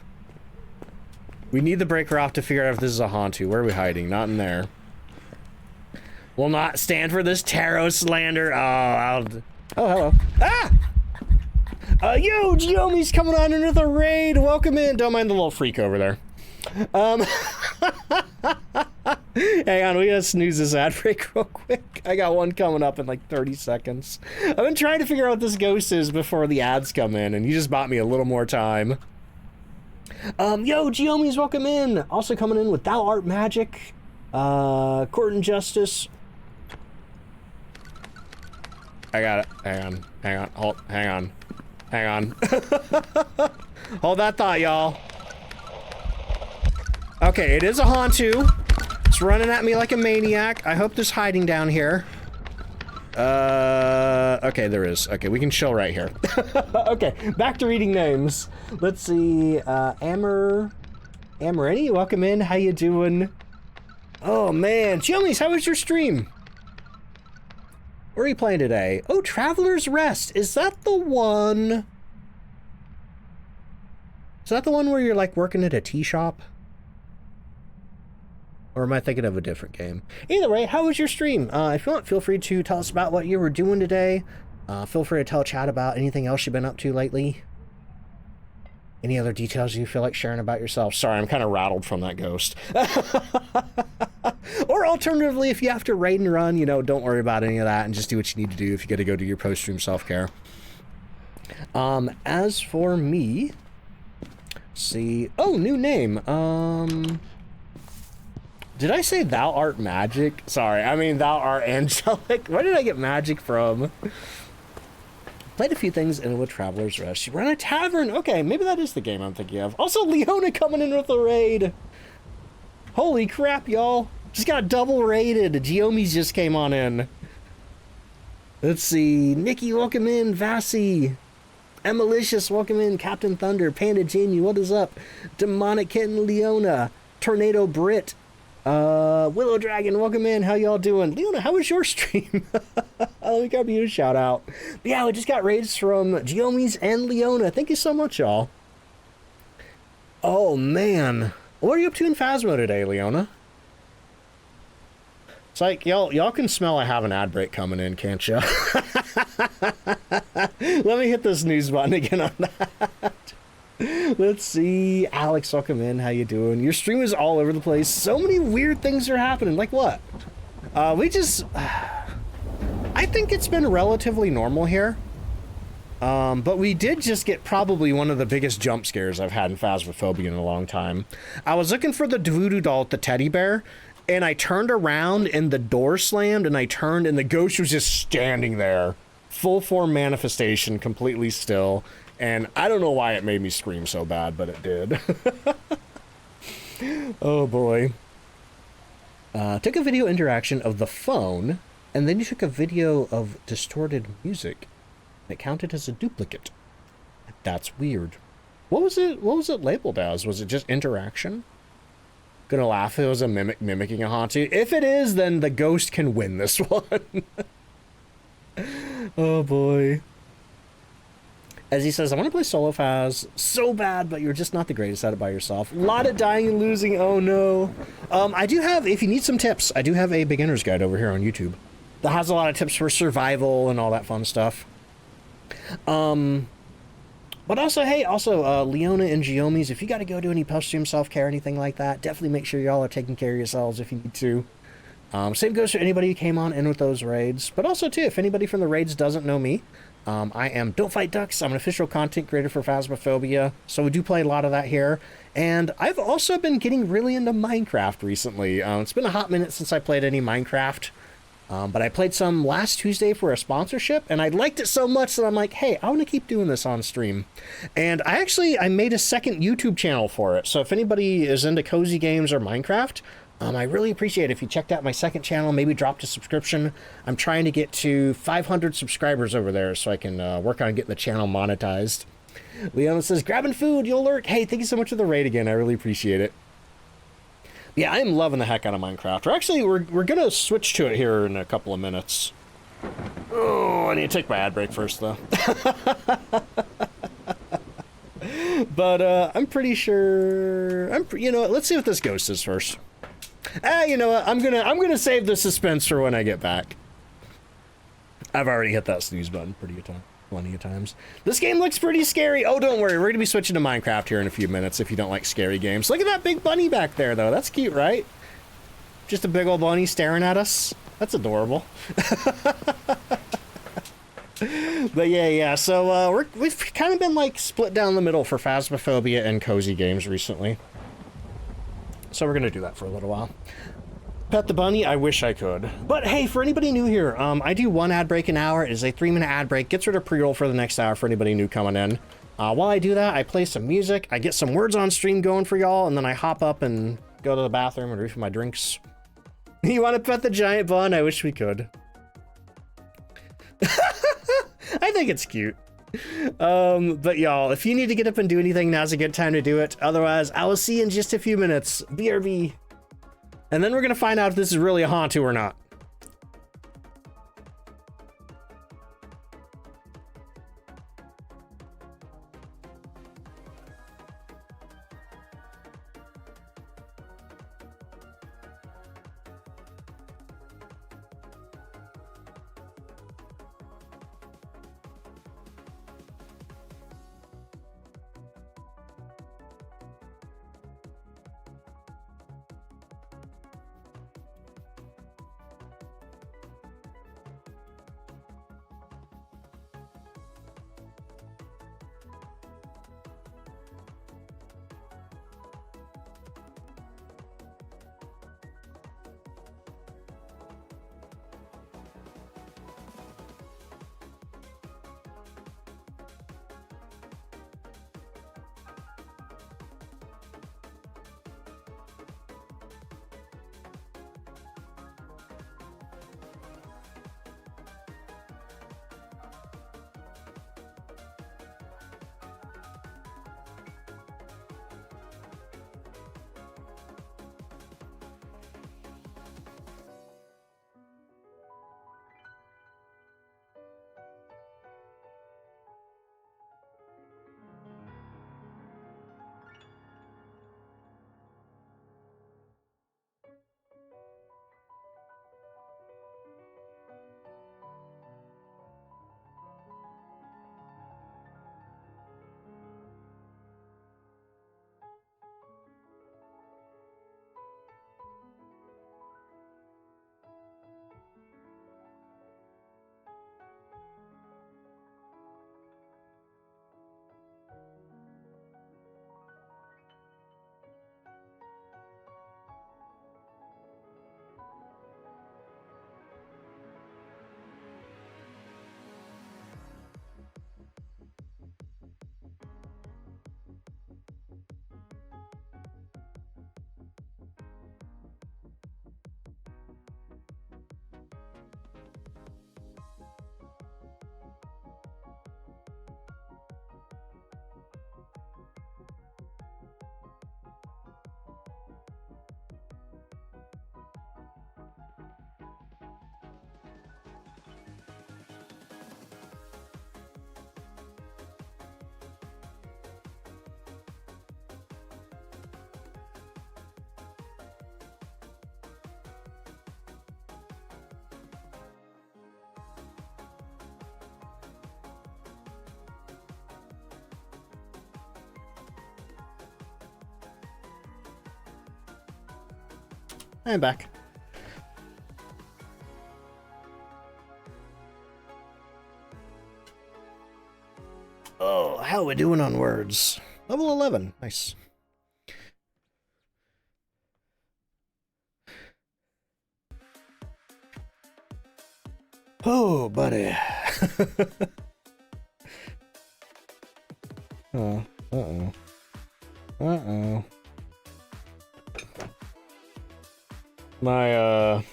We need the breaker off to figure out if this is a Hantu. Where are we hiding? Not in there. Will not stand for this tarot slander. Oh, hello. Ah! Yo, Geomi's coming on into the raid. Welcome in. Don't mind the little freak over there. Hang on, we gotta snooze this ad break real quick. I got one coming up in like 30 seconds. I've been trying to figure out what this ghost is before the ads come in, and you just bought me a little more time. Yo, Geomi's welcome in. Also coming in with Thou Art Magic, Court and Justice. I got it. Hang on. Hold that thought, y'all. Okay, it is a Hantu. It's running at me like a maniac. I hope there's hiding down here. Okay, there is. Okay, we can chill right here. Okay, back to reading names. Let's see, Amarini, welcome in. How you doing? Oh, man. Geomies, how was your stream? Where are you playing today? Oh, Traveler's Rest. Is that the one? Is that the one where you're, like, working at a tea shop? Or am I thinking of a different game? Either way, how was your stream? If you want, feel free to tell us about what you were doing today. Feel free to tell chat about anything else you've been up to lately. Any other details you feel like sharing about yourself? Sorry, I'm kind of rattled from that ghost. Or alternatively, if you have to raid and run, you know, don't worry about any of that and just do what you need to do if you got to go do your post-stream self-care. As for me, see, oh, new name. Did I say Thou Art Magic? Sorry, I mean Thou Art Angelic. Where did I get magic from? Played a few things in with Traveler's Rest. You run a tavern. Okay, maybe that is the game I'm thinking of. Also, Leona coming in with a raid. Holy crap, y'all. Just got double raided. Geomies just came on in. Let's see. Nikki, welcome in. Vassy. Emalicious, welcome in. Captain Thunder. Panda Jamie, what is up? Demonic Kitten, Leona. Tornado Brit. Willow Dragon, welcome in. How y'all doing? Leona, how was your stream? Let me grab you a shout out. But yeah, we just got raids from Geomies and Leona. Thank you so much, y'all. Oh, man. What are you up to in Phasmo today, Leona? It's like, y'all can smell I have an ad break coming in, can't ya? Let me hit this news button again on that. Let's see. Alex, welcome in. How you doing? Your stream is all over the place. So many weird things are happening. Like what? I think it's been relatively normal here. But we did just get probably one of the biggest jump scares I've had in Phasmophobia in a long time. I was looking for the voodoo doll at the teddy bear, and I turned around and the door slammed, and I turned and the ghost was just standing there. Full form manifestation, completely still. And I don't know why it made me scream so bad, but it did. Oh boy. Took a video interaction of the phone, and then you took a video of distorted music. It counted as a duplicate. That's weird. What was it labeled as? Was it just interaction? Gonna laugh if it was a mimicking a Hantu. If it is, then the ghost can win this one. Oh boy. As he says, I want to play solo Phas so bad, but you're just not the greatest at it by yourself. A lot of dying and losing. Oh no. I do have, if you need some tips, I do have a beginner's guide over here on YouTube that has a lot of tips for survival and all that fun stuff. But also, hey, Leona and Geomies, if you got to go do any post-stream self-care, anything like that, definitely make sure y'all are taking care of yourselves if you need to. Same goes for anybody who came on in with those raids. But also, too, if anybody from the raids doesn't know me, I am DontFightDucks. I'm an official content creator for Phasmophobia, so we do play a lot of that here. And I've also been getting really into Minecraft recently. It's been a hot minute since I played any Minecraft. But I played some last Tuesday for a sponsorship, and I liked it so much that I'm like, hey, I want to keep doing this on stream. And I made a second YouTube channel for it. So if anybody is into cozy games or Minecraft, I really appreciate it if you checked out my second channel, maybe dropped a subscription. I'm trying to get to 500 subscribers over there so I can work on getting the channel monetized. Leona says, grabbing food, you'll lurk. Hey, thank you so much for the raid again. I really appreciate it. Yeah, I am loving the heck out of Minecraft. We're going to switch to it here in a couple of minutes. Oh, I need to take my ad break first, though. But I'm pretty sure... you know what? Let's see what this ghost is first. You know what? I'm gonna save the suspense for when I get back. I've already hit that snooze button plenty of times. This game looks pretty scary. Oh, don't worry. We're gonna be switching to Minecraft here in a few minutes if you don't like scary games. Look at that big bunny back there, though. That's cute, right? Just a big old bunny staring at us. That's adorable. But yeah. So we've kind of been like split down the middle for Phasmophobia and cozy games recently. So we're gonna do that for a little while. Pet the bunny, I wish I could. But hey, for anybody new here, I do one ad break an hour. It is a 3-minute ad break. Gets rid of pre-roll for the next hour for anybody new coming in. While I do that, I play some music. I get some words on stream going for y'all, and then I hop up and go to the bathroom and refill my drinks. You want to pet the giant bun? I wish we could. I think it's cute. But y'all, if you need to get up and do anything, now's a good time to do it. Otherwise, I will see you in just a few minutes. BRB. And then we're gonna find out if this is really a Hantu or not. I'm back. Oh, how are we doing on words? Level 11. Nice. Oh, buddy. Oh, uh-oh. Uh-oh. My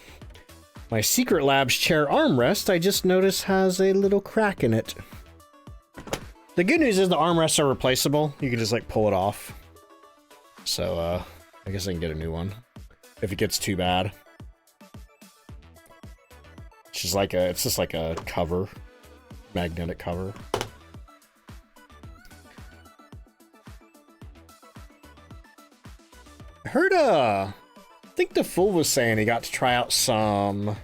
Secret Labs chair armrest, I just noticed has a little crack in it. The good news is the armrests are replaceable. You can just like pull it off. So I guess I can get a new one if it gets too bad. It's just like a cover, magnetic cover. I heard I think the fool was saying he got to try out some.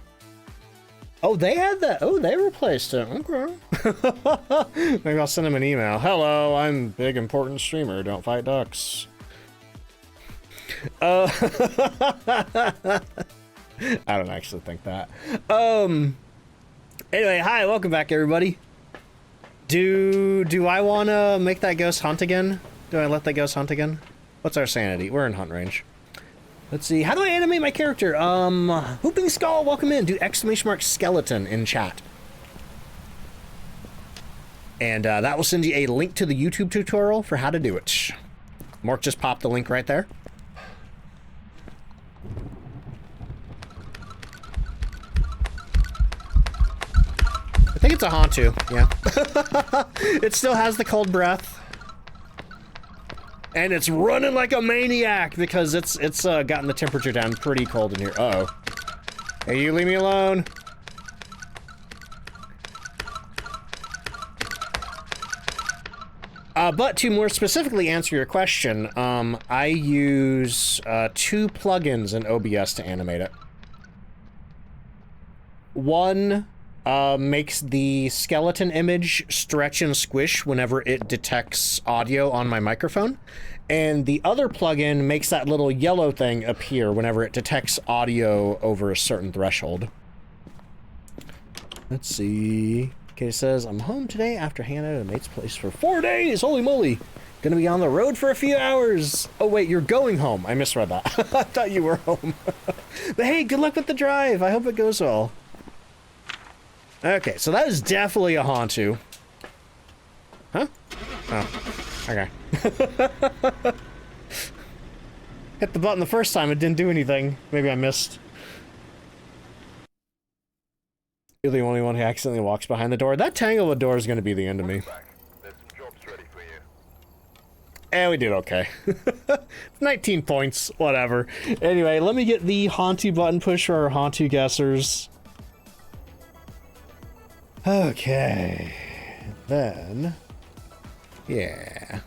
Oh, they had that. Oh, they replaced it. Okay. Maybe I'll send him an email. Hello, I'm big important streamer. Don't fight ducks. I don't actually think that. Anyway, hi, welcome back, everybody. Do I want to make that ghost hunt again? Do I let that ghost hunt again? What's our sanity? We're in hunt range. Let's see. How do I animate my character? Whooping Skull, welcome in. Do ! skeleton in chat. And that will send you a link to the YouTube tutorial for how to do it. Mark just popped the link right there. I think it's a Hantu, yeah. It still has the cold breath. And it's running like a maniac because it's gotten the temperature down pretty cold in here. Uh-oh. Hey, you leave me alone. But to more specifically answer your question, I use 2 plugins in OBS to animate it. One makes the skeleton image stretch and squish whenever it detects audio on my microphone. And the other plugin makes that little yellow thing appear whenever it detects audio over a certain threshold. Let's see. Okay, it says, I'm home today after hanging out at a mate's place for 4 days. Holy moly. Gonna be on the road for a few hours. Oh, wait, you're going home. I misread that. I thought you were home. But hey, good luck with the drive. I hope it goes well. Okay, so that is definitely a Hantu. Huh? Oh, okay. Hit the button the first time, it didn't do anything. Maybe I missed. You're the only one who accidentally walks behind the door. That tangle of door is going to be the end of me. And we did okay. 19 points, whatever. Anyway, let me get the Hantu button push for our Hantu guessers. Okay, then, yeah,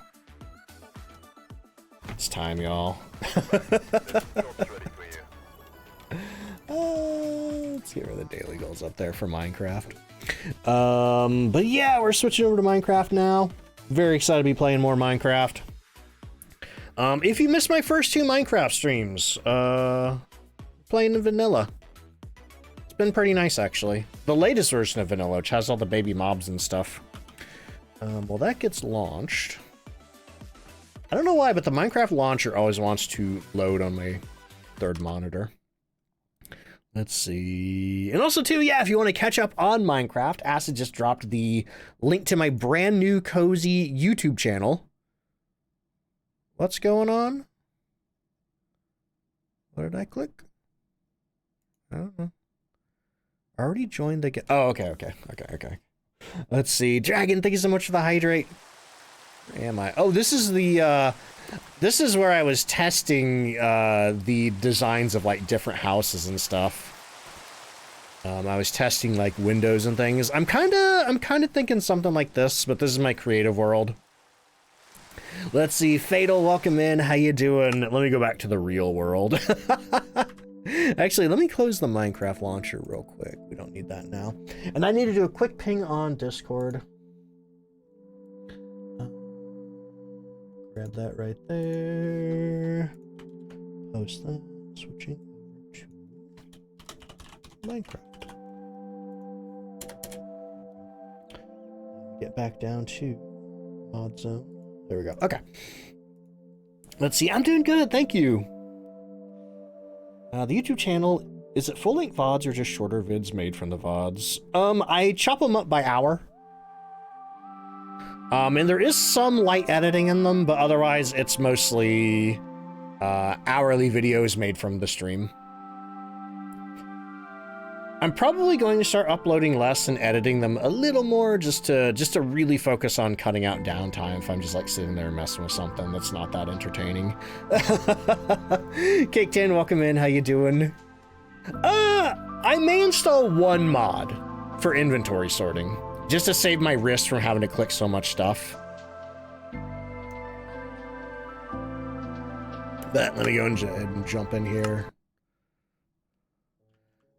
it's time, y'all. Let's get rid of the daily goals up there for Minecraft. But yeah, we're switching over to Minecraft now. Very excited to be playing more Minecraft. If you missed my first 2 Minecraft streams, playing in vanilla. Been pretty nice, actually. The latest version of vanilla, which has all the baby mobs and stuff. Well, that gets launched. I don't know why, but the Minecraft launcher always wants to load on my 3rd monitor. Let's see. And also, too, yeah, if you want to catch up on Minecraft, Acid just dropped the link to my brand new cozy YouTube channel. What's going on? What did I click? I don't know. Already joined the... Oh, okay. Let's see. Dragon, thank you so much for the hydrate. Where am I? Oh, this is the, this is where I was testing, the designs of, like, different houses and stuff. I was testing, like, windows and things. I'm kinda thinking something like this, but this is my creative world. Let's see. Fatal, welcome in. How you doing? Let me go back to the real world. Actually, let me close the Minecraft launcher real quick. We don't need that now. And I need to do a quick ping on Discord. Grab that right there. Post that. Switching over to Minecraft. Get back down to mod zone. There we go. Okay. Let's see. I'm doing good. Thank you. The YouTube channel, is it full-length VODs or just shorter vids made from the VODs? I chop them up by hour. And there is some light editing in them, but otherwise it's mostly hourly videos made from the stream. I'm probably going to start uploading less and editing them a little more just to really focus on cutting out downtime if I'm just like sitting there messing with something that's not that entertaining. Cake 10, welcome in. How you doing? I may install one mod for inventory sorting just to save my wrist from having to click so much stuff. But let me go and jump in here.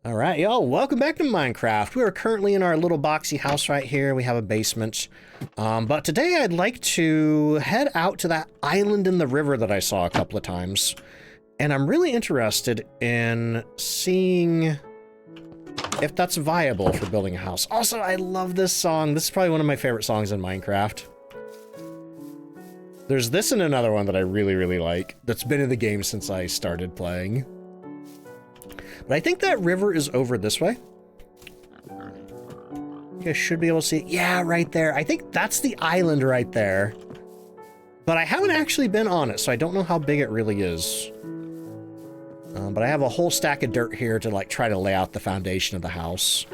All right, y'all, welcome back to Minecraft. We are currently in our little boxy house right here. We have a basement. But today I'd like to head out to that island in the river that I saw a couple of times. And I'm really interested in seeing if that's viable for building a house. Also, I love this song. This is probably one of my favorite songs in Minecraft. There's this and another one that I really, really like that's been in the game since I started playing. But I think that river is over this way. You guys should be able to see it. Yeah, right there. I think that's the island right there. But I haven't actually been on it, so I don't know how big it really is. But I have a whole stack of dirt here to like try to lay out the foundation of the house.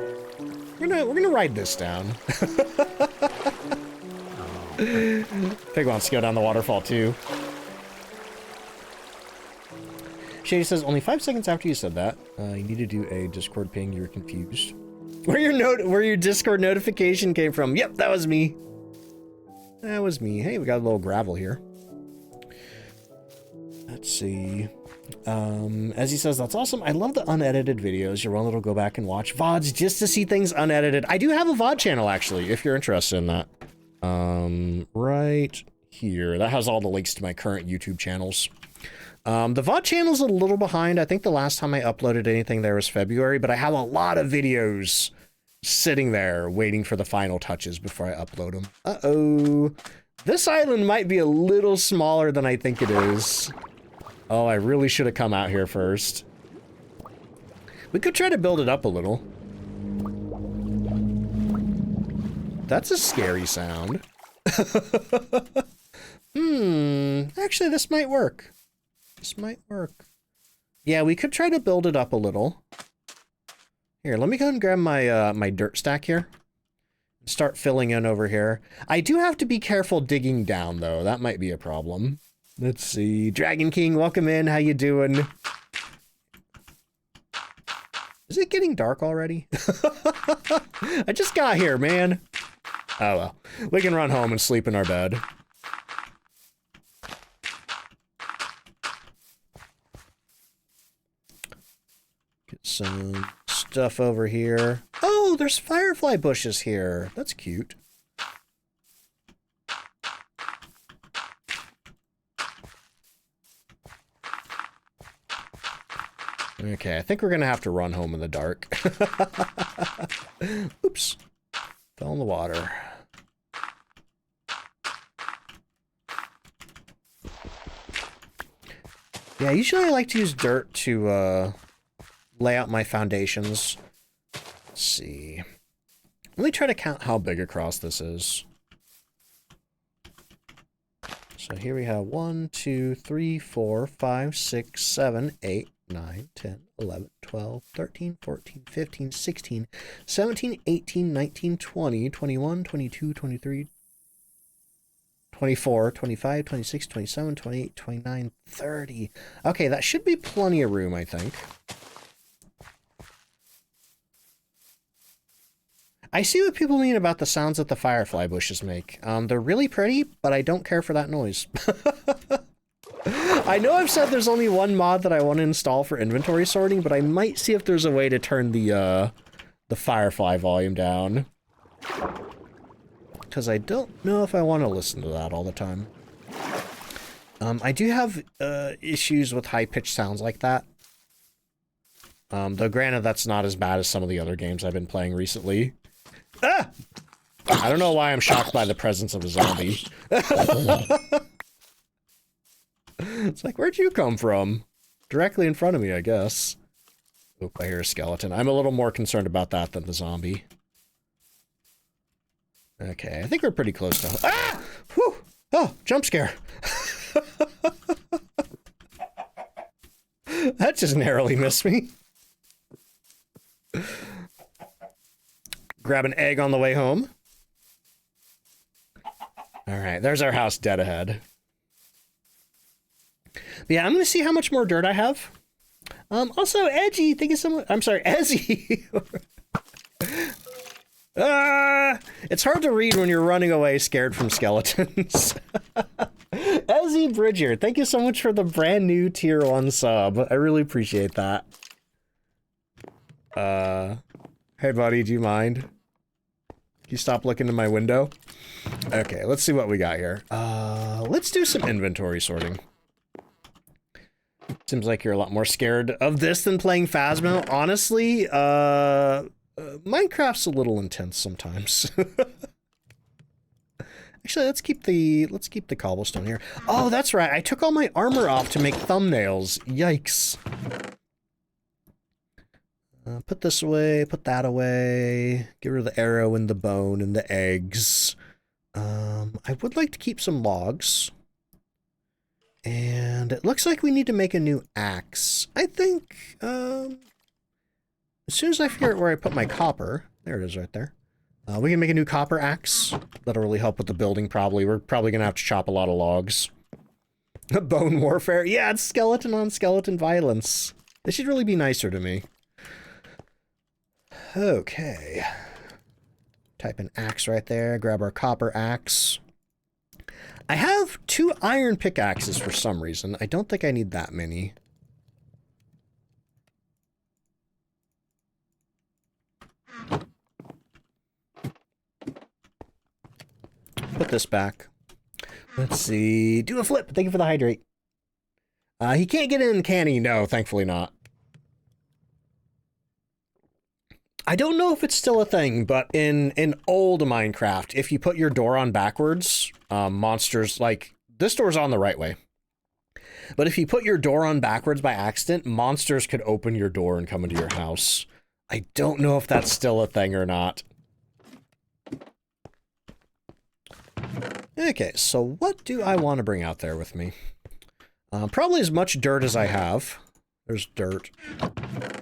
We're gonna ride this down. Pig wants to go down the waterfall too. Shady says, only 5 seconds after you said that, you need to do a Discord ping, you were confused. Where your Discord notification came from. Yep, that was me. That was me. Hey, we got a little gravel here. Let's see. As he says, that's awesome. I love the unedited videos. You're willing to go back and watch VODs just to see things unedited. I do have a VOD channel, actually, if you're interested in that. Right here. That has all the links to my current YouTube channels. The VOD channel's a little behind. I think the last time I uploaded anything there was February, but I have a lot of videos sitting there waiting for the final touches before I upload them. Uh-oh. This island might be a little smaller than I think it is. Oh, I really should have come out here first. We could try to build it up a little. That's a scary sound. Actually, this might work. This might work. Yeah, we could try to build it up a little. Here, let me go and grab my my dirt stack here. Start filling in over here. I do have to be careful digging down, though. That might be a problem. Let's see. Dragon King, welcome in. How you doing? Is it getting dark already? I just got here, man. Oh, well. We can run home and sleep in our bed. Get some stuff over here. Oh, there's firefly bushes here. That's cute. Okay, I think we're gonna have to run home in the dark. Oops. Fell in the water. Yeah, usually I like to use dirt to lay out my foundations. Let's see. Let me try to count how big across this is. So here we have 1, 2, 3, 4, 5, 6, 7, 8, 9, 10, 11, 12, 13, 14, 15, 16, 17, 18, 19, 20, 21, 22, 23, 24, 25, 26, 27, 28, 29, 30. Okay, that should be plenty of room, I think. I see what people mean about the sounds that the firefly bushes make. They're really pretty, but I don't care for that noise. I know I've said there's only one mod that I want to install for inventory sorting, but I might see if there's a way to turn the firefly volume down. Because I don't know if I want to listen to that all the time. I do have issues with high-pitched sounds like that. Though granted, that's not as bad as some of the other games I've been playing recently. Ah! I don't know why I'm shocked by the presence of a zombie. It's like, where'd you come from? Directly in front of me, I guess. Oop, I hear a skeleton. I'm a little more concerned about that than the zombie. Okay, I think we're pretty close to... Ah! Whew! Oh, jump scare. That just narrowly missed me. Grab an egg on the way home. All right, there's our house dead ahead. But yeah, I'm going to see how much more dirt I have. Also, Edgy, thank you so much. I'm sorry, Ezzy. It's hard to read when you're running away scared from skeletons. Ezzy Bridger, thank you so much for the brand new tier 1 sub. I really appreciate that. Hey buddy, do you mind? Can you stop looking in my window? Okay, let's see what we got here. Let's do some inventory sorting. Seems like you're a lot more scared of this than playing Phasmo. Honestly, Minecraft's a little intense sometimes. Actually, let's keep the cobblestone here. Oh, that's right. I took all my armor off to make thumbnails. Yikes. Put this away, put that away. Get rid of the arrow and the bone and the eggs. I would like to keep some logs. And it looks like we need to make a new axe. I think, as soon as I figure out where I put my copper, there it is right there. We can make a new copper axe. That'll really help with the building, probably. We're probably going to have to chop a lot of logs. Bone warfare. Yeah, it's skeleton on skeleton violence. They should really be nicer to me. Okay. Type in axe right there. Grab our copper axe. I have 2 iron pickaxes for some reason. I don't think I need that many. Put this back. Let's see. Do a flip. Thank you for the hydrate. He can't get in, can he? No, thankfully not. I don't know if it's still a thing, but in old Minecraft, if you put your door on backwards, monsters, like, this door's on the right way. But if you put your door on backwards by accident, monsters could open your door and come into your house. I don't know if that's still a thing or not. Okay, so what do I want to bring out there with me? Probably as much dirt as I have. There's dirt.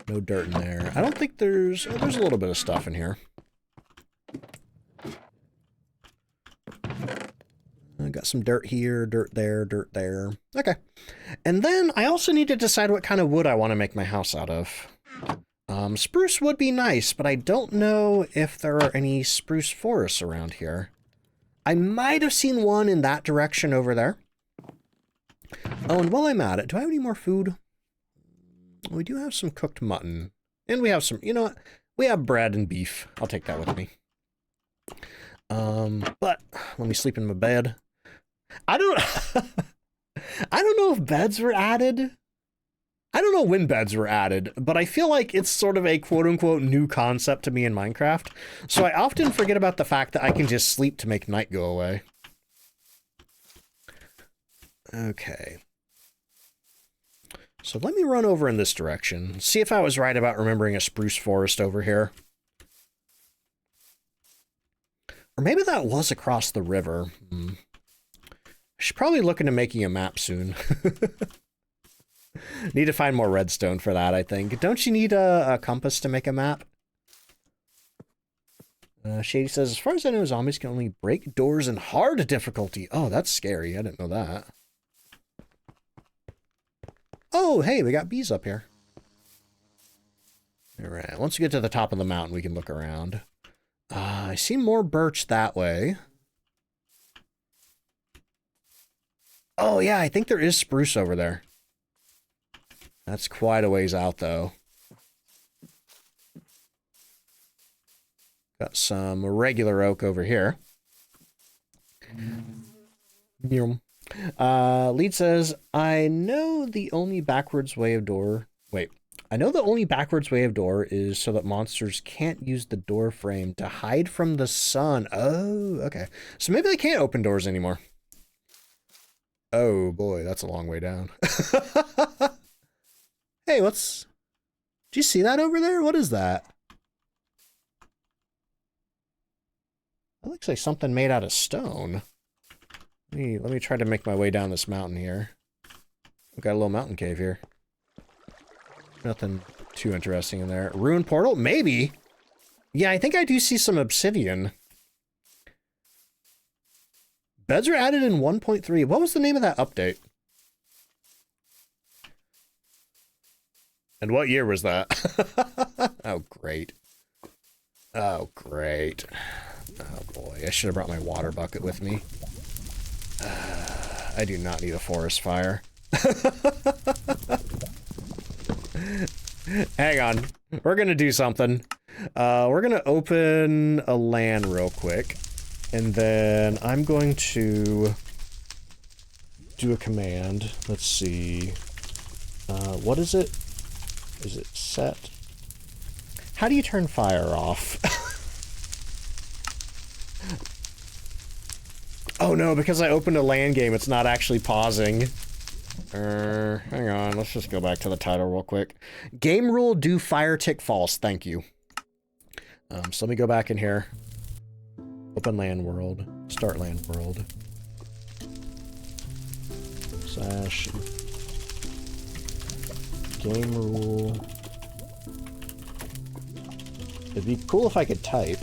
No dirt in there. I don't think there's a little bit of stuff in here. I got some dirt here, dirt there, dirt there. Okay. And then I also need to decide what kind of wood I want to make my house out of. Spruce would be nice, but I don't know if there are any spruce forests around here. I might have seen one in that direction over there. Oh, and while I'm at it, do I have any more food? We do have some cooked mutton. And we have some, you know what? We have bread and beef. I'll take that with me. But let me sleep in my bed. I don't know if beds were added. I don't know when beds were added, but I feel like it's sort of a quote-unquote new concept to me in Minecraft. So I often forget about the fact that I can just sleep to make night go away. Okay. So let me run over in this direction. See if I was right about remembering a spruce forest over here. Or maybe that was across the river. I should probably look into making a map soon. Need to find more redstone for that, I think. Don't you need a compass to make a map? Shady says, as far as I know, zombies can only break doors in hard difficulty. Oh, that's scary. I didn't know that. Oh, hey, we got bees up here. All right, once we get to the top of the mountain, we can look around. I see more birch that way. Oh, yeah, I think there is spruce over there. That's quite a ways out, though. Got some regular oak over here. Lead says, I know the only backwards way of door... Wait. I know the only backwards way of door is so that monsters can't use the door frame to hide from the sun. Oh, okay. So maybe they can't open doors anymore. Oh, boy, that's a long way down. Hey, what's... Do you see that over there? What is that? That looks like something made out of stone. Let me try to make my way down this mountain here. We've got a little mountain cave here. Nothing too interesting in there. Ruined portal? Maybe. Yeah, I think I do see some obsidian. Beds are added in 1.3. What was the name of that update? And what year was that? Oh, great. Oh, great. Oh, boy. I should have brought my water bucket with me. I do not need a forest fire. Hang on. We're going to do something. We're going to open a LAN real quick. And then I'm going to do a command. Let's see. What is it? Is it set? How do you turn fire off? Oh no, because I opened a LAN game, it's not actually pausing. Hang on, let's just go back to the title real quick. Game rule, do fire tick false, thank you. So let me go back in here. Open LAN world, start LAN world. Slash game rule. It'd be cool if I could type.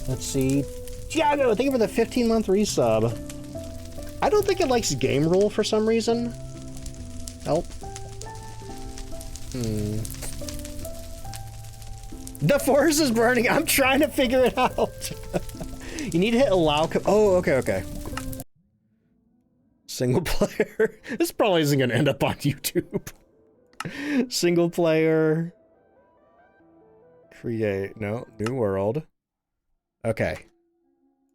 Let's see. Tiago, thank you for the 15-month resub. I don't think it likes game rule for some reason. Help. The forest is burning. I'm trying to figure it out. You need to hit allow. Oh, okay. Single player. This probably isn't going to end up on YouTube. Single player. Create. No. New world. Okay.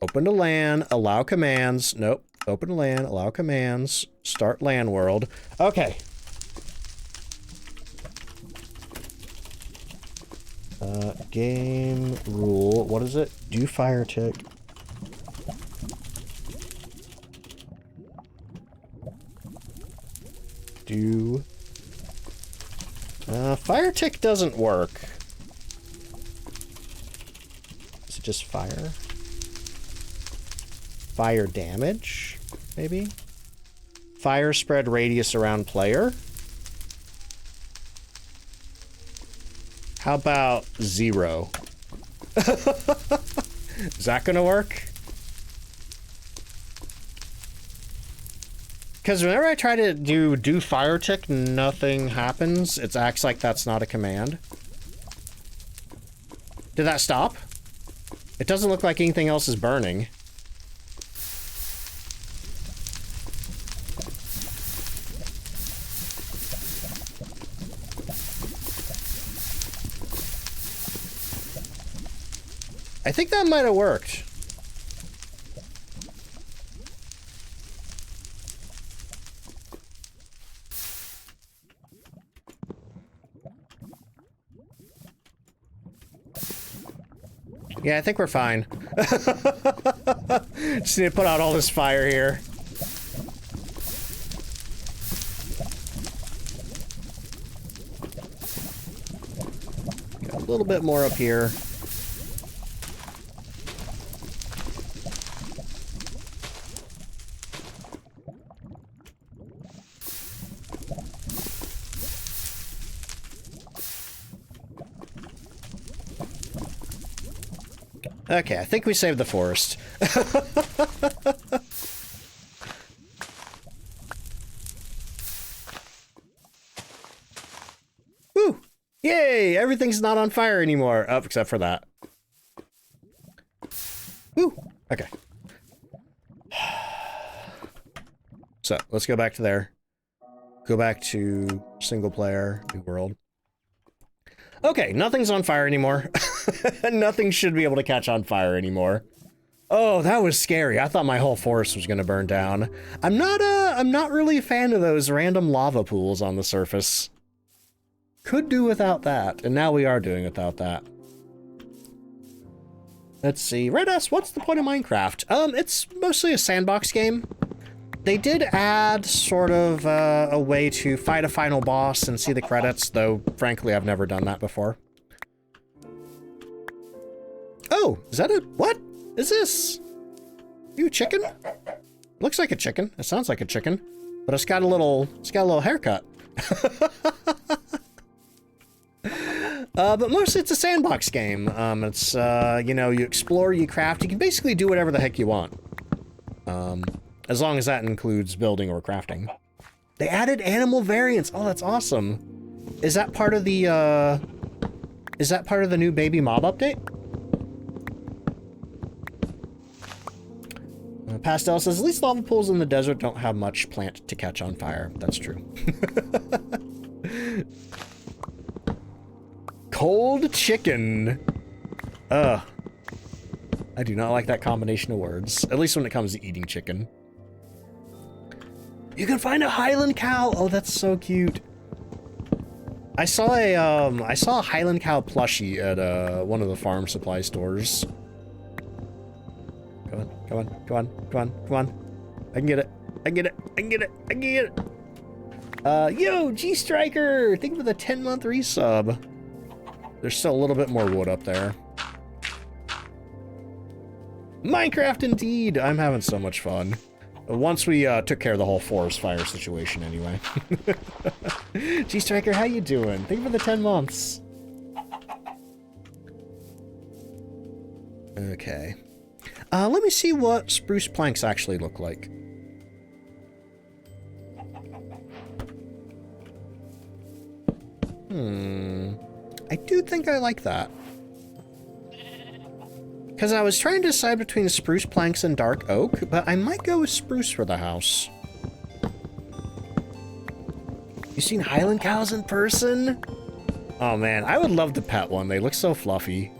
Open to LAN. Allow commands. Nope. Open to LAN. Allow commands. Start LAN world. Okay. Game rule. What is it? Do fire tick. Do. Fire tick doesn't work. Is it just fire? Fire damage? Maybe? Fire spread radius around player? How about 0? Is that gonna work? Because whenever I try to do fire tick, nothing happens. It acts like that's not a command. Did that stop? It doesn't look like anything else is burning. I think that might have worked. Yeah, I think we're fine. Just need to put out all this fire here. Got a little bit more up here. Okay, I think we saved the forest. Woo! Yay! Everything's not on fire anymore. Oh, except for that. Woo! Okay. So, let's go back to there. Go back to single player, new world. Okay, nothing's on fire anymore. Nothing should be able to catch on fire anymore. Oh, that was scary. I thought my whole forest was gonna burn down. I'm not really a fan of those random lava pools on the surface. Could do without that, and now we are doing without that. Let's see. Red S, what's the point of Minecraft? It's mostly a sandbox game. They did add sort of a way to fight a final boss and see the credits, though frankly I've never done that before. Oh, is that a... what is this? You a chicken? Looks like a chicken. It sounds like a chicken. but it's got a little haircut. But mostly it's a sandbox game. It's, you know, you explore, you craft, you can basically do whatever the heck you want. As long as that includes building or crafting. They added animal variants. Oh, that's awesome. Is that part of the new baby mob update? Pastel says, at least lava pools in the desert don't have much plant to catch on fire. That's true. Cold chicken. Ugh. I do not like that combination of words. At least when it comes to eating chicken. You can find a Highland cow. Oh, that's so cute. I saw a Highland cow plushie at one of the farm supply stores. Come on, come on, come on, come on, come on. I can get it. I can get it. I can get it. I can get it. Yo, G-Striker! Thank you for the 10-month resub. There's still a little bit more wood up there. Minecraft indeed! I'm having so much fun. Once we took care of the whole forest fire situation anyway. G-Striker, how you doing? Thank you for the 10 months. Okay. Let me see what spruce planks actually look like. I do think I like that. Because I was trying to decide between spruce planks and dark oak, but I might go with spruce for the house. You seen Highland cows in person? Oh man, I would love to pet one. They look so fluffy.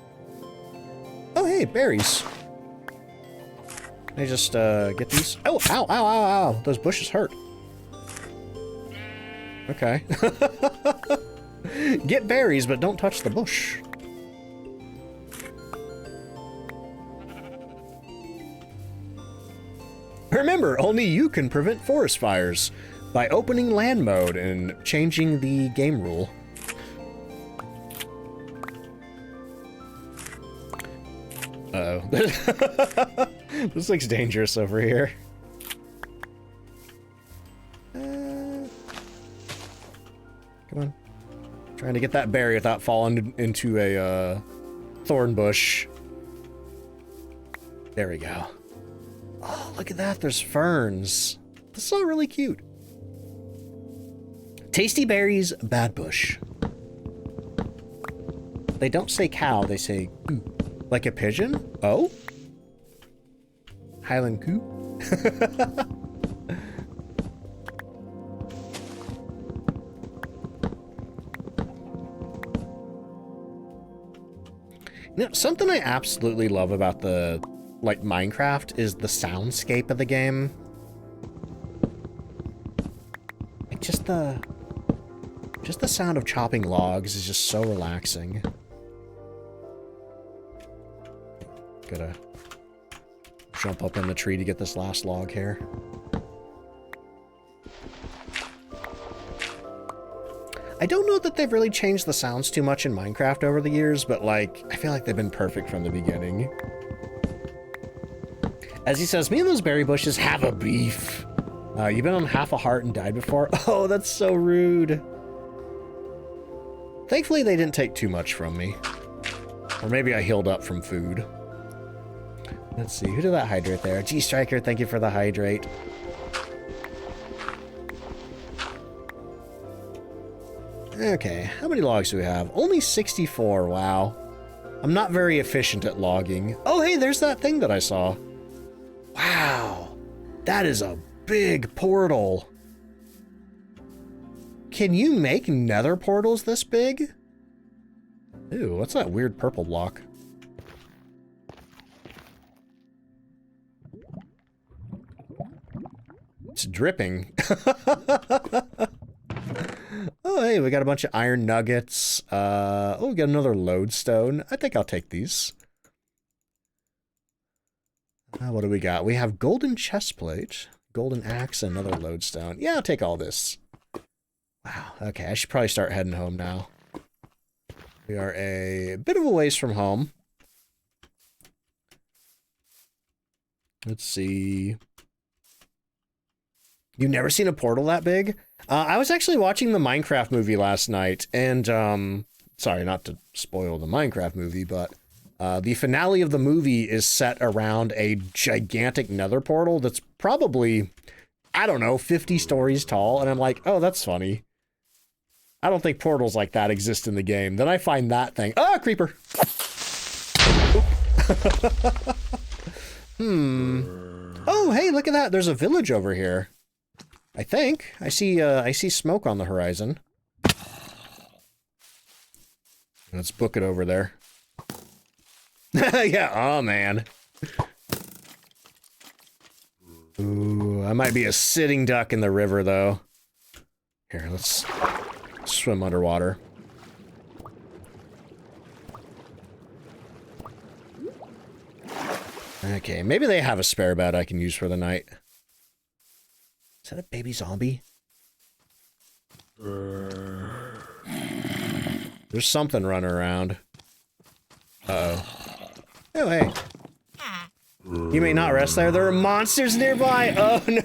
Oh hey, berries. Can I just get these? Oh, ow, ow, ow, ow. Those bushes hurt. Okay. Get berries, but don't touch the bush. Remember, only you can prevent forest fires by opening land mode and changing the game rule. Uh-oh. This looks dangerous over here. Come on. Trying to get that berry without falling into a thorn bush. There we go. Oh, look at that. There's ferns. This is all really cute. Tasty berries, bad bush. They don't say cow, they say coo. Like a pigeon? Oh? Highland coo? You know, something I absolutely love about the like Minecraft is the soundscape of the game. Like just the sound of chopping logs is just so relaxing. Gotta jump up in the tree to get this last log here. I don't know that they've really changed the sounds too much in Minecraft over the years, but like, I feel like they've been perfect from the beginning. As he says, me and those berry bushes have a beef. You've been on half a heart and died before? Oh, that's so rude. Thankfully, they didn't take too much from me. Or maybe I healed up from food. Let's see, who did that hydrate there? G-Striker, thank you for the hydrate. Okay, how many logs do we have? Only 64, wow. I'm not very efficient at logging. Oh, hey, there's that thing that I saw. Wow, that is a big portal. Can you make nether portals this big? Ew, what's that weird purple block? It's dripping. Oh, hey, we got a bunch of iron nuggets. Oh, we got another lodestone. I think I'll take these. What do we got? We have golden chestplate, golden axe, and another lodestone. Yeah, I'll take all this. Wow, okay, I should probably start heading home now. We are a bit of a ways from home. Let's see. You've never seen a portal that big? I was actually watching the Minecraft movie last night, and, sorry, not to spoil the Minecraft movie, but, the finale of the movie is set around a gigantic nether portal that's probably, I don't know, 50 stories tall, and I'm like, oh, that's funny. I don't think portals like that exist in the game. Then I find that thing. Ah, creeper! Oh, hey, look at that. There's a village over here. I think. I see smoke on the horizon. Let's book it over there. Yeah, oh man. Ooh, I might be a sitting duck in the river, though. Here, let's swim underwater. Okay, maybe they have a spare bed I can use for the night. Is that a baby zombie? There's something running around. Uh-oh. Oh, hey. You may not rest there. There are monsters nearby. Oh, no.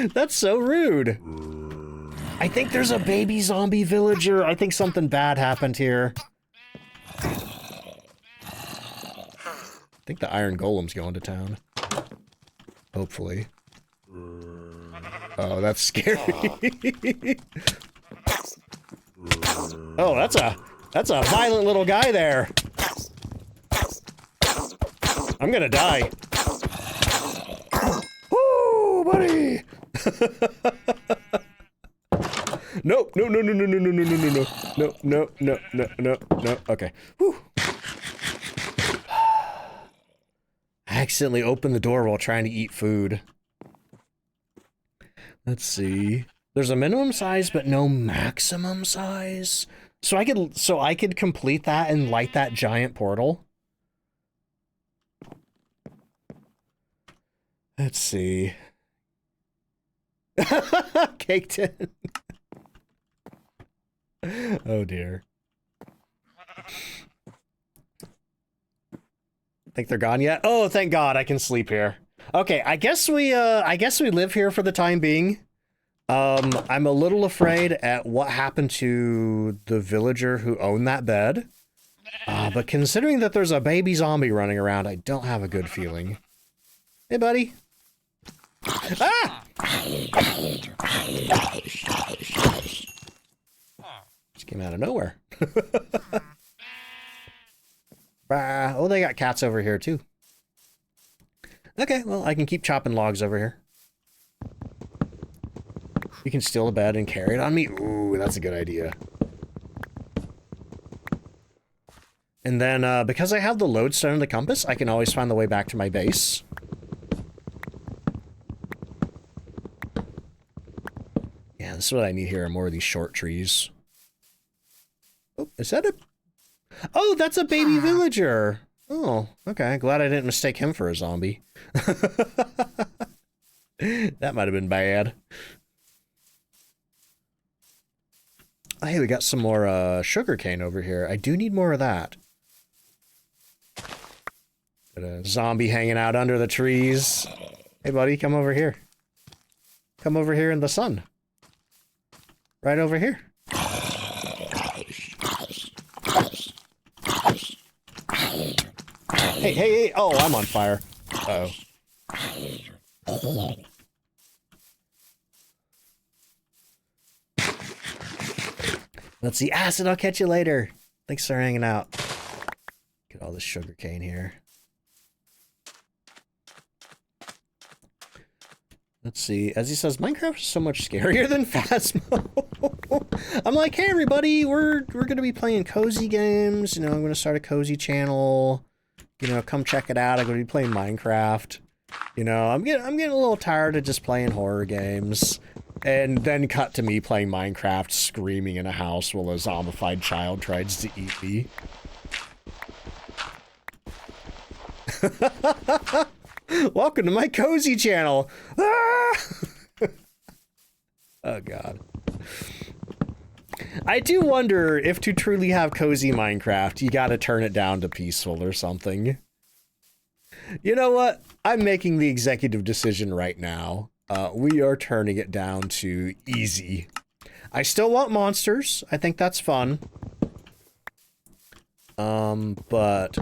That's so rude. I think there's a baby zombie villager. I think something bad happened here. I think the iron golem's going to town. Hopefully. Oh, that's scary. Oh, that's a violent little guy there. I'm gonna die. Woo, buddy! Nope, no, no, no, no, no, no, no, no, no, no, no, no, no, no, no, okay. Whew. I accidentally opened the door while trying to eat food. Let's see. There's a minimum size, but no maximum size. So I could complete that and light that giant portal. Let's see. Caked in. Oh dear. Think they're gone yet? Oh, thank God, I can sleep here. Okay, I guess we live here for the time being. I'm a little afraid at what happened to the villager who owned that bed. But considering that there's a baby zombie running around, I don't have a good feeling. Hey, buddy. Ah! Just came out of nowhere. Oh, they got cats over here, too. Okay, well, I can keep chopping logs over here. You can steal a bed and carry it on me? Ooh, that's a good idea. And then, because I have the lodestone and the compass, I can always find the way back to my base. Yeah, this is what I need here, more of these short trees. Oh, is that a... Oh, that's a baby villager! Oh, okay. Glad I didn't mistake him for a zombie. That might have been bad. Oh, hey, we got some more sugar cane over here. I do need more of that. Got a zombie hanging out under the trees. Hey, buddy, come over here. Come over here in the sun. Right over here. Hey, hey, hey! Oh, I'm on fire. Uh-oh. Let's see. Acid, I'll catch you later. Thanks for hanging out. Get all this sugar cane here. Let's see. As he says, Minecraft is so much scarier than Phasmo. I'm like, hey everybody, we're gonna be playing cozy games. You know, I'm gonna start a cozy channel. You know, come check it out. I'm gonna be playing Minecraft. You know, I'm getting a little tired of just playing horror games. And then cut to me playing Minecraft, screaming in a house while a zombified child tries to eat me. Welcome to my cozy channel. Ah! Oh god. I do wonder if to truly have cozy Minecraft, you gotta turn it down to peaceful or something. You know what? I'm making the executive decision right now. We are turning it down to easy. I still want monsters. I think that's fun. But...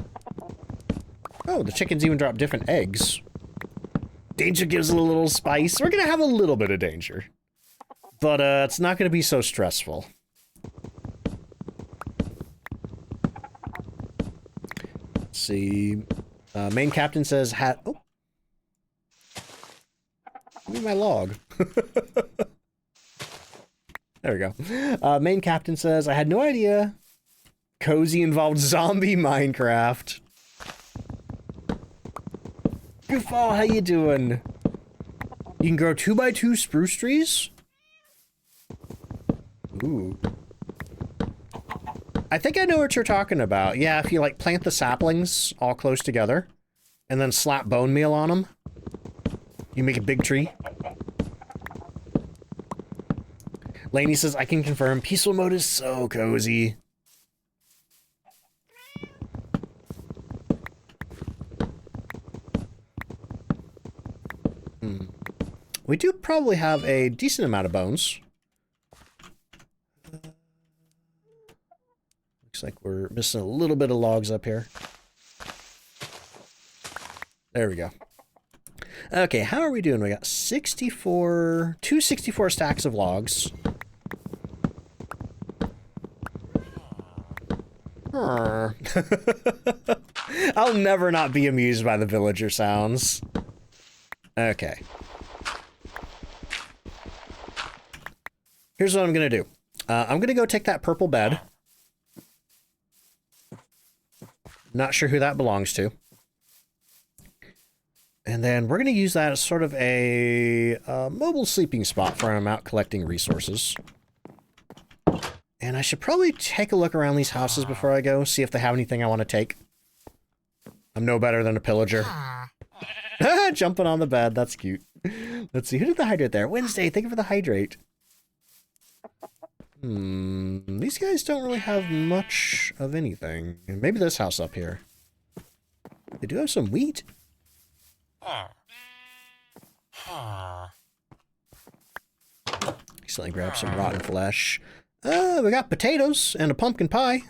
Oh, the chickens even drop different eggs. Danger gives it a little spice. We're gonna have a little bit of danger. But, it's not gonna be so stressful. Let's see. Main captain says oh. Give me my log. There we go. Main captain says, I had no idea Cozy involved zombie Minecraft. Goofball, how you doing? You can grow 2x2 spruce trees? Ooh. I think I know what you're talking about. Yeah, if you, like, plant the saplings all close together, and then slap bone meal on them, you make a big tree. Lainey says, I can confirm, peaceful mode is so cozy. We do probably have a decent amount of bones. Looks like we're missing a little bit of logs up here. There we go. Okay, how are we doing? We got 264 stacks of logs. I'll never not be amused by the villager sounds. Okay. Here's what I'm gonna do. I'm gonna go take that purple bed. Not sure who that belongs to. And then we're gonna use that as sort of a mobile sleeping spot for when I'm out collecting resources. And I should probably take a look around these houses before I go, see if they have anything I want to take. I'm no better than a pillager. Jumping on the bed, that's cute. Let's see, who did the hydrate there? Wednesday, thank you for the hydrate. These guys don't really have much of anything. Maybe this house up here. They do have some wheat. Accidentally grab some rotten flesh. We got potatoes and a pumpkin pie.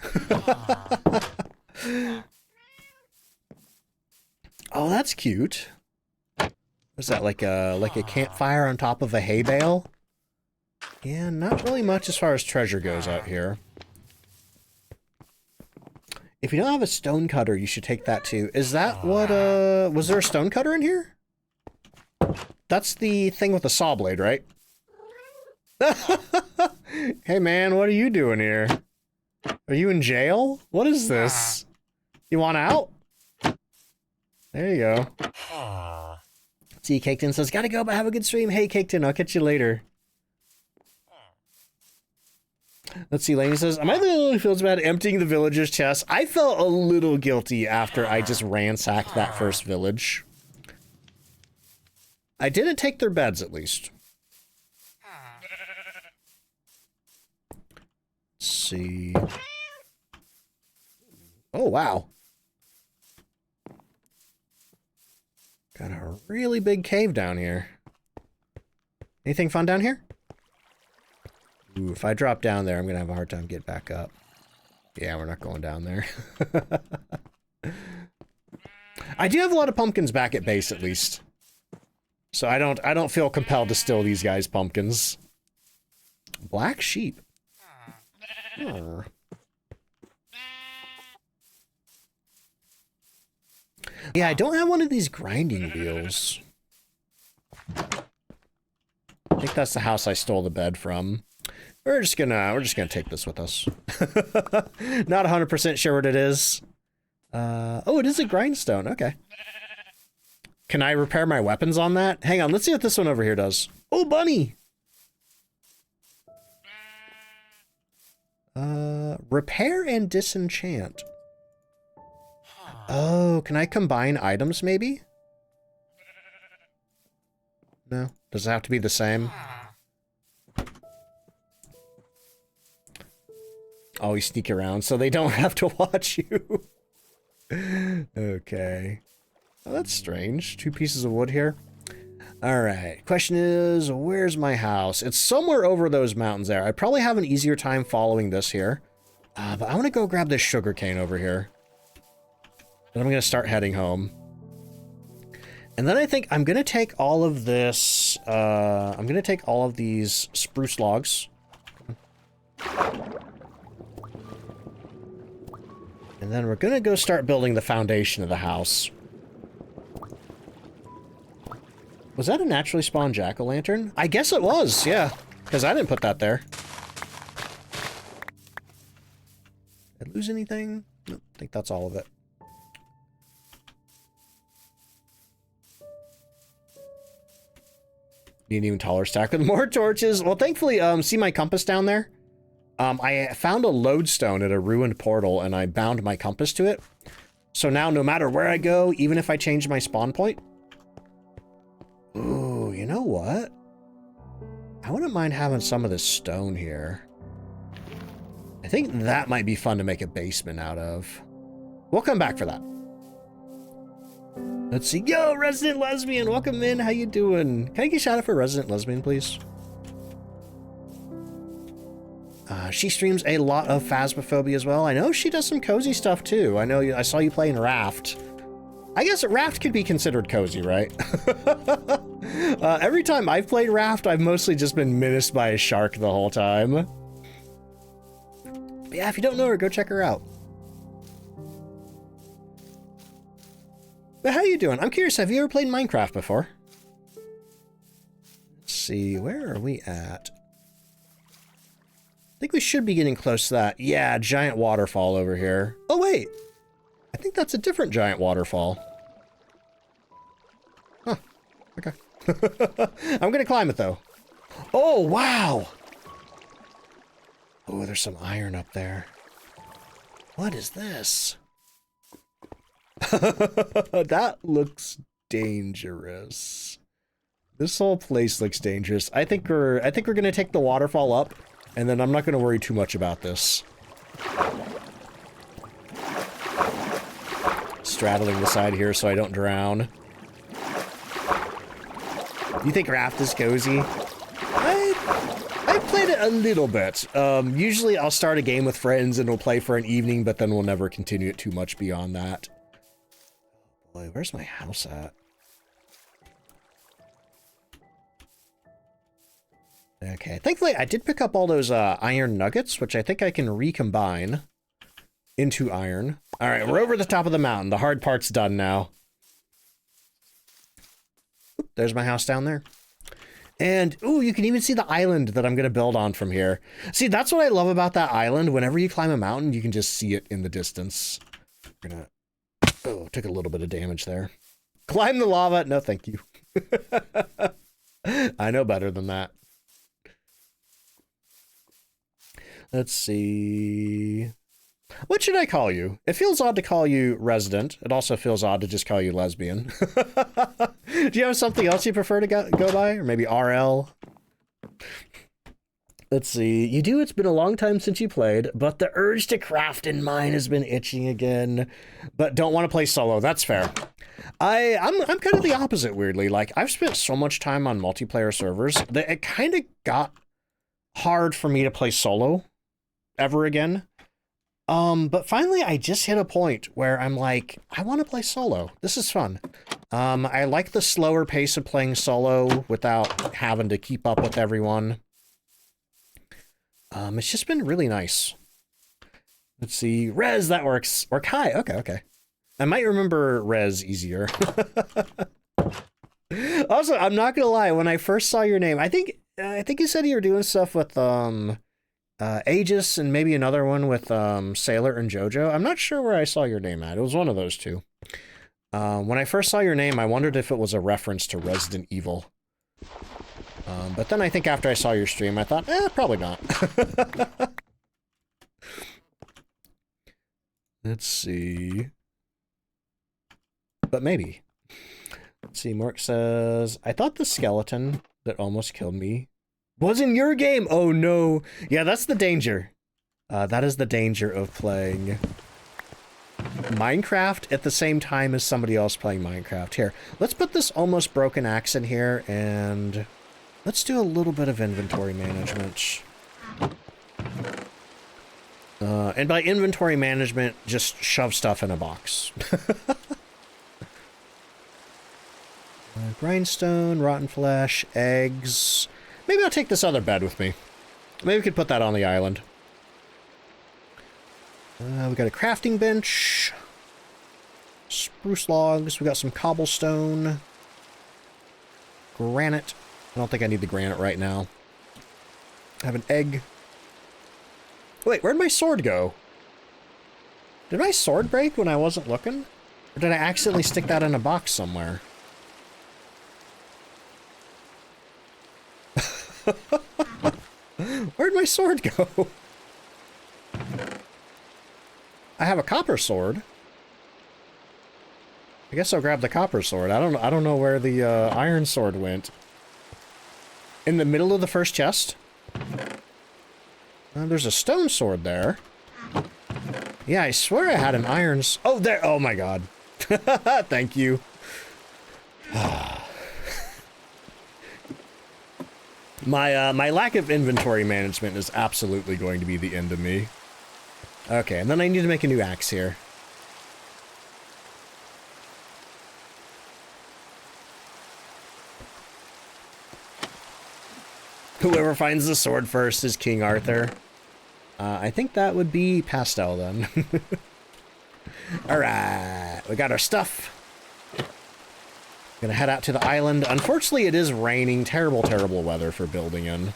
Oh, that's cute. What's that, like a campfire on top of a hay bale? Yeah, not really much as far as treasure goes out here. If you don't have a stone cutter, you should take that too. Is that what, was there a stone cutter in here? That's the thing with the saw blade, right? Hey man, what are you doing here? Are you in jail? What is this? You want out? There you go. See, Caketon says, gotta go, but have a good stream. Hey, Caketon, I'll catch you later. Let's see, Lainey says, am I the only one who feels bad emptying the villager's chest? I felt a little guilty after I just ransacked that first village. I didn't take their beds, at least. Let's see. Oh, wow. Got a really big cave down here. Anything fun down here? Ooh, if I drop down there, I'm gonna have a hard time getting back up. Yeah, we're not going down there. I do have a lot of pumpkins back at base, at least. So I don't feel compelled to steal these guys' pumpkins. Black sheep. Oh. Yeah, I don't have one of these grinding wheels. I think that's the house I stole the bed from. We're just gonna take this with us. Not 100% sure what it is. Oh, it is a grindstone. Okay. Can I repair my weapons on that? Hang on, let's see what this one over here does. Oh, bunny! Repair and disenchant. Oh, can I combine items, maybe? No? Does it have to be the same? Always sneak around so they don't have to watch you. Okay. Oh, that's strange. 2 pieces of wood here. All right. Question is, where's my house? It's somewhere over those mountains there. I probably have an easier time following this here. But I want to go grab this sugar cane over here. Then I'm going to start heading home. And then I think I'm going to take all of this, I'm going to take all of these spruce logs. And then we're going to go start building the foundation of the house. Was that a naturally spawned jack-o'-lantern? I guess it was, yeah. Because I didn't put that there. Did I lose anything? Nope, I think that's all of it. Need an even taller stack with more torches. Well, thankfully, see my compass down there? I found a lodestone at a ruined portal, and I bound my compass to it. So now, no matter where I go, even if I change my spawn point... Ooh, you know what? I wouldn't mind having some of this stone here. I think that might be fun to make a basement out of. We'll come back for that. Let's see. Yo, Resident Lesbian, welcome in. How you doing? Can I get a shout out for Resident Lesbian, please? She streams a lot of Phasmophobia as well. I know she does some cozy stuff too. I saw you playing Raft. I guess Raft could be considered cozy, right? Every time I've played Raft, I've mostly just been menaced by a shark the whole time. But yeah, if you don't know her, go check her out. But how you doing? I'm curious, have you ever played Minecraft before? Let's see, where are we at? I think we should be getting close to that. Yeah, giant waterfall over here. Oh, wait. I think that's a different giant waterfall. Huh. Okay. I'm going to climb it, though. Oh, wow. Oh, there's some iron up there. What is this? That looks dangerous. This whole place looks dangerous. I think we're going to take the waterfall up, and then I'm not going to worry too much about this. Straddling the side here so I don't drown. You think Raft is cozy? I played it a little bit. Usually I'll start a game with friends and we'll play for an evening, but then we'll never continue it too much beyond that. Boy, where's my house at? Okay, thankfully I did pick up all those iron nuggets, which I think I can recombine into iron. All right, we're over the top of the mountain. The hard part's done now. Oop, there's my house down there. And, ooh, you can even see the island that I'm going to build on from here. See, that's what I love about that island. Whenever you climb a mountain, you can just see it in the distance. We're gonna... Oh, took a little bit of damage there. Climb the lava. No, thank you. I know better than that. Let's see... What should I call you? It feels odd to call you resident. It also feels odd to just call you lesbian. Do you have something else you prefer to go by? Or maybe RL? Let's see. You do. It's been a long time since you played, but the urge to craft in mine has been itching again. But don't want to play solo. That's fair. I'm kind of the opposite, weirdly. Like, I've spent so much time on multiplayer servers that it kind of got hard for me to play solo ever again. But finally I just hit a point where I'm like, I want to play solo. This is fun. I like the slower pace of playing solo without having to keep up with everyone. It's just been really nice. Let's see. Rez, that works. Or Kai. Okay. I might remember Rez easier. Also, I'm not gonna lie, when I first saw your name, I think you said you were doing stuff with, Aegis and maybe another one with Sailor and JoJo. I'm not sure where I saw your name at. It was one of those two. When I first saw your name, I wondered if it was a reference to Resident Evil. But then I think after I saw your stream, I thought, probably not. Let's see. But maybe. Let's see, Mork says, I thought the skeleton that almost killed me was in your game. Oh no. Yeah, that's the danger. That is the danger of playing Minecraft at the same time as somebody else playing Minecraft. Here, let's put this almost broken axe in here, and let's do a little bit of inventory management. And by inventory management, just shove stuff in a box. Grindstone, rotten flesh, eggs. Maybe I'll take this other bed with me. Maybe we could put that on the island. We got a crafting bench. Spruce logs. We got some cobblestone. Granite. I don't think I need the granite right now. I have an egg. Wait, where'd my sword go? Did my sword break when I wasn't looking? Or did I accidentally stick that in a box somewhere? Where'd my sword go? I have a copper sword. I guess I'll grab the copper sword. I don't know where the iron sword went. In the middle of the first chest? There's a stone sword there. Yeah, I swear I had an iron... Oh, there! Oh my god. Thank you. My lack of inventory management is absolutely going to be the end of me. Okay, and then I need to make a new axe here. Whoever finds the sword first is King Arthur. I think that would be Pastel then. Alright, we got our stuff. Gonna head out to the island. Unfortunately, it is raining. Terrible, terrible weather for building in.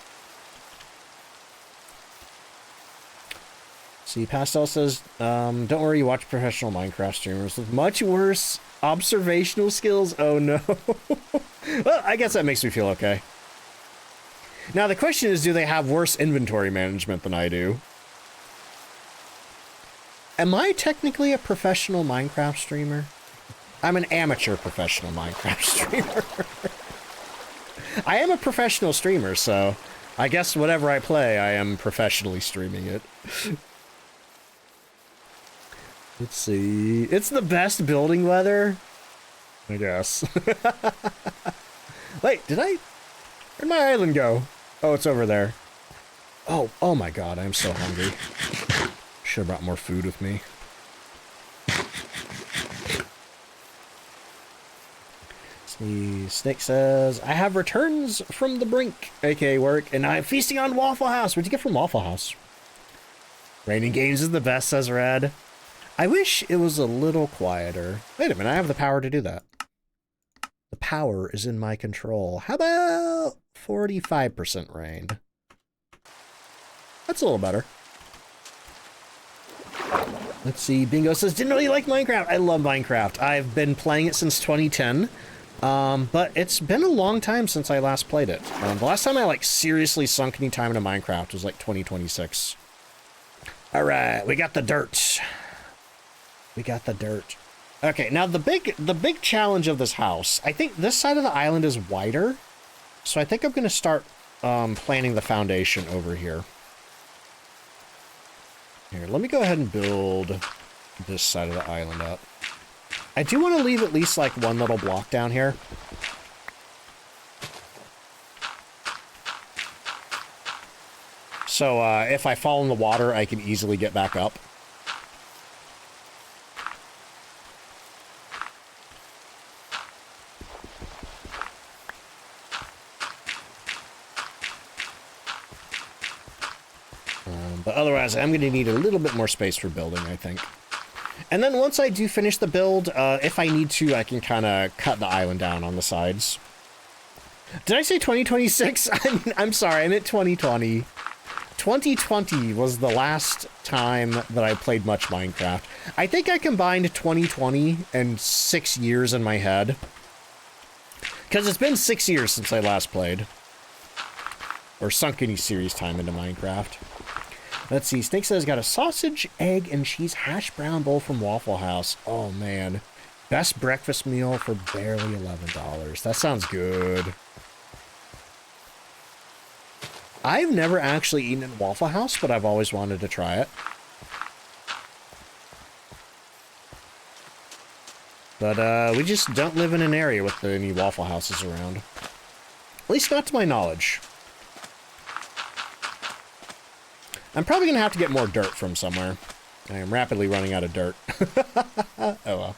See, Pastel says, don't worry, you watch professional Minecraft streamers with much worse observational skills. Oh no. Well, I guess that makes me feel okay. Now, the question is, do they have worse inventory management than I do? Am I technically a professional Minecraft streamer? I'm an amateur professional Minecraft streamer. I am a professional streamer, so I guess whatever I play, I am professionally streaming it. Let's see. It's the best building weather, I guess. Wait, where'd my island go? Oh, it's over there. Oh my god, I'm so hungry. Should have brought more food with me. See, Snake says, I have returns from the brink, aka work, and I'm feasting on Waffle House. What'd you get from Waffle House? Raining Games is the best, says Red. I wish it was a little quieter. Wait a minute, I have the power to do that. The power is in my control. How about 45% rain? That's a little better. Let's see. Bingo says, didn't know you like Minecraft. I love Minecraft. I've been playing it since 2010. But it's been a long time since I last played it. The last time I like seriously sunk any time into Minecraft was like 2026. All right, we got the dirt. We got the dirt. Okay, now the big challenge of this house, I think this side of the island is wider. So I think I'm going to start planning the foundation over here. Here, let me go ahead and build this side of the island up. I do want to leave at least like one little block down here. So if I fall in the water, I can easily get back up. But otherwise, I'm going to need a little bit more space for building, I think. And then once I do finish the build, if I need to, I can kind of cut the island down on the sides. Did I say 2026? I'm sorry, I meant 2020. 2020 was the last time that I played much Minecraft. I think I combined 2020 and 6 years in my head. Because it's been 6 years since I last played. Or sunk any serious time into Minecraft. Let's see, Snake says got a sausage, egg, and cheese hash brown bowl from Waffle House. Oh man. Best breakfast meal for barely $11. That sounds good. I've never actually eaten at Waffle House, but I've always wanted to try it. But we just don't live in an area with any Waffle Houses around. At least not to my knowledge. I'm probably going to have to get more dirt from somewhere. I am rapidly running out of dirt. Oh well.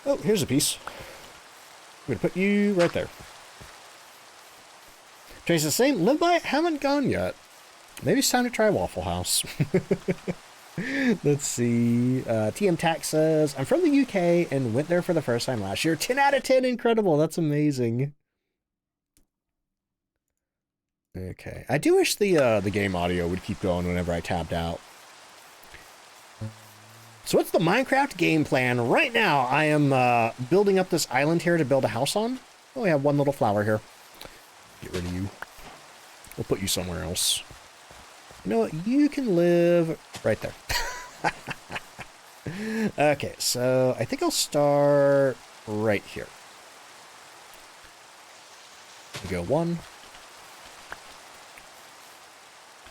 Oh, here's a piece. I'm going to put you right there. Trace the same. Live by it, haven't gone yet. Maybe it's time to try Waffle House. Let's see. TM Tax says, I'm from the UK and went there for the first time last year. 10 out of 10. Incredible. That's amazing. Okay. I do wish the game audio would keep going whenever I tabbed out. So what's the Minecraft game plan? Right now, I am building up this island here to build a house on. Oh, we have one little flower here. Get rid of you. We'll put you somewhere else. You know what? You can live right there. Okay, so I think I'll start right here. We go 1,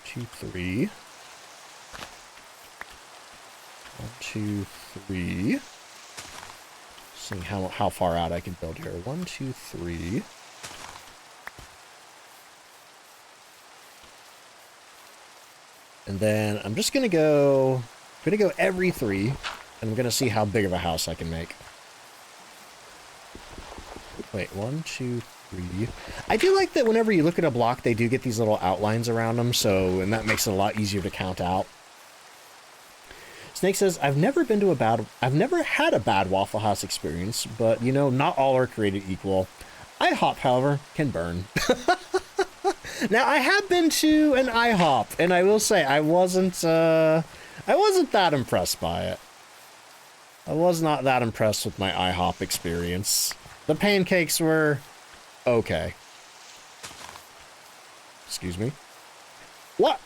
2, 3. 1, 2, 3. Seeing how far out I can build here. 1, 2, 3. And then I'm just gonna go every 3, and I'm gonna see how big of a house I can make. Wait, 1, 2, 3. I do like that whenever you look at a block, they do get these little outlines around them, and that makes it a lot easier to count out. Snake says, I've never had a bad Waffle House experience, but you know, not all are created equal. IHOP, however, can burn. Now, I have been to an IHOP, and I will say I wasn't that impressed by it. I was not that impressed with my IHOP experience. The pancakes were okay. Excuse me. What?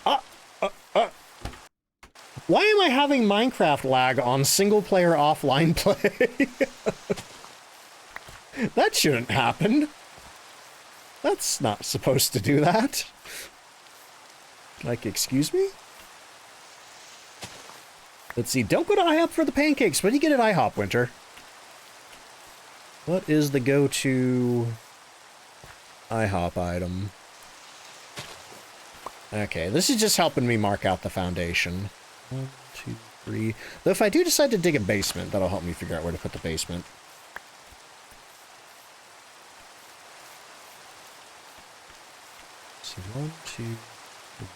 Why am I having Minecraft lag on single-player offline play? That shouldn't happen. That's not supposed to do that. Like, excuse me? Let's see, don't go to IHOP for the pancakes. What do you get at IHOP, Winter? What is the go-to IHOP item? Okay, this is just helping me mark out the foundation. 1, 2, 3. Though if I do decide to dig a basement, that'll help me figure out where to put the basement. So 1, 2, 3.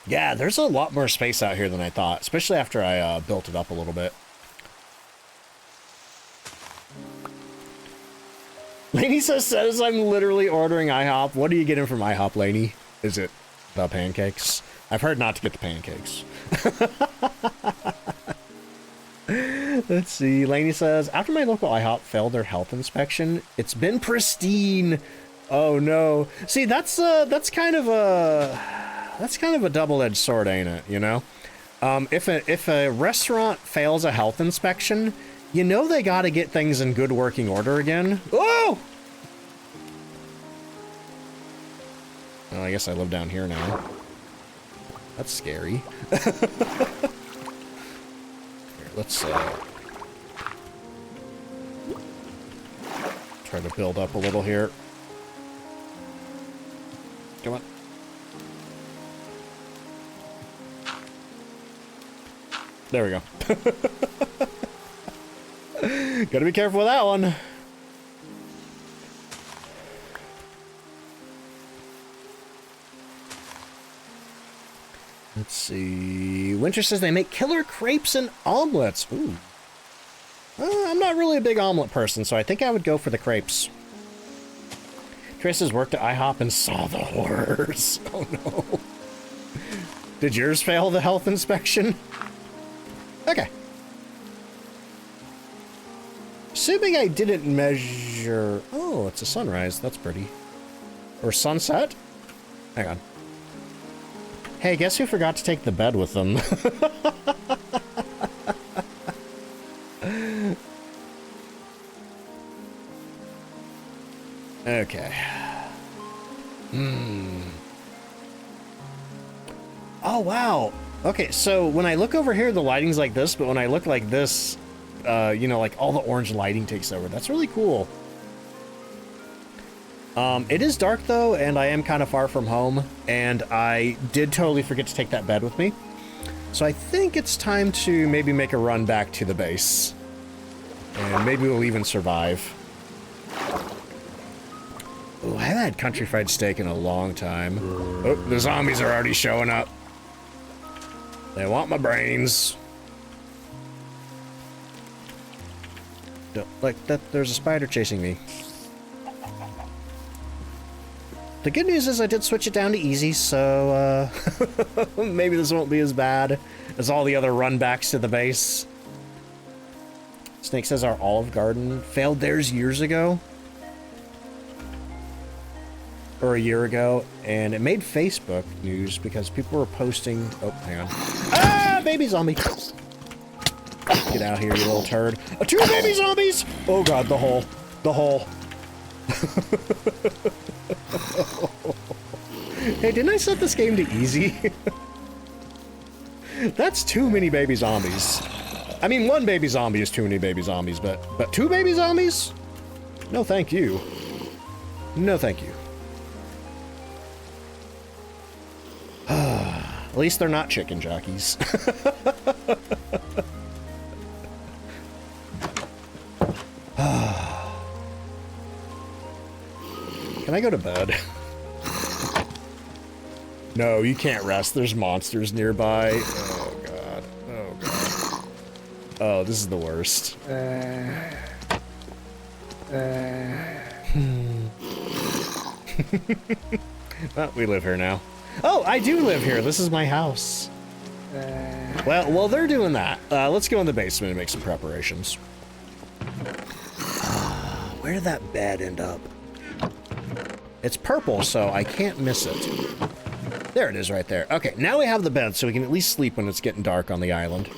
Yeah, there's a lot more space out here than I thought, especially after I built it up a little bit. Lainey says I'm literally ordering IHOP. What are you getting from IHOP, Lainey? Is it the pancakes? I've heard not to get the pancakes. Let's see. Lainey says, after my local IHOP failed their health inspection, it's been pristine. Oh no. See, that's kind of a double-edged sword, ain't it? You know, if a restaurant fails a health inspection, you know they got to get things in good working order again. Oh! Oh, I guess I live down here now. That's scary. Here, let's try to build up a little here. Come on. There we go. Gotta be careful with that one. Let's see. Winter says they make killer crepes and omelets. Ooh. I'm not really a big omelet person, so I think I would go for the crepes. Chris has worked at IHOP and saw the horrors. Oh no. Did yours fail the health inspection? Okay. Assuming I didn't measure... Oh, it's a sunrise. That's pretty. Or sunset? Hang on. Hey, guess who forgot to take the bed with them? Okay. Oh, wow. Okay, so when I look over here, the lighting's like this, but when I look like this, you know, like all the orange lighting takes over. That's really cool. It is dark though, and I am kind of far from home, and I did totally forget to take that bed with me. So I think it's time to maybe make a run back to the base. And maybe we'll even survive. Oh, I haven't had country fried steak in a long time. Oh, the zombies are already showing up. They want my brains. Don't like that. There's a spider chasing me. The good news is I did switch it down to easy, so maybe this won't be as bad as all the other runbacks to the base. Snake says our Olive Garden failed theirs years ago. Or a year ago, and it made Facebook news because people were posting... Oh, hang on. Ah, baby zombie! Get out here, you little turd. 2 baby zombies! Oh god, the hole. The hole. Hey, didn't I set this game to easy? That's too many baby zombies. I mean, 1 baby zombie is too many baby zombies, but 2 baby zombies? No, thank you. No, thank you. At least they're not chicken jockeys. Can I go to bed? No, you can't rest. There's monsters nearby. Oh, God. Oh, God. Oh, this is the worst. Well, we live here now. Oh, I do live here. This is my house. Well, they're doing that. Let's go in the basement and make some preparations. Where did that bed end up? It's purple, so I can't miss it. There it is right there. Okay, now we have the bed, so we can at least sleep when it's getting dark on the island.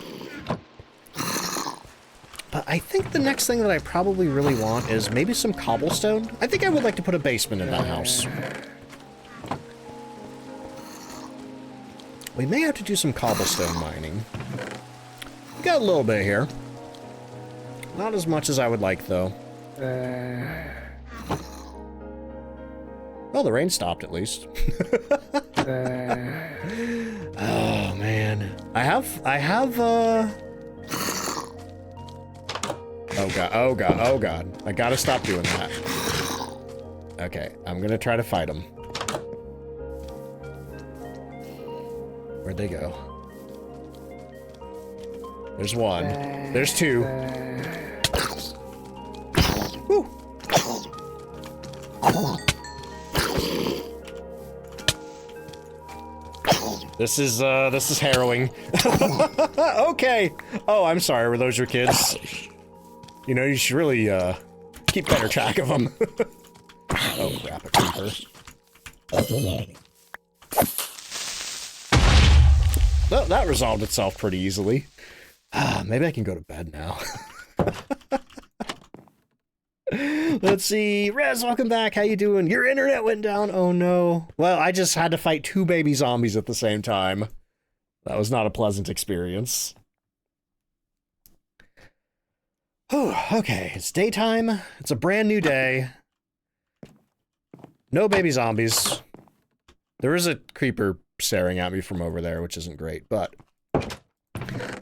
But I think the next thing that I probably really want is maybe some cobblestone. I think I would like to put a basement in that house. We may have to do some cobblestone mining. Got a little bit here. Not as much as I would like, though. Well, the rain stopped at least. Oh, man. I have, Oh, God, oh, God, oh, God. I gotta stop doing that. Okay, I'm gonna try to fight him. Where'd they go? There's 1. There's 2. Woo! This is harrowing. Okay. Oh, I'm sorry. Were those your kids? You know, you should really, keep better track of them. Oh, crap, a creeper. Well, that resolved itself pretty easily. Maybe I can go to bed now. Let's see. Rez, welcome back. How you doing? Your internet went down. Oh, no. Well, I just had to fight 2 baby zombies at the same time. That was not a pleasant experience. Oh, okay. It's daytime. It's a brand new day. No baby zombies. There is a creeper staring at me from over there, which isn't great, but...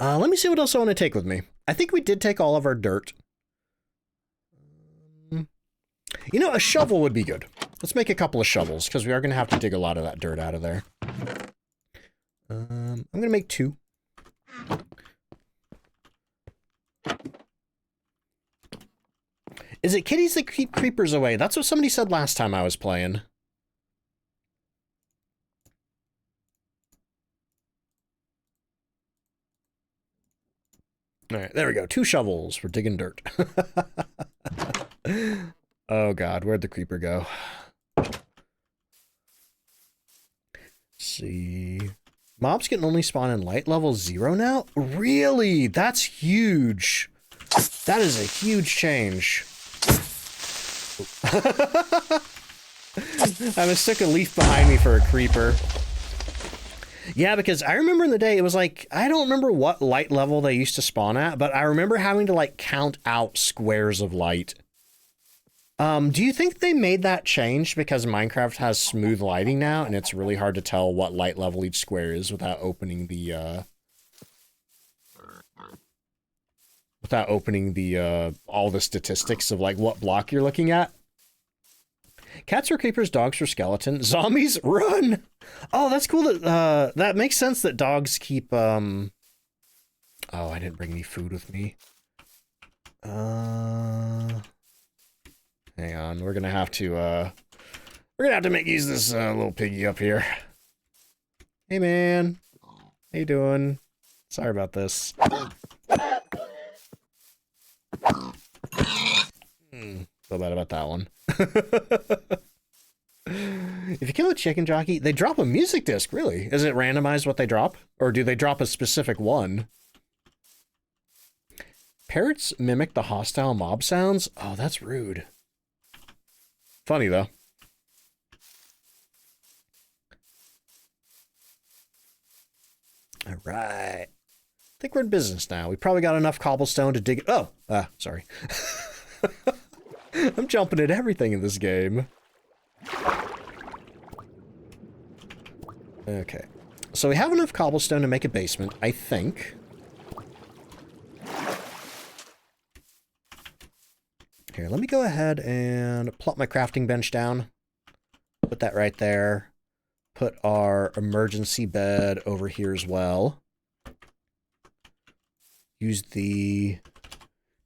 let me see what else I want to take with me. I think we did take all of our dirt. You know, a shovel would be good. Let's make a couple of shovels, because we are going to have to dig a lot of that dirt out of there. I'm going to make 2. Is it kitties that keep creepers away? That's what somebody said last time I was playing. All right, there we go. 2 shovels for digging dirt. Oh, God, where'd the creeper go? Let's see. Mobs can only spawn in light level 0 now? Really? That's huge. That is a huge change. I mistook a leaf behind me for a creeper. Yeah, because I remember in the day, it was like, I don't remember what light level they used to spawn at, but I remember having to like count out squares of light. Do you think they made that change because Minecraft has smooth lighting now and it's really hard to tell what light level each square is without opening the, all the statistics of like what block you're looking at? Cats are creepers, dogs are skeleton, zombies run. Oh, that's cool. That makes sense that dogs keep, oh, I didn't bring any food with me. Hang on, we're gonna have to make use of this little piggy up here. Hey man, how you doing? Sorry about this. Feel bad about that one. If you kill a chicken jockey, they drop a music disc, really? Is it randomized what they drop? Or do they drop a specific one? Parrots mimic the hostile mob sounds? Oh, that's rude. Funny, though. All right. I think we're in business now. We probably got enough cobblestone to dig... Oh! Sorry. I'm jumping at everything in this game. Okay. So we have enough cobblestone to make a basement, I think. Here, let me go ahead and plop my crafting bench down. Put that right there. Put our emergency bed over here as well. Use the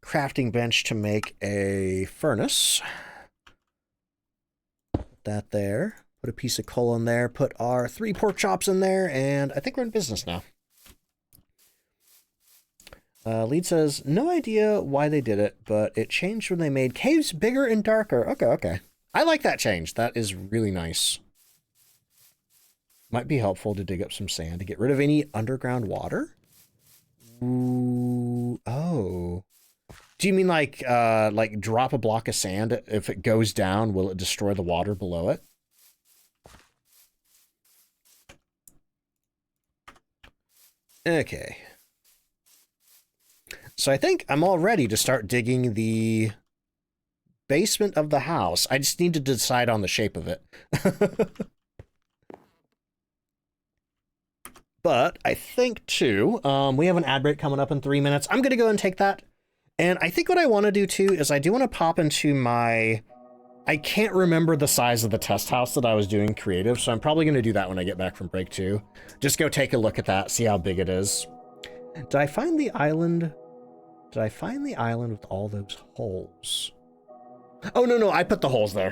crafting bench to make a furnace. Put that there. Put a piece of coal in there. Put our 3 pork chops in there, and I think we're in business now. Lead says, no idea why they did it, but it changed when they made caves bigger and darker. Okay. I like that change. That is really nice. Might be helpful to dig up some sand to get rid of any underground water. Ooh, oh. Do you mean like drop a block of sand? If it goes down, will it destroy the water below it? Okay. So I think I'm all ready to start digging the basement of the house. I just need to decide on the shape of it. But I think, too, we have an ad break coming up in 3 minutes. I'm going to go and take that. And I think what I want to do, too, is I do want to pop into my... I can't remember the size of the test house that I was doing creative, so I'm probably going to do that when I get back from break, too. Just go take a look at that, see how big it is. Did I find the island... Did I find the island with all those holes? Oh, no, I put the holes there.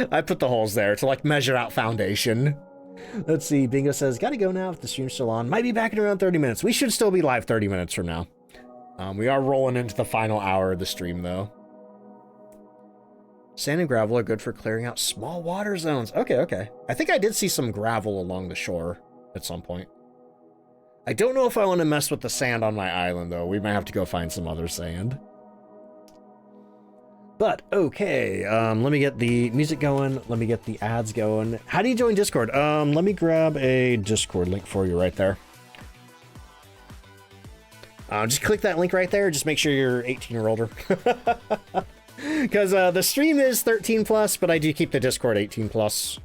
I put the holes there to, like, measure out foundation. Let's see, Bingo says, gotta go now if the stream's still on. Might be back in around 30 minutes. We should still be live 30 minutes from now. We are rolling into the final hour of the stream, though. Sand and gravel are good for clearing out small water zones. Okay. I think I did see some gravel along the shore at some point. I don't know if I want to mess with the sand on my island, though. We might have to go find some other sand. But, okay, let me get the music going. Let me get the ads going. How do you join Discord? Let me grab a Discord link for you right there. Just click that link right there. Just make sure you're 18 or older. Because the stream is 13 plus, but I do keep the Discord 18 plus.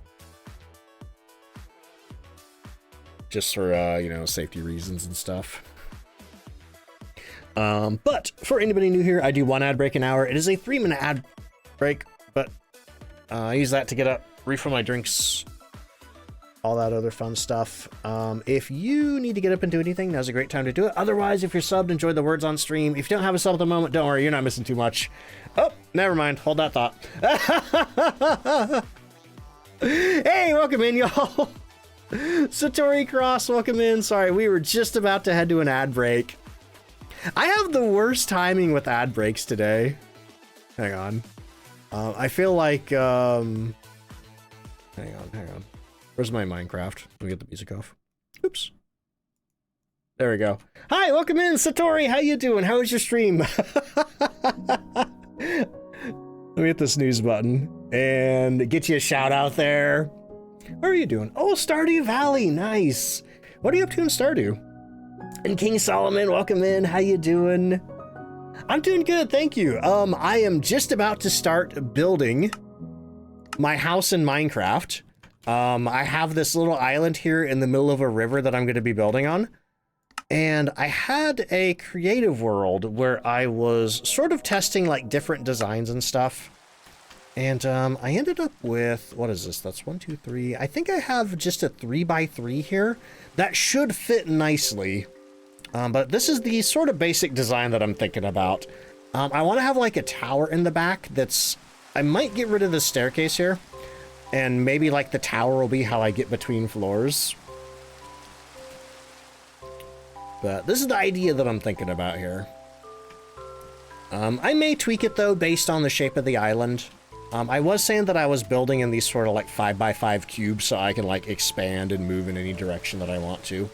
Just for, you know, safety reasons and stuff. But for anybody new here, I do 1 ad break an hour. It is a 3-minute ad break, but I use that to get up, refill my drinks, all that other fun stuff. If you need to get up and do anything, now's a great time to do it. Otherwise, if you're subbed, enjoy the words on stream. If you don't have a sub at the moment, don't worry, you're not missing too much. Oh, never mind. Hold that thought. Hey, welcome in, y'all. Satori Cross, welcome in. Sorry, we were just about to head to an ad break. I have the worst timing with ad breaks today. Hang on. I feel like, hang on. Where's my Minecraft? Let me get the music off. Oops. There we go. Hi, welcome in, Satori. How you doing? How was your stream? Let me hit the snooze button and get you a shout out there. How are you doing? Oh, Stardew Valley, nice. What are you up to in Stardew? And King Solomon, welcome in. How you doing? I'm doing good, thank you. I am just about to start building my house in Minecraft. I have this little island here in the middle of a river that I'm going to be building on. And I had a creative world where I was sort of testing like different designs and stuff. And I ended up with, what is this? That's 1, 2, 3. I think I have just a 3x3 here. That should fit nicely. But this is the sort of basic design that I'm thinking about. I want to have like a tower in the back that's, I might get rid of the staircase here. And maybe like the tower will be how I get between floors. But this is the idea that I'm thinking about here. I may tweak it though based on the shape of the island. I was saying that I was building in these sort of like 5x5 cubes so I can like expand and move in any direction that I want to.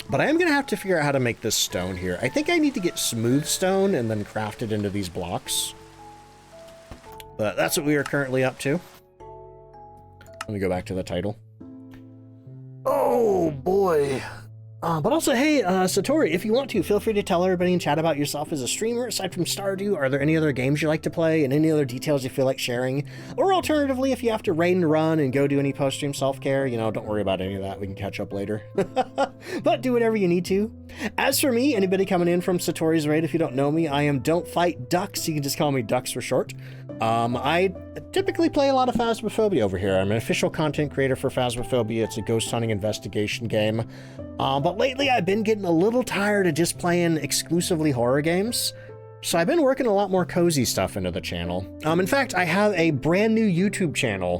But I am going to have to figure out how to make this stone here. I think I need to get smooth stone and then craft it into these blocks. But that's what we are currently up to. Let me go back to the title. Oh boy. But also, hey, Satori, if you want to, feel free to tell everybody in chat about yourself as a streamer. Aside from Stardew, are there any other games you like to play and any other details you feel like sharing? Or alternatively, if you have to raid and run and go do any post-stream self-care, you know, don't worry about any of that. We can catch up later. But do whatever you need to. As for me, anybody coming in from Satori's raid, if you don't know me, I am DontFightDucks. You can just call me Ducks for short. I typically play a lot of Phasmophobia over here. I'm an official content creator for Phasmophobia. It's a ghost hunting investigation game. But lately I've been getting a little tired of just playing exclusively horror games. So I've been working a lot more cozy stuff into the channel. In fact, I have a brand new YouTube channel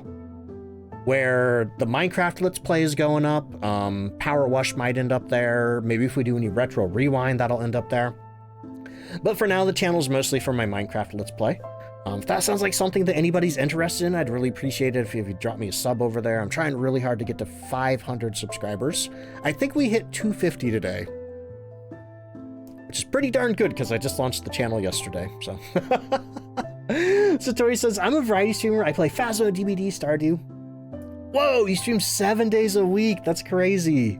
where the Minecraft Let's Play is going up. Power Wash might end up there. Maybe if we do any retro rewind, that'll end up there. But for now, the channel's mostly for my Minecraft Let's Play. If that sounds like something that anybody's interested in, I'd really appreciate it if you drop me a sub over there. I'm trying really hard to get to 500 subscribers. I think we hit 250 today, which is pretty darn good because I just launched the channel yesterday, so. Satori says, I'm a variety streamer. I play Phasmo, DBD, Stardew. Whoa, you stream 7 days a week. That's crazy.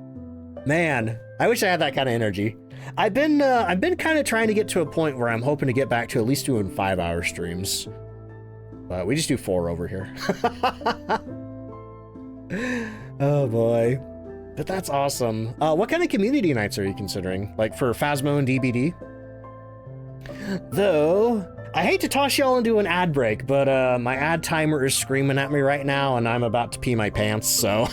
Man, I wish I had that kind of energy. I've been kind of trying to get to a point where I'm hoping to get back to at least doing 5-hour streams. But we just do 4 over here. Oh boy. But that's awesome. What kind of community nights are you considering? Like for Phasmo and DBD? Though, I hate to toss y'all into an ad break, but my ad timer is screaming at me right now and I'm about to pee my pants, so.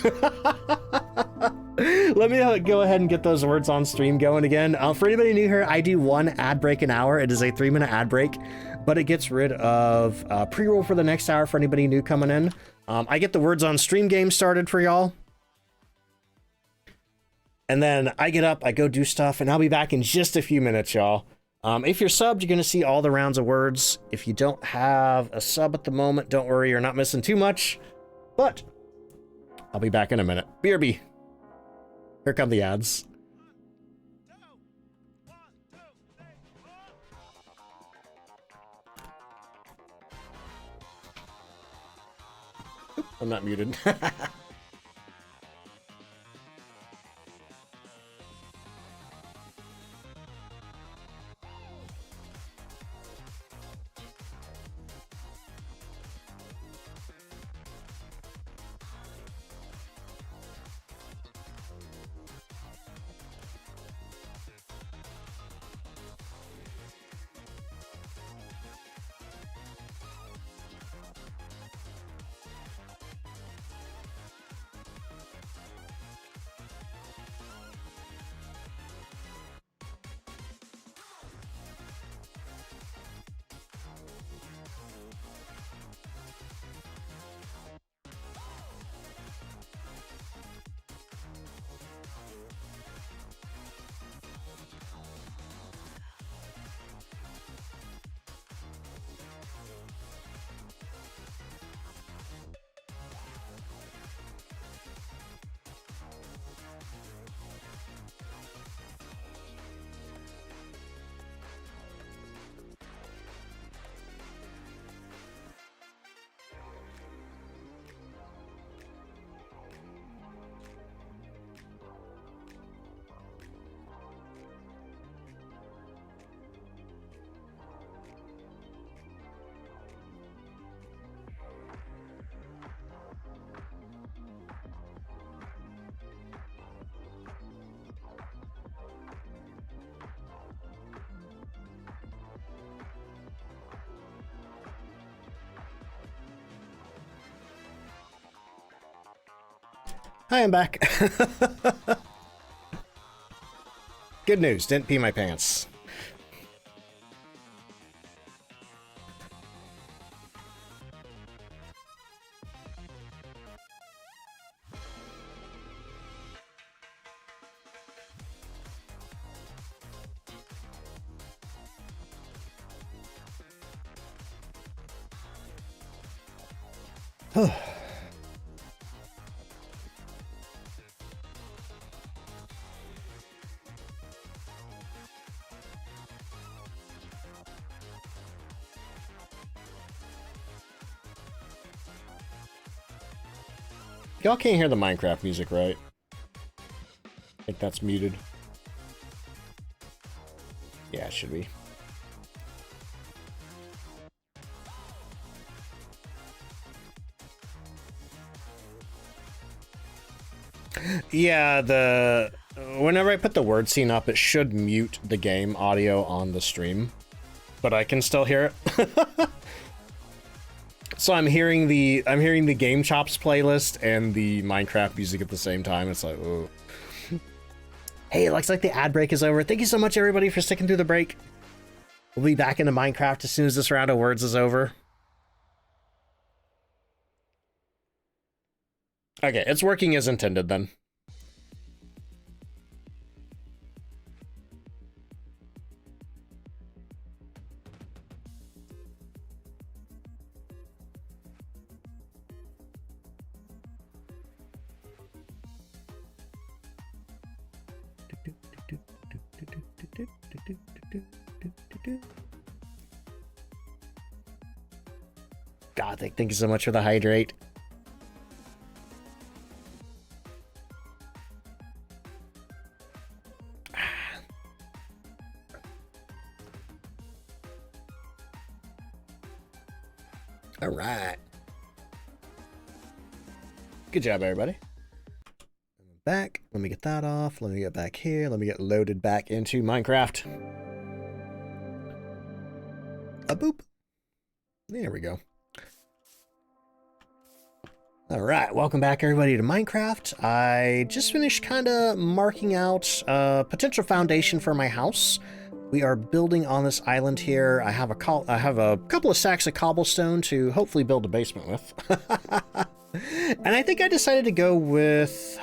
Let me go ahead and get those words on stream going again. For anybody new here, I do 1 ad break an hour. It is a 3-minute ad break, but it gets rid of pre-roll for the next hour for anybody new coming in. I get the words on stream game started for y'all. And then I get up, I go do stuff, and I'll be back in just a few minutes, y'all. If you're subbed, you're going to see all the rounds of words. If you don't have a sub at the moment, don't worry, you're not missing too much. But I'll be back in a minute. BRB. Here come the ads. Oop, I'm not muted. Hi, I'm back. Good news, didn't pee my pants. Y'all can't hear the Minecraft music, right? I think that's muted. Yeah, it should be. Yeah, whenever I put the word scene up, it should mute the game audio on the stream, but I can still hear it. So I'm hearing the Game Chops playlist and the Minecraft music at the same time. It's like, oh. Hey, it looks like the ad break is over. Thank you so much, everybody, for sticking through the break. We'll be back into Minecraft as soon as this round of words is over. Okay, it's working as intended then. God, thank you so much for the hydrate. All right. Good job, everybody. Back. Let me get that off. Let me get back here. Let me get loaded back into Minecraft. A boop. There we go. All right, welcome back everybody to Minecraft. I just finished kind of marking out a potential foundation for my house. We are building on this island here. I have a couple of stacks of cobblestone to hopefully build a basement with. And I think I decided to go with,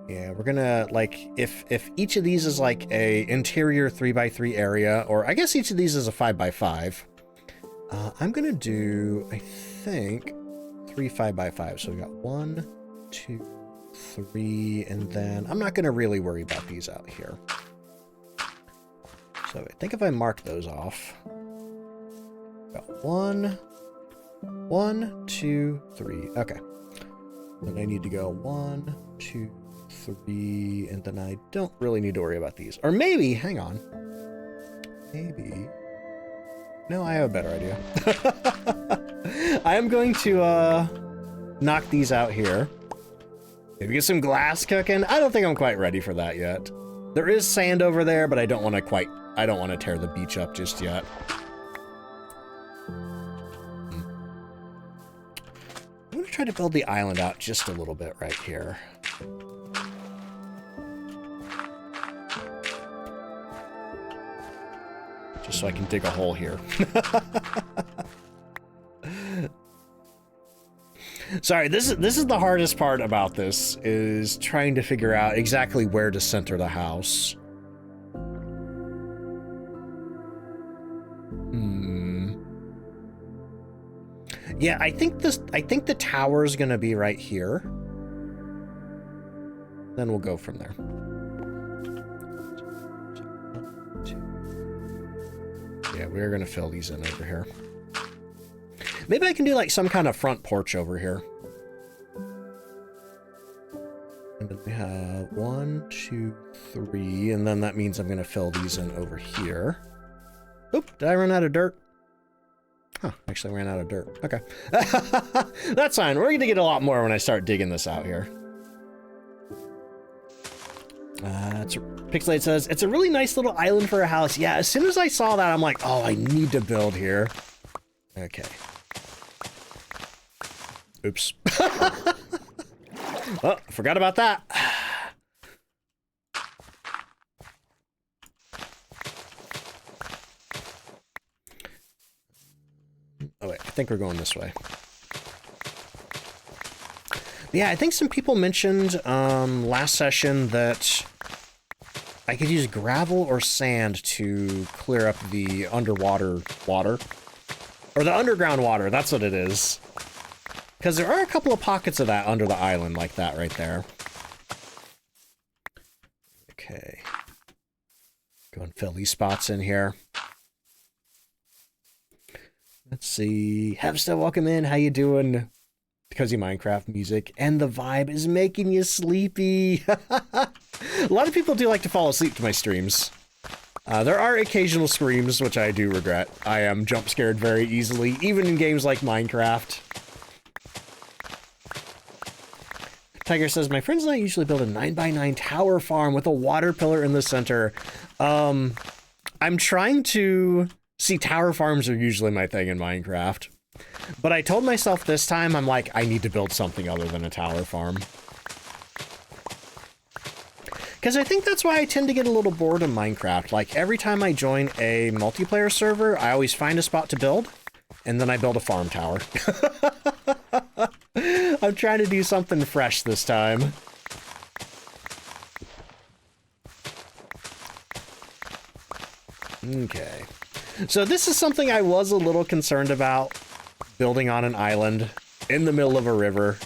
yeah, we're gonna, like, if each of these is like a interior 3x3 area, or I guess each of these is a 5x5, I'm gonna do, I think, 3 5x5. So we got 1, 2, 3, and then I'm not gonna really worry about these out here. So I think if I mark those off, got 1, 2, 3. Okay. Then I need to go 1, 2, 3, and then I don't really need to worry about these. Or maybe, hang on. Maybe. No, I have a better idea. I am going to knock these out here. Maybe get some glass cooking. I don't think I'm quite ready for that yet. There is sand over there, but I don't want to tear the beach up just yet. I'm going to try to build the island out just a little bit right here. Just so I can dig a hole here. Sorry, this is the hardest part about this, is trying to figure out exactly where to center the house. Yeah, I think the tower is gonna be right here. Then we'll go from there. Yeah, we're gonna fill these in over here. Maybe I can do like some kind of front porch over here. And then we have 1, 2, 3, and then that means I'm gonna fill these in over here. Oop, did I run out of dirt? Huh, actually ran out of dirt. Okay. That's fine. We're gonna get a lot more when I start digging this out here. Pixelate says, it's a really nice little island for a house. Yeah, as soon as I saw that, I'm like, oh, I need to build here. Okay. Oops. Oh, forgot about that. Oh wait, I think we're going this way. Yeah, I think some people mentioned last session that I could use gravel or sand to clear up the underwater water. Or the underground water, that's what it is. Because there are a couple of pockets of that under the island like that right there. Okay. Go and fill these spots in here. Let's see. Hevsta, welcome in. How you doing? Cozy Minecraft music. And the vibe is making you sleepy. A lot of people do like to fall asleep to my streams. There are occasional screams, which I do regret. I am jump scared very easily, even in games like Minecraft. Tiger says, my friends and I usually build a 9x9 tower farm with a water pillar in the center. I'm trying to... See, tower farms are usually my thing in Minecraft. But I told myself this time, I'm like, I need to build something other than a tower farm. Because I think that's why I tend to get a little bored in Minecraft. Like, every time I join a multiplayer server, I always find a spot to build, and then I build a farm tower. I'm trying to do something fresh this time. Okay. So this is something I was a little concerned about, building on an island in the middle of a river,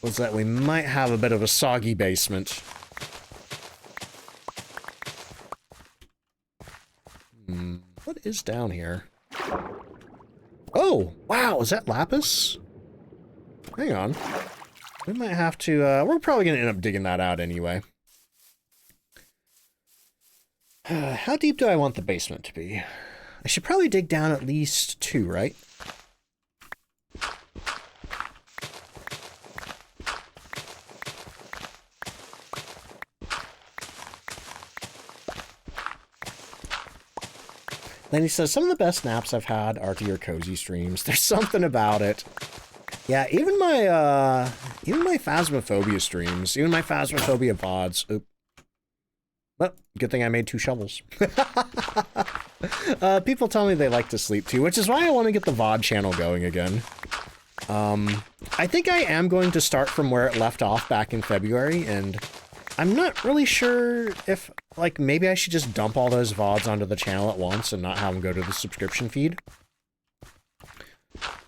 was that we might have a bit of a soggy basement. What is down here? Oh, wow, is that lapis? Hang on. We might have to, we're probably going to end up digging that out anyway. How deep do I want the basement to be? I should probably dig down at least 2, right? Then he says, some of the best naps I've had are to your cozy streams. There's something about it. Yeah, even my Phasmophobia streams, even my Phasmophobia VODs. Oop. Well, good thing I made 2 shovels. People tell me they like to sleep too, which is why I want to get the VOD channel going again. I think I am going to start from where it left off back in February, and I'm not really sure if, like, maybe I should just dump all those VODs onto the channel at once and not have them go to the subscription feed.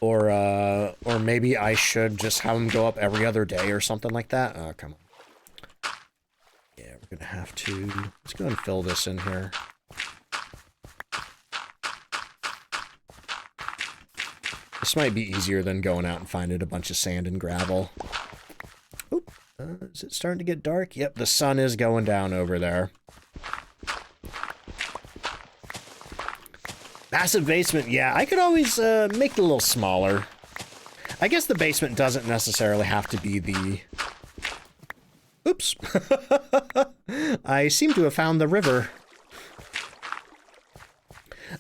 Or maybe I should just have them go up every other day or something like that. Oh, come on. Yeah, we're gonna have to... Let's go and fill this in here. This might be easier than going out and finding a bunch of sand and gravel. Oop. Is it starting to get dark? Yep, the sun is going down over there. Massive basement. Yeah, I could always make it a little smaller. I guess the basement doesn't necessarily have to be the... Oops. I seem to have found the river.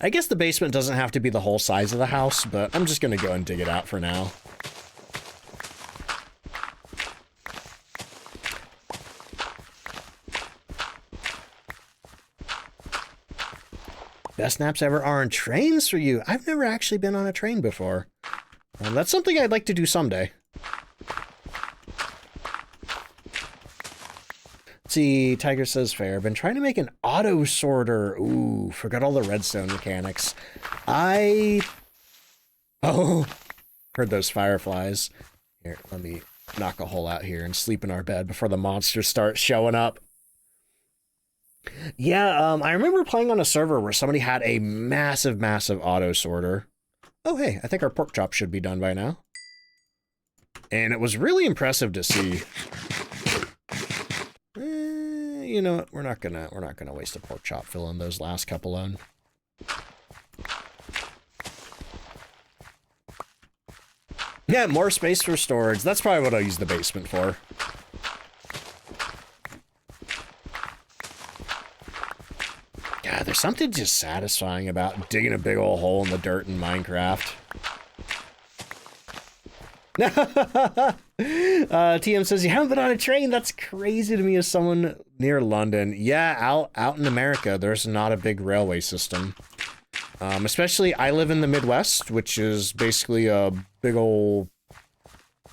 I guess the basement doesn't have to be the whole size of the house, but I'm just going to go and dig it out for now. Best naps ever are on trains for you. I've never actually been on a train before. That's something I'd like to do someday. Let's see, Tiger says fair. Been trying to make an auto sorter. Ooh, forgot all the redstone mechanics. Oh, heard those fireflies. Here, let me knock a hole out here and sleep in our bed before the monsters start showing up. Yeah, I remember playing on a server where somebody had a massive, massive auto sorter. Oh, hey, I think our pork chop should be done by now. And it was really impressive to see. You know what? We're not gonna waste a pork chop filling those last couple in. Yeah, more space for storage. That's probably what I'll use the basement for. Yeah, there's something just satisfying about digging a big old hole in the dirt in Minecraft. TM says, you haven't been on a train? That's crazy to me as someone near London. Yeah, out in America, there's not a big railway system. Especially, I live in the Midwest, which is basically a big old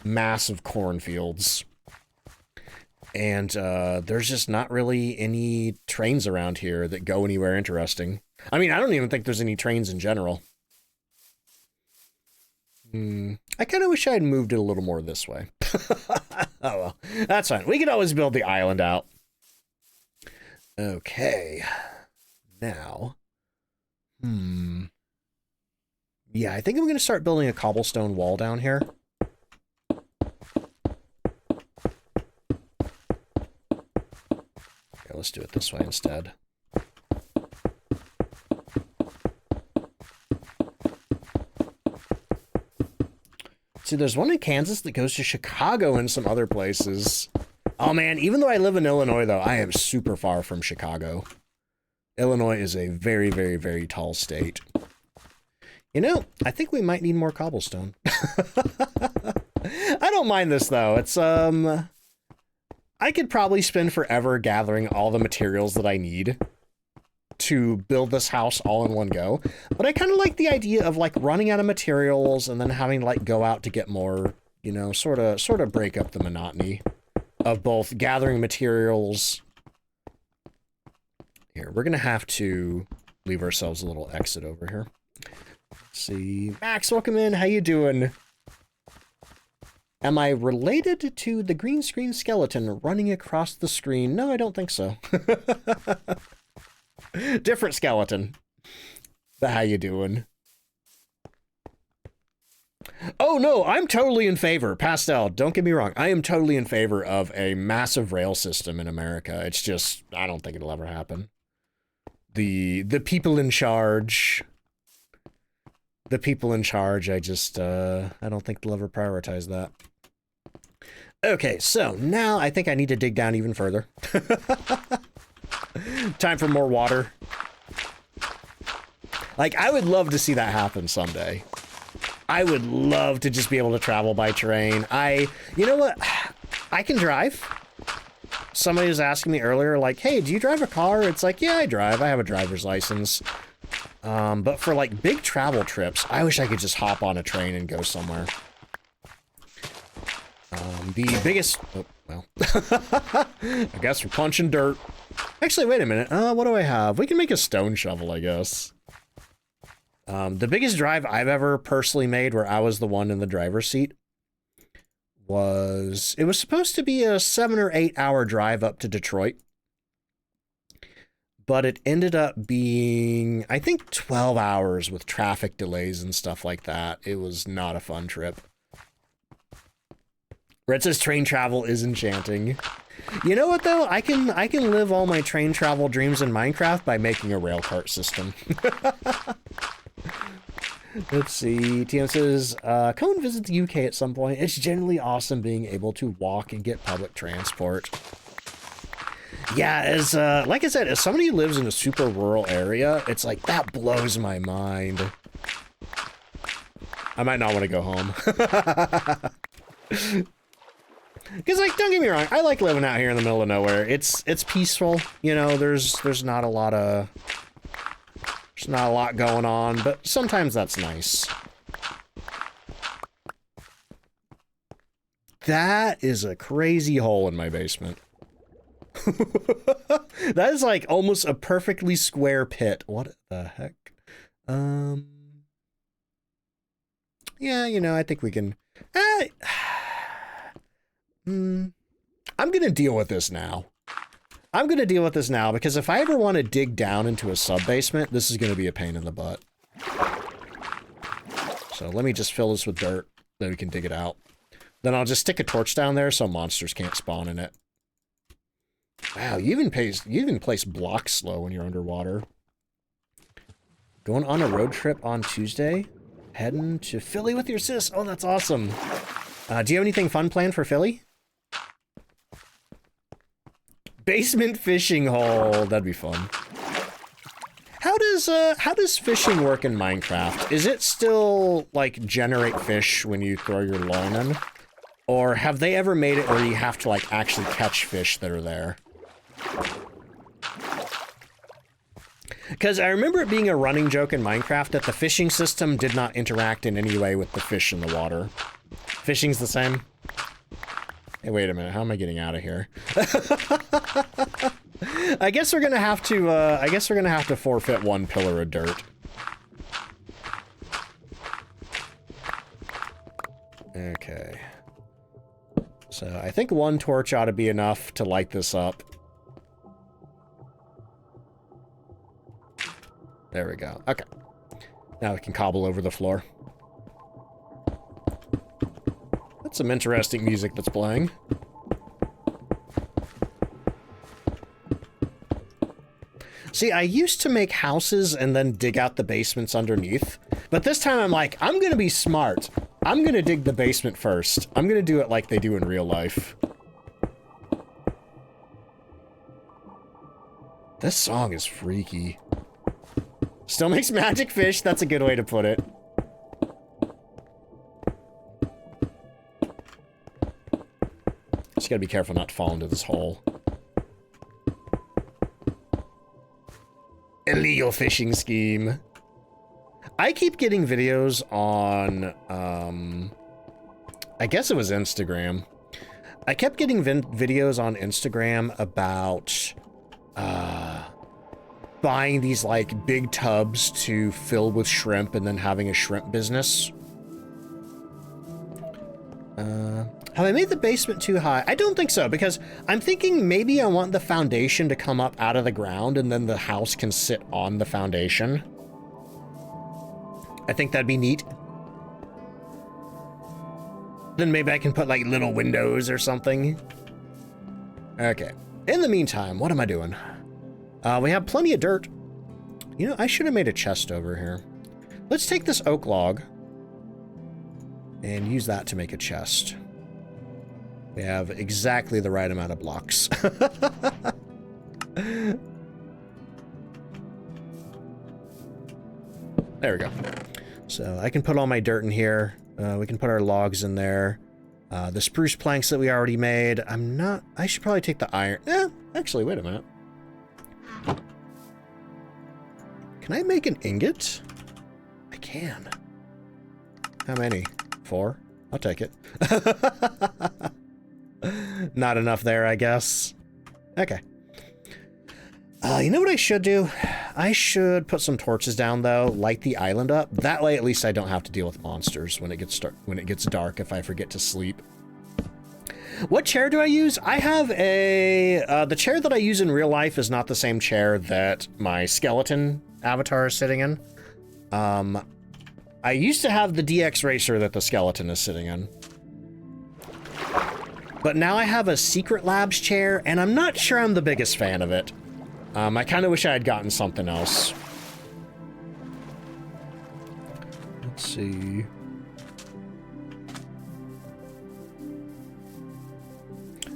mass of cornfields. And there's just not really any trains around here that go anywhere interesting. I mean, I don't even think there's any trains in general. I kind of wish I had moved it a little more this way. Oh well, that's fine. We can always build the island out. Okay. Now. Yeah, I think I'm going to start building a cobblestone wall down here. Okay, let's do it this way instead. See, there's one in Kansas that goes to Chicago and some other places. Oh man, even though I live in Illinois, though, I am super far from Chicago. Illinois is a very, very, very tall state. You know, I think we might need more cobblestone. I don't mind this, though. It's, I could probably spend forever gathering all the materials that I need to build this house all in one go. But I kind of like the idea of, like, running out of materials and then having to, like, go out to get more, you know, sort of break up the monotony of both gathering materials. Here, we're going to have to leave ourselves a little exit over here. Let's see. Max, welcome in. How you doing? Am I related to the green screen skeleton running across the screen? No, I don't think so. Different skeleton. But how you doing? Oh, no, I'm totally in favor. Pastel, don't get me wrong. I am totally in favor of a massive rail system in America. It's just, I don't think it'll ever happen. The people in charge... The people in charge, I just, I don't think they'll ever prioritize that. Okay, so now I think I need to dig down even further. Time for more water. Like, I would love to see that happen someday. I would love to just be able to travel by train. You know what? I can drive. Somebody was asking me earlier, like, hey, do you drive a car? It's like, yeah, I drive. I have a driver's license. But for, like, big travel trips, I wish I could just hop on a train and go somewhere. The biggest... Oh, well. I guess we're punching dirt. Actually, wait a minute. What do I have? We can make a stone shovel, I guess. The biggest drive I've ever personally made, where I was the one in the driver's seat, was... It was supposed to be a 7 or 8 hour drive up to Detroit. But it ended up being, I think, 12 hours with traffic delays and stuff like that. It was not a fun trip. Red says train travel is enchanting. You know what, though? I can live all my train travel dreams in Minecraft by making a rail cart system. Let's see. TM says, come and visit the UK at some point. It's generally awesome being able to walk and get public transport. Yeah, as like I said, as somebody who lives in a super rural area, it's like, that blows my mind. I might not want to go home. Because, like, don't get me wrong, I like living out here in the middle of nowhere. It's peaceful, you know, there's not a lot going on, but sometimes that's nice. That is a crazy hole in my basement. That is like almost a perfectly square pit. What the heck? Yeah, you know, I think we can... I'm gonna deal with this now. I'm gonna deal with this now, because if I ever want to dig down into a sub-basement, this is gonna be a pain in the butt. So let me just fill this with dirt, then we can dig it out. Then I'll just stick a torch down there so monsters can't spawn in it. Wow, you even place blocks slow when you're underwater. Going on a road trip on Tuesday? Heading to Philly with your sis? Oh, that's awesome. Do you have anything fun planned for Philly? Basement fishing hole. That'd be fun. How how does fishing work in Minecraft? Is it still like generate fish when you throw your line in? Or have they ever made it where you have to like actually catch fish that are there? Because I remember it being a running joke in Minecraft that the fishing system did not interact in any way with the fish in the water. Fishing's the same. Hey, wait a minute. How am I getting out of here? I guess we're gonna have to forfeit 1 pillar of dirt. Okay. So I think 1 torch ought to be enough to light this up. There we go. Okay. Now we can cobble over the floor. That's some interesting music that's playing. See, I used to make houses and then dig out the basements underneath. But this time I'm like, I'm gonna be smart. I'm gonna dig the basement first. I'm gonna do it like they do in real life. This song is freaky. Still makes magic fish. That's a good way to put it. Just gotta be careful not to fall into this hole. Illegal fishing scheme. I keep getting videos on, I guess it was Instagram. I kept getting videos on Instagram about, buying these like big tubs to fill with shrimp and then having a shrimp business. Have I made the basement too high? I don't think so, because I'm thinking maybe I want the foundation to come up out of the ground and then the house can sit on the foundation. I think that'd be neat. Then maybe I can put like little windows or something. Okay. In the meantime, what am I doing? We have plenty of dirt. You know, I should have made a chest over here. Let's take this oak log and use that to make a chest. We have exactly the right amount of blocks. There we go. So I can put all my dirt in here. We can put our logs in there. The spruce planks that we already made. I should probably take the iron. Actually, wait a minute. Can I make an ingot? I can. How many? 4? I'll take it. Not enough there, I guess. Okay. You know what I should do? I should put some torches down, though, light the island up. That way, at least I don't have to deal with monsters when it gets dark if I forget to sleep. What chair do I use? I have the chair that I use in real life is not the same chair that my skeleton avatar is sitting in. I used to have the DX Racer that the skeleton is sitting in. But now I have a Secret Labs chair, and I'm not sure I'm the biggest fan of it. I kind of wish I had gotten something else. Let's see.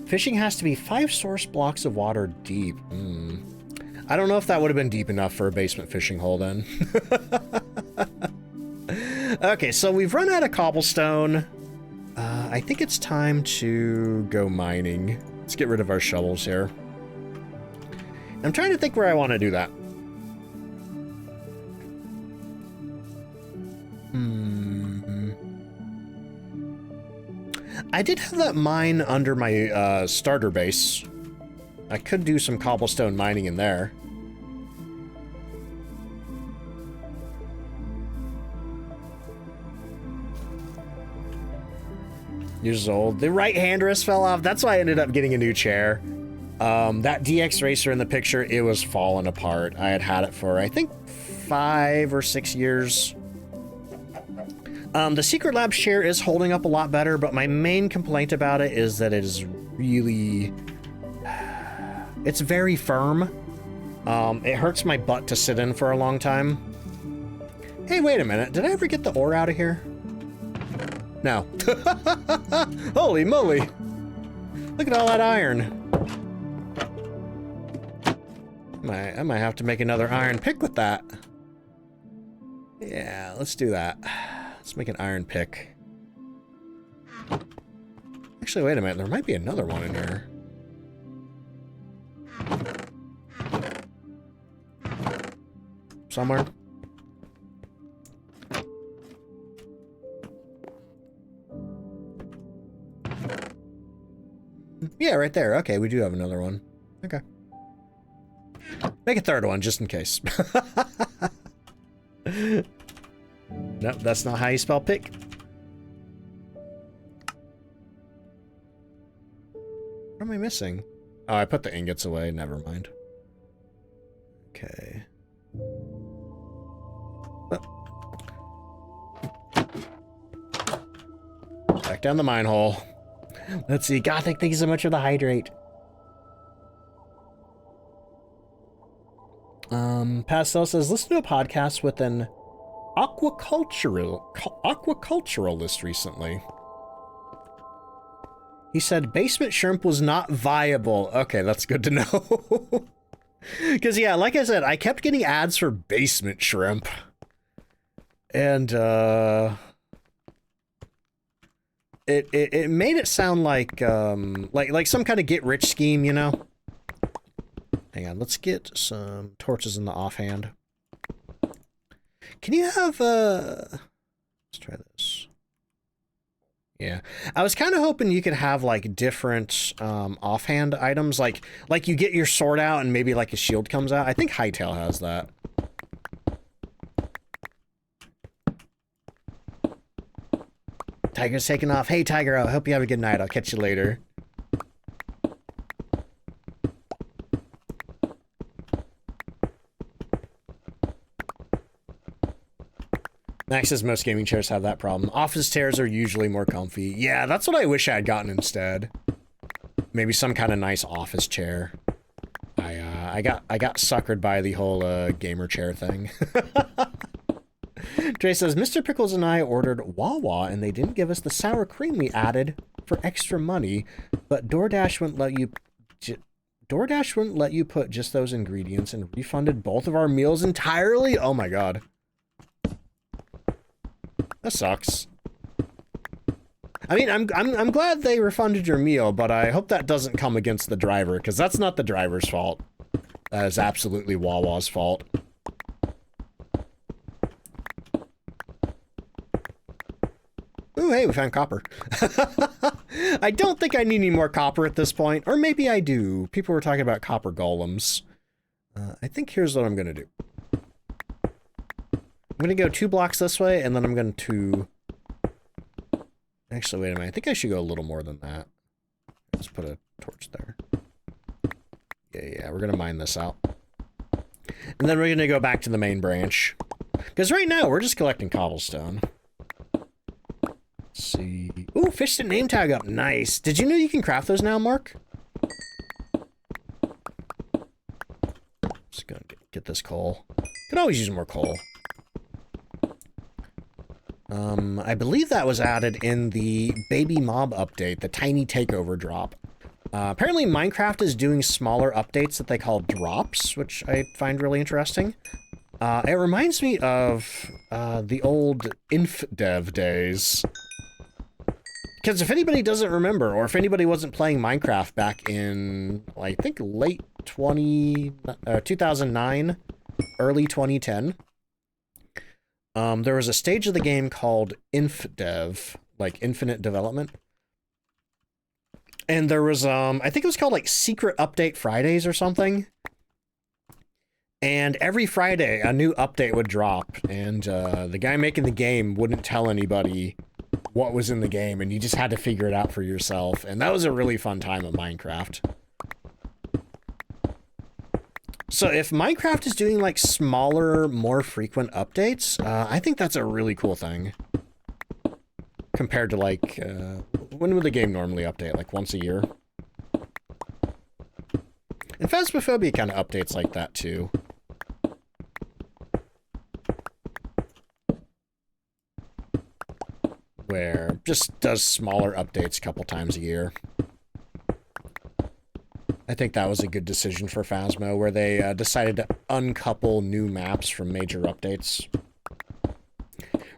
Fishing has to be 5 source blocks of water deep. I don't know if that would have been deep enough for a basement fishing hole then. Okay, so we've run out of cobblestone. I think it's time to go mining. Let's get rid of our shovels here. I'm trying to think where I want to do that. I did have that mine under my starter base. I could do some cobblestone mining in there. Years old. The right hand wrist fell off. That's why I ended up getting a new chair. That DX Racer in the picture, it was falling apart. I had it for, I think, 5 or 6 years. The Secret Labs chair is holding up a lot better, but my main complaint about it is that it is really... It's very firm. It hurts my butt to sit in for a long time. Hey, wait a minute. Did I ever get the ore out of here? No. Holy moly. Look at all that iron. I might have to make another iron pick with that. Yeah, let's do that. Let's make an iron pick. Actually, wait a minute. There might be another one in here. Somewhere. Yeah, right there. Okay, we do have another one. Okay. Make a third one, just in case. Nope, that's not how you spell pick. What am I missing? Oh, I put the ingots away. Never mind. Okay. Back down the mine hole. Let's see. God, thank you so much for the hydrate. Pastel says, listen to a podcast with an aquaculturalist recently. He said basement shrimp was not viable. Okay, that's good to know. Because, yeah, like I said, I kept getting ads for basement shrimp. And, It made it sound like some kind of get-rich scheme, you know? Hang on, let's get some torches in the offhand. Can you have, let's try this. Yeah. I was kind of hoping you could have, like, different, offhand items, like you get your sword out and maybe, like, a shield comes out. I think Hightail has that. Tiger's taking off. Hey, Tiger, I hope you have a good night. I'll catch you later. Max says most gaming chairs have that problem. Office chairs are usually more comfy. Yeah, that's what I wish I had gotten instead. Maybe some kind of nice office chair. I got suckered by the whole gamer chair thing. Trey says, Mr. Pickles and I ordered Wawa and they didn't give us the sour cream we added for extra money, but DoorDash wouldn't let you put just those ingredients and refunded both of our meals entirely? Oh my god. That sucks. I mean, I'm glad they refunded your meal, but I hope that doesn't come against the driver, because that's not the driver's fault. That is absolutely Wawa's fault. Ooh, hey, we found copper. I don't think I need any more copper at this point, or maybe I do. People were talking about copper golems. I think here's what I'm going to do. I'm going to go 2 blocks this way, and then I'm going to... Actually, wait a minute. I think I should go a little more than that. Let's put a torch there. Yeah, we're going to mine this out. And then we're going to go back to the main branch. Because right now, we're just collecting cobblestone. Let's see. Ooh, fish and name tag up. Nice. Did you know you can craft those now, Mark? Just going to get this coal. Could always use more coal. I believe that was added in the baby mob update, the tiny takeover drop. Apparently Minecraft is doing smaller updates that they call drops, which I find really interesting. It reminds me of the old InfDev days. Because if anybody doesn't remember, or if anybody wasn't playing Minecraft back in, I think, late 2009, early 2010, there was a stage of the game called InfDev, like Infinite Development. And there was, I think it was called like Secret Update Fridays or something. And every Friday, a new update would drop, and the guy making the game wouldn't tell anybody what was in the game, and you just had to figure it out for yourself. And that was a really fun time of Minecraft. So if Minecraft is doing like smaller, more frequent updates, I think that's a really cool thing. Compared to like, when would the game normally update? Like once a year? And Phasmophobia kind of updates like that too. Where just does smaller updates a couple times a year. I think that was a good decision for Phasmo, where they decided to uncouple new maps from major updates.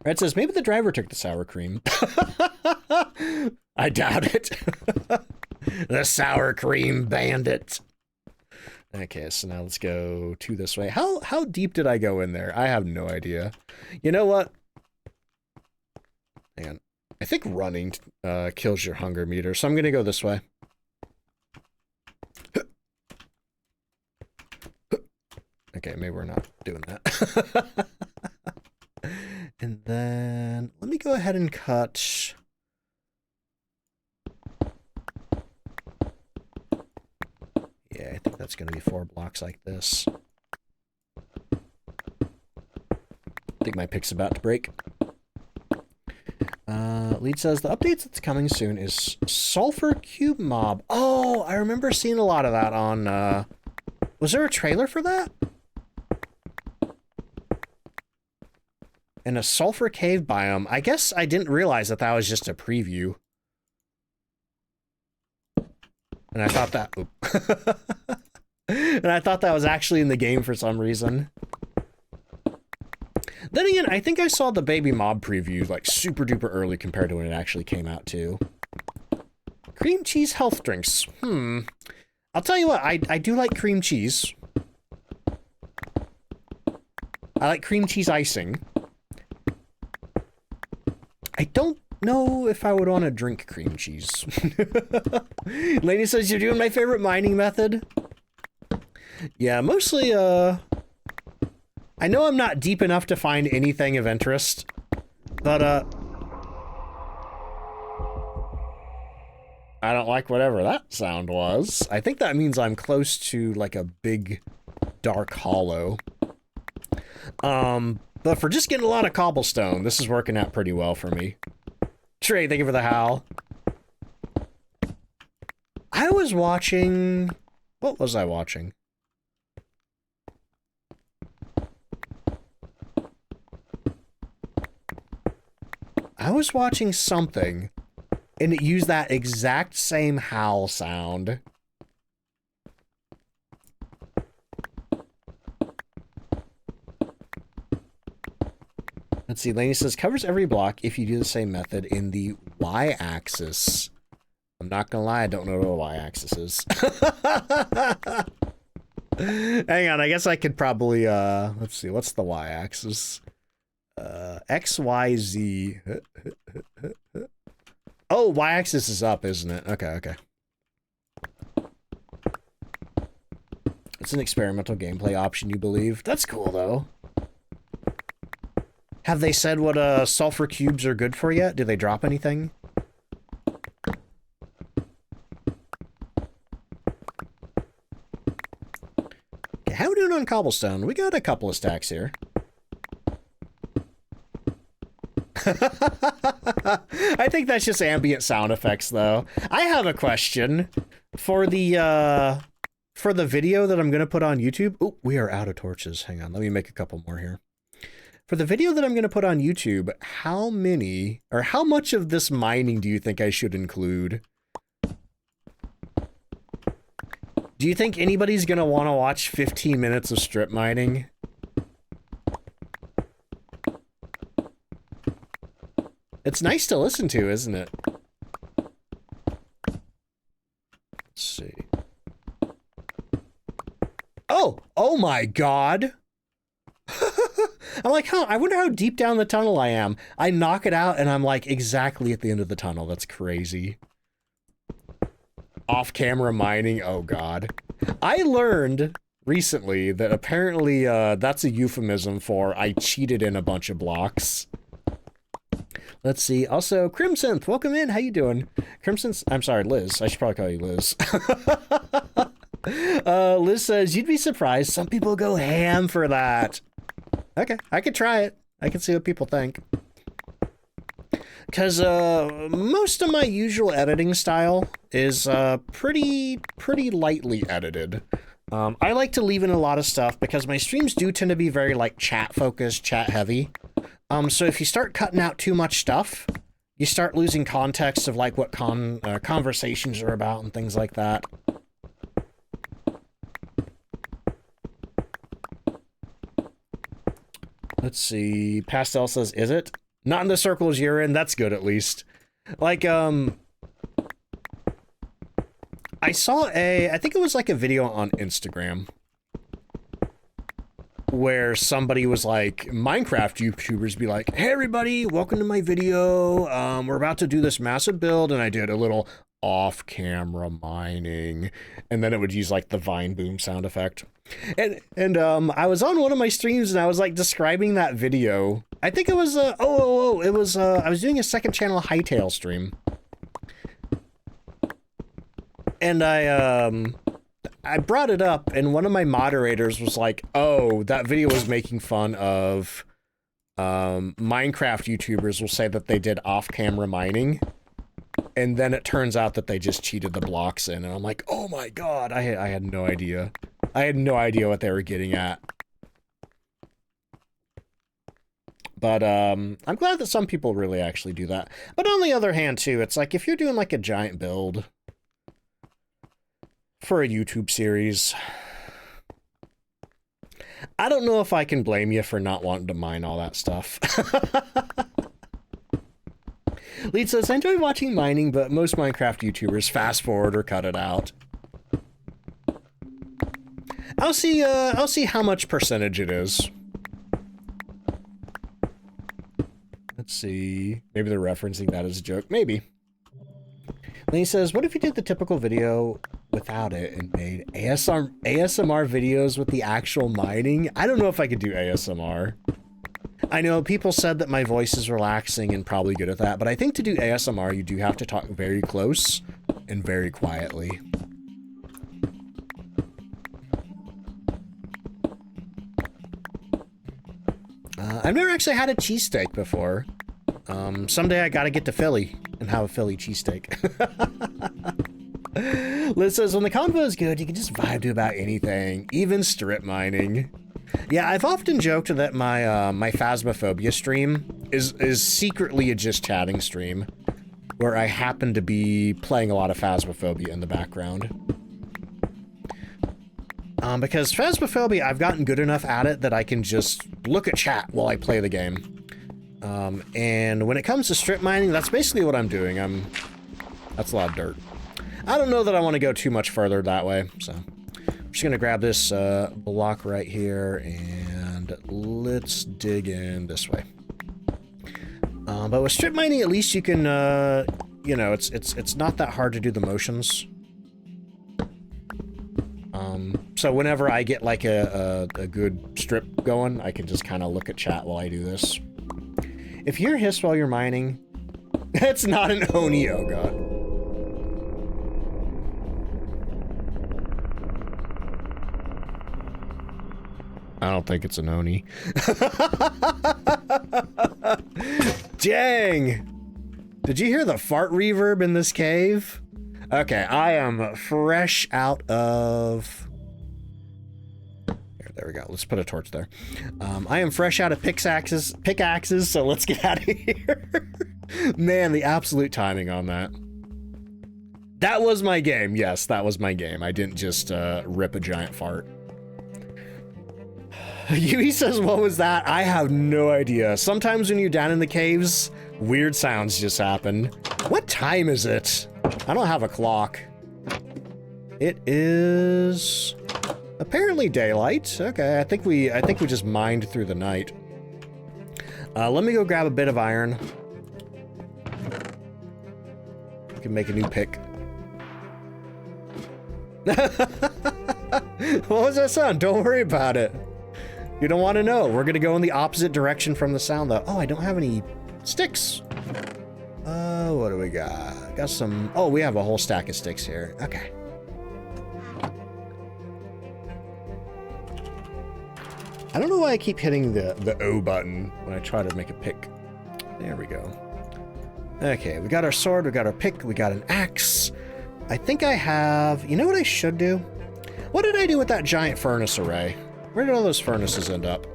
Red says, maybe the driver took the sour cream. I doubt it. The sour cream bandit. Okay, so now let's go to this way. How deep did I go in there? I have no idea. You know what? Hang on. I think running kills your hunger meter, so I'm gonna go this way. Okay, maybe we're not doing that. And then let me go ahead and cut. Yeah, I think that's going to be 4 blocks like this. I think my pick's about to break. Lead says, the updates that's coming soon is Sulfur Cube Mob. Oh, I remember seeing a lot of that on, was there a trailer for that? And a Sulfur Cave biome. I guess I didn't realize that that was just a preview. And I thought that... and I thought that was actually in the game for some reason. Then again, I think I saw the Baby Mob preview, like, super duper early compared to when it actually came out, too. Cream cheese health drinks. I'll tell you what, I do like cream cheese. I like cream cheese icing. I don't know if I would want to drink cream cheese. Lady says, you're doing my favorite mining method? Yeah, mostly, I know I'm not deep enough to find anything of interest, but, I don't like whatever that sound was. I think that means I'm close to, like, a big, dark hollow. But for just getting a lot of cobblestone, this is working out pretty well for me. Trey, thank you for the howl. I was watching... What was I watching? I was watching something, and it used that exact same howl sound. Let's see, Laney says, covers every block if you do the same method in the y-axis. I'm not gonna lie, I don't know what a y-axis is. Hang on, I guess I could probably, let's see, what's the y-axis? X, Y, Z. Oh, y-axis is up, isn't it? Okay, okay. It's an experimental gameplay option, you believe? That's cool, though. Have they said what sulfur cubes are good for yet? Did they drop anything? Okay, how are we doing on cobblestone? We got a couple of stacks here. I think that's just ambient sound effects, though. I have a question for the video that I'm gonna put on YouTube. Oh, we are out of torches. Hang on, let me make a couple more here. For the video that I'm going to put on YouTube, how many, or how much of this mining do you think I should include? Do you think anybody's going to want to watch 15 minutes of strip mining? It's nice to listen to, isn't it? Let's see. Oh my God. I'm like, huh, I wonder how deep down the tunnel I am. I knock it out and I'm like exactly at the end of the tunnel. That's crazy. Off-camera mining, oh God. I learned recently that apparently that's a euphemism for I cheated in a bunch of blocks. Let's see. Also, Crimson, welcome in. How you doing? Crimson's, I'm sorry, Liz. I should probably call you Liz. Liz says, you'd be surprised. Some people go ham for that. Okay, I could try it. I can see what people think. Because most of my usual editing style is pretty lightly edited. I like to leave in a lot of stuff because my streams do tend to be very like chat focused, chat heavy. So if you start cutting out too much stuff, you start losing context of like what conversations are about and things like that. Let's see. Pastel says, is it? Not in the circles you're in. That's good, at least. Like, I saw I think it was like a video on Instagram where somebody was like, Minecraft YouTubers be like, hey everybody, welcome to my video. We're about to do this massive build, and I did a little off-camera mining, and then it would use like the Vine boom sound effect. And I was on one of my streams and I was like describing that video. I think it was it was I was doing a second channel Hightail stream. And I brought it up, and one of my moderators was like, oh, that video was making fun of Minecraft YouTubers will say that they did off-camera mining, and then it turns out that they just cheated the blocks in, and I'm like, oh my god, I had no idea. I had no idea what they were getting at. But I'm glad that some people really actually do that. But on the other hand too, it's like if you're doing like a giant build for a YouTube series, I don't know if I can blame you for not wanting to mine all that stuff. Lead says, I enjoy watching mining, but most Minecraft YouTubers fast forward or cut it out. I'll see how much percentage it is. Let's see. Maybe they're referencing that as a joke. Maybe. Then he says, what if you did the typical video without it and made ASMR videos with the actual mining? I don't know if I could do ASMR. I know people said that my voice is relaxing and probably good at that, but I think to do ASMR, you do have to talk very close and very quietly. I've never actually had a cheesesteak before. Someday I gotta get to Philly and have a Philly cheesesteak. Liz says, when the convo is good, you can just vibe to about anything, even strip mining. Yeah, I've often joked that my my Phasmophobia stream is secretly a just chatting stream, where I happen to be playing a lot of Phasmophobia in the background. Because Phasmophobia, I've gotten good enough at it that I can just look at chat while I play the game. And when it comes to strip mining, that's basically what I'm doing. That's a lot of dirt. I don't know that I want to go too much further that way, so I'm just gonna grab this block right here and let's dig in this way. But with strip mining, at least you can, you know, it's not that hard to do the motions. So whenever I get like a good strip going, I can just kind of look at chat while I do this. If you're hiss while you're mining, it's not an Oni, oh god. I don't think it's an Oni. Dang! Did you hear the fart reverb in this cave? Okay, I am fresh out of... There we go. Let's put a torch there. I am fresh out of pickaxes, so let's get out of here. Man, the absolute timing on that. That was my game. Yes, that was my game. I didn't just rip a giant fart. Yui says, what was that? I have no idea. Sometimes when you're down in the caves, weird sounds just happen. What time is it? I don't have a clock. It is apparently daylight. Okay, I think we just mined through the night. Let me go grab a bit of iron. We can make a new pick. What was that sound? Don't worry about it. You don't want to know. We're gonna go in the opposite direction from the sound though. Oh, I don't have any sticks. What do we got? Got some, oh, we have a whole stack of sticks here. Okay. I don't know why I keep hitting the O button when I try to make a pick. There we go. Okay, we got our sword, we got our pick, we got an axe. I think I have, you know what I should do? What did I do with that giant furnace array? Where did all those furnaces end up?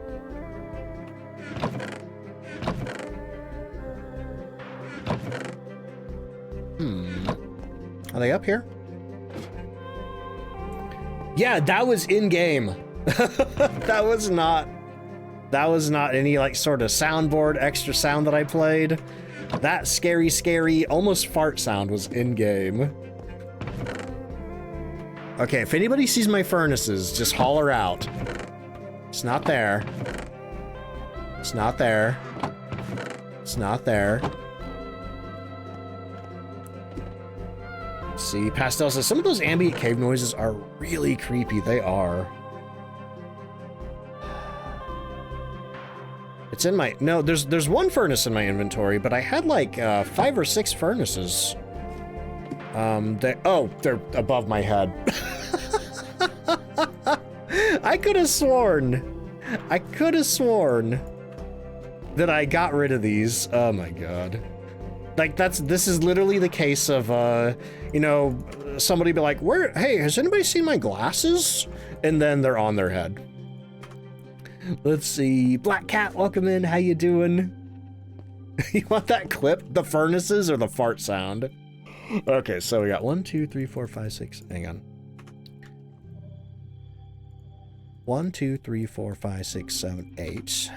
Are they up here? Yeah, that was in game. That That was not any like sort of soundboard extra sound that I played. That scary, almost fart sound was in game. Okay, if anybody sees my furnaces, just holler out. It's not there. It's not there. It's not there. Let's see, Pastel says, some of those ambient cave noises are really creepy. They are. It's in my... No, there's one furnace in my inventory, but I had like 5 or 6 furnaces. They're above my head. I could have sworn that I got rid of these. Oh my god. Like this is literally the case of, you know, somebody be like, hey, has anybody seen my glasses? And then they're on their head. Let's see. Black Cat, welcome in. How you doing? You want that clip? The furnaces or the fart sound? Okay, so we got 1, 2, 3, 4, 5, 6. Hang on. 1, 2, 3, 4, 5, 6, 7, 8.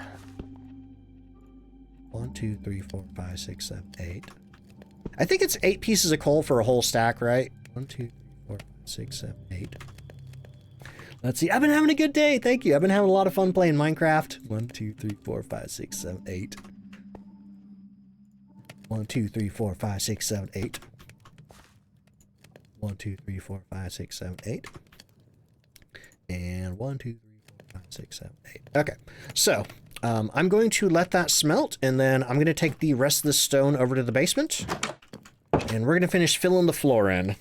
1, 2, 3, 4, 5, 6, 7, 8. I think it's 8 pieces of coal for a whole stack, right? 1, 2, 3, 4, 5, 6, 7, 8. Let's see. I've been having a good day. Thank you. I've been having a lot of fun playing Minecraft. 1, 2, 3, 4, 5, 6, 7, 8. 1, 2, 3, 4, 5, 6, 7, 8. 1, 2, 3, 4, 5, 6, 7, 8. And 1, 2, 3, 4, 5, 6, 7, 8. Okay. So, I'm going to let that smelt, and then I'm going to take the rest of the stone over to the basement. And we're going to finish filling the floor in.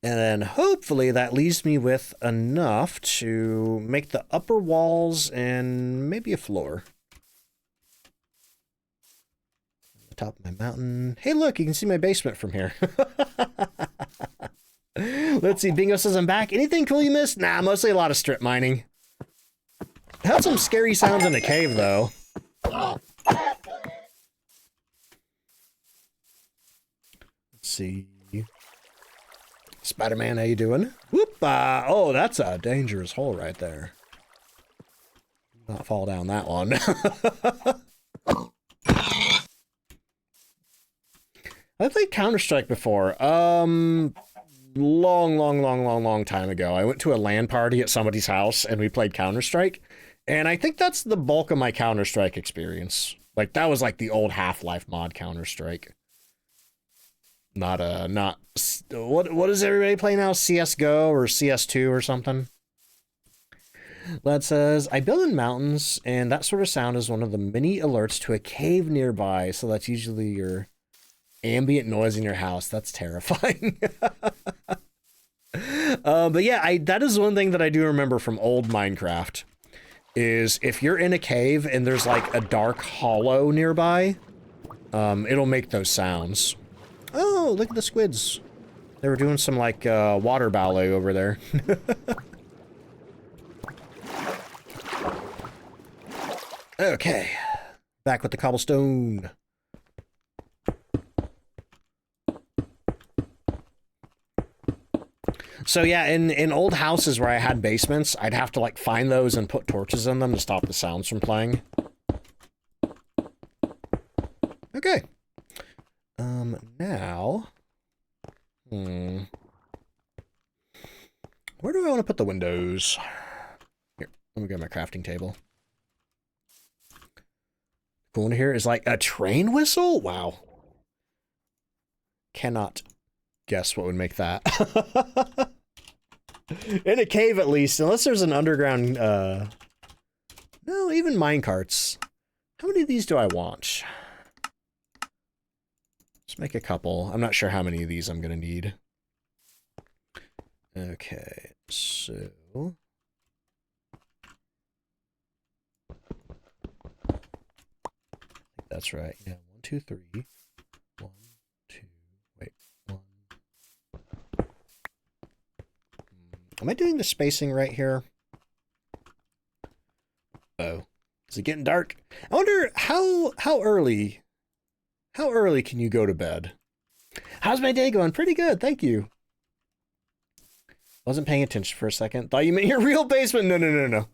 And then hopefully that leaves me with enough to make the upper walls and maybe a floor. The top of my mountain. Hey, look, you can see my basement from here. Let's see. Bingo says I'm back. Anything cool you missed? Nah, mostly a lot of strip mining. Had some scary sounds in the cave, though. Let's see. Spider-Man, how you doing? Whoop! Oh, that's a dangerous hole right there. Do not fall down that one. I played Counter-Strike before. Long time ago. I went to a LAN party at somebody's house and we played Counter-Strike. And I think that's the bulk of my Counter-Strike experience. Like, that was like the old Half-Life mod Counter-Strike. Not what does everybody play now? CSGO or CS2 or something? Lad says, I build in mountains, and that sort of sound is one of the many alerts to a cave nearby, so that's usually your ambient noise in your house. That's terrifying. But yeah, that is one thing that I do remember from old Minecraft, is if you're in a cave and there's like a dark hollow nearby, it'll make those sounds. Oh, look at the squids. They were doing some, like, water ballet over there. Okay. Back with the cobblestone. So, yeah, in old houses where I had basements, I'd have to, like, find those and put torches in them to stop the sounds from playing. Okay. Now, where do I want to put the windows? Here, let me get my crafting table. Cool one here is like a train whistle? Wow. Cannot guess what would make that. In a cave, at least, unless there's an underground, no, even minecarts. How many of these do I want? Let's make a couple. I'm not sure how many of these I'm going to need. Okay, so... I think that's right. Yeah, 1, 2, 3. 1, 2, wait, 1. Am I doing the spacing right here? Oh, is it getting dark? I wonder how early... How early can you go to bed? How's my day going? Pretty good, thank you. Wasn't paying attention for a second. Thought you meant your real basement. No, no, no, no.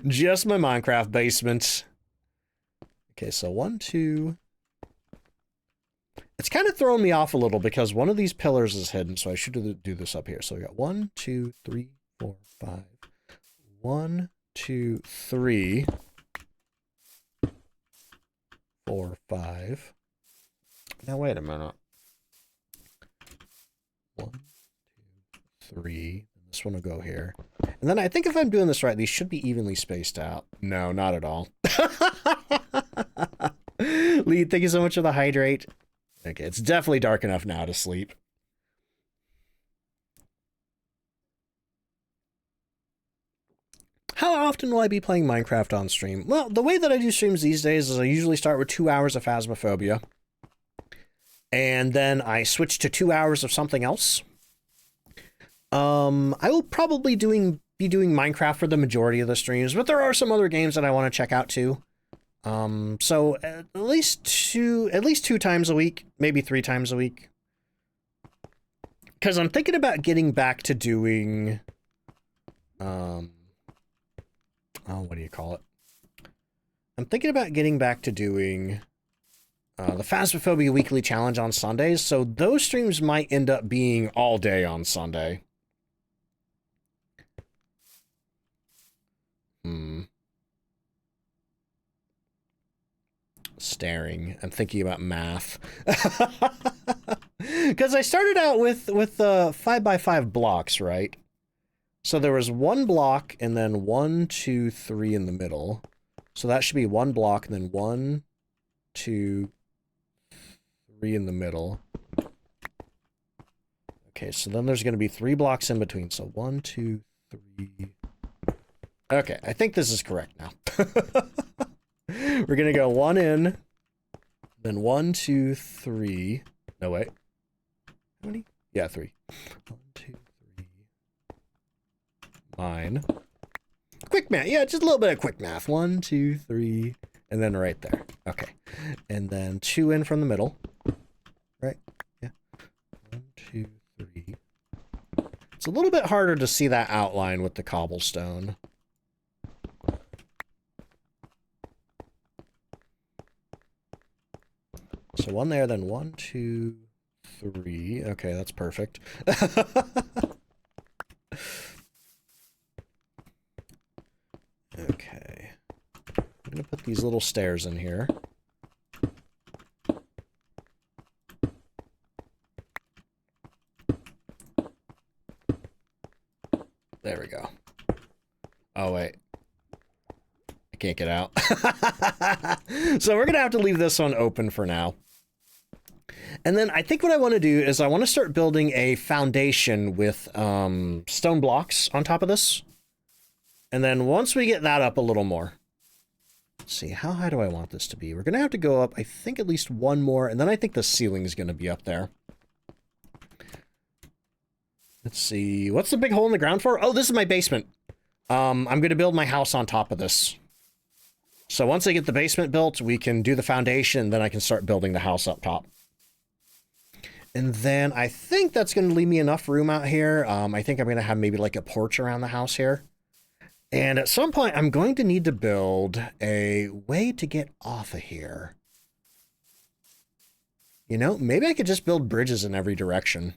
Just my Minecraft basement. Okay, so 1, 2. It's kind of throwing me off a little because one of these pillars is hidden, so I should do this up here. So we got 1, 2, 3, 4, 5. 1, 2, 3. 4, 5. Now wait a minute. 1, 2, 3. This one will go here. And then I think if I'm doing this right, these should be evenly spaced out. No, not at all. Lead, thank you so much for the hydrate. Okay, it's definitely dark enough now to sleep. How often will I be playing Minecraft on stream? Well, the way that I do streams these days is I usually start with 2 hours of Phasmophobia. And then I switch to 2 hours of something else. I will probably be doing Minecraft for the majority of the streams, but there are some other games that I want to check out too. So at least two times a week, maybe 3 times a week. Because I'm thinking about getting back to doing, oh, what do you call it? I'm thinking about getting back to doing the Phasmophobia Weekly Challenge on Sundays, so those streams might end up being all day on Sunday. Staring. I'm thinking about math. Because I started out with 5x5 blocks, right? So there was 1 block and then 1, 2, 3 in the middle. So that should be 1 block and then 1, 2, 3 in the middle. Okay, so then there's going to be 3 blocks in between. So 1, 2, 3. Okay, I think this is correct now. We're going to go 1 in, then 1, 2, 3. No, wait. How many? Yeah, 3. 1, 2, 3. Mine. Quick math. Yeah, just a little bit of quick math. 1, 2, 3. And then right there. Okay. And then 2 in from the middle. Right? Yeah. 1, 2, 3. It's a little bit harder to see that outline with the cobblestone. So 1 there, then 1, 2, 3. Okay, that's perfect. Okay. I'm gonna put these little stairs in here. There we go. Oh, wait. I can't get out. So we're gonna have to leave this one open for now. And then I think what I want to do is I want to start building a foundation with stone blocks on top of this. And then once we get that up a little more, let's see, how high do I want this to be? We're going to have to go up, I think, at least 1 more, and then I think the ceiling is going to be up there. Let's see, what's the big hole in the ground for? Oh, this is my basement. I'm going to build my house on top of this. So once I get the basement built, we can do the foundation, then I can start building the house up top. And then I think that's going to leave me enough room out here. I think I'm going to have maybe like a porch around the house here. And at some point, I'm going to need to build a way to get off of here. You know, maybe I could just build bridges in every direction.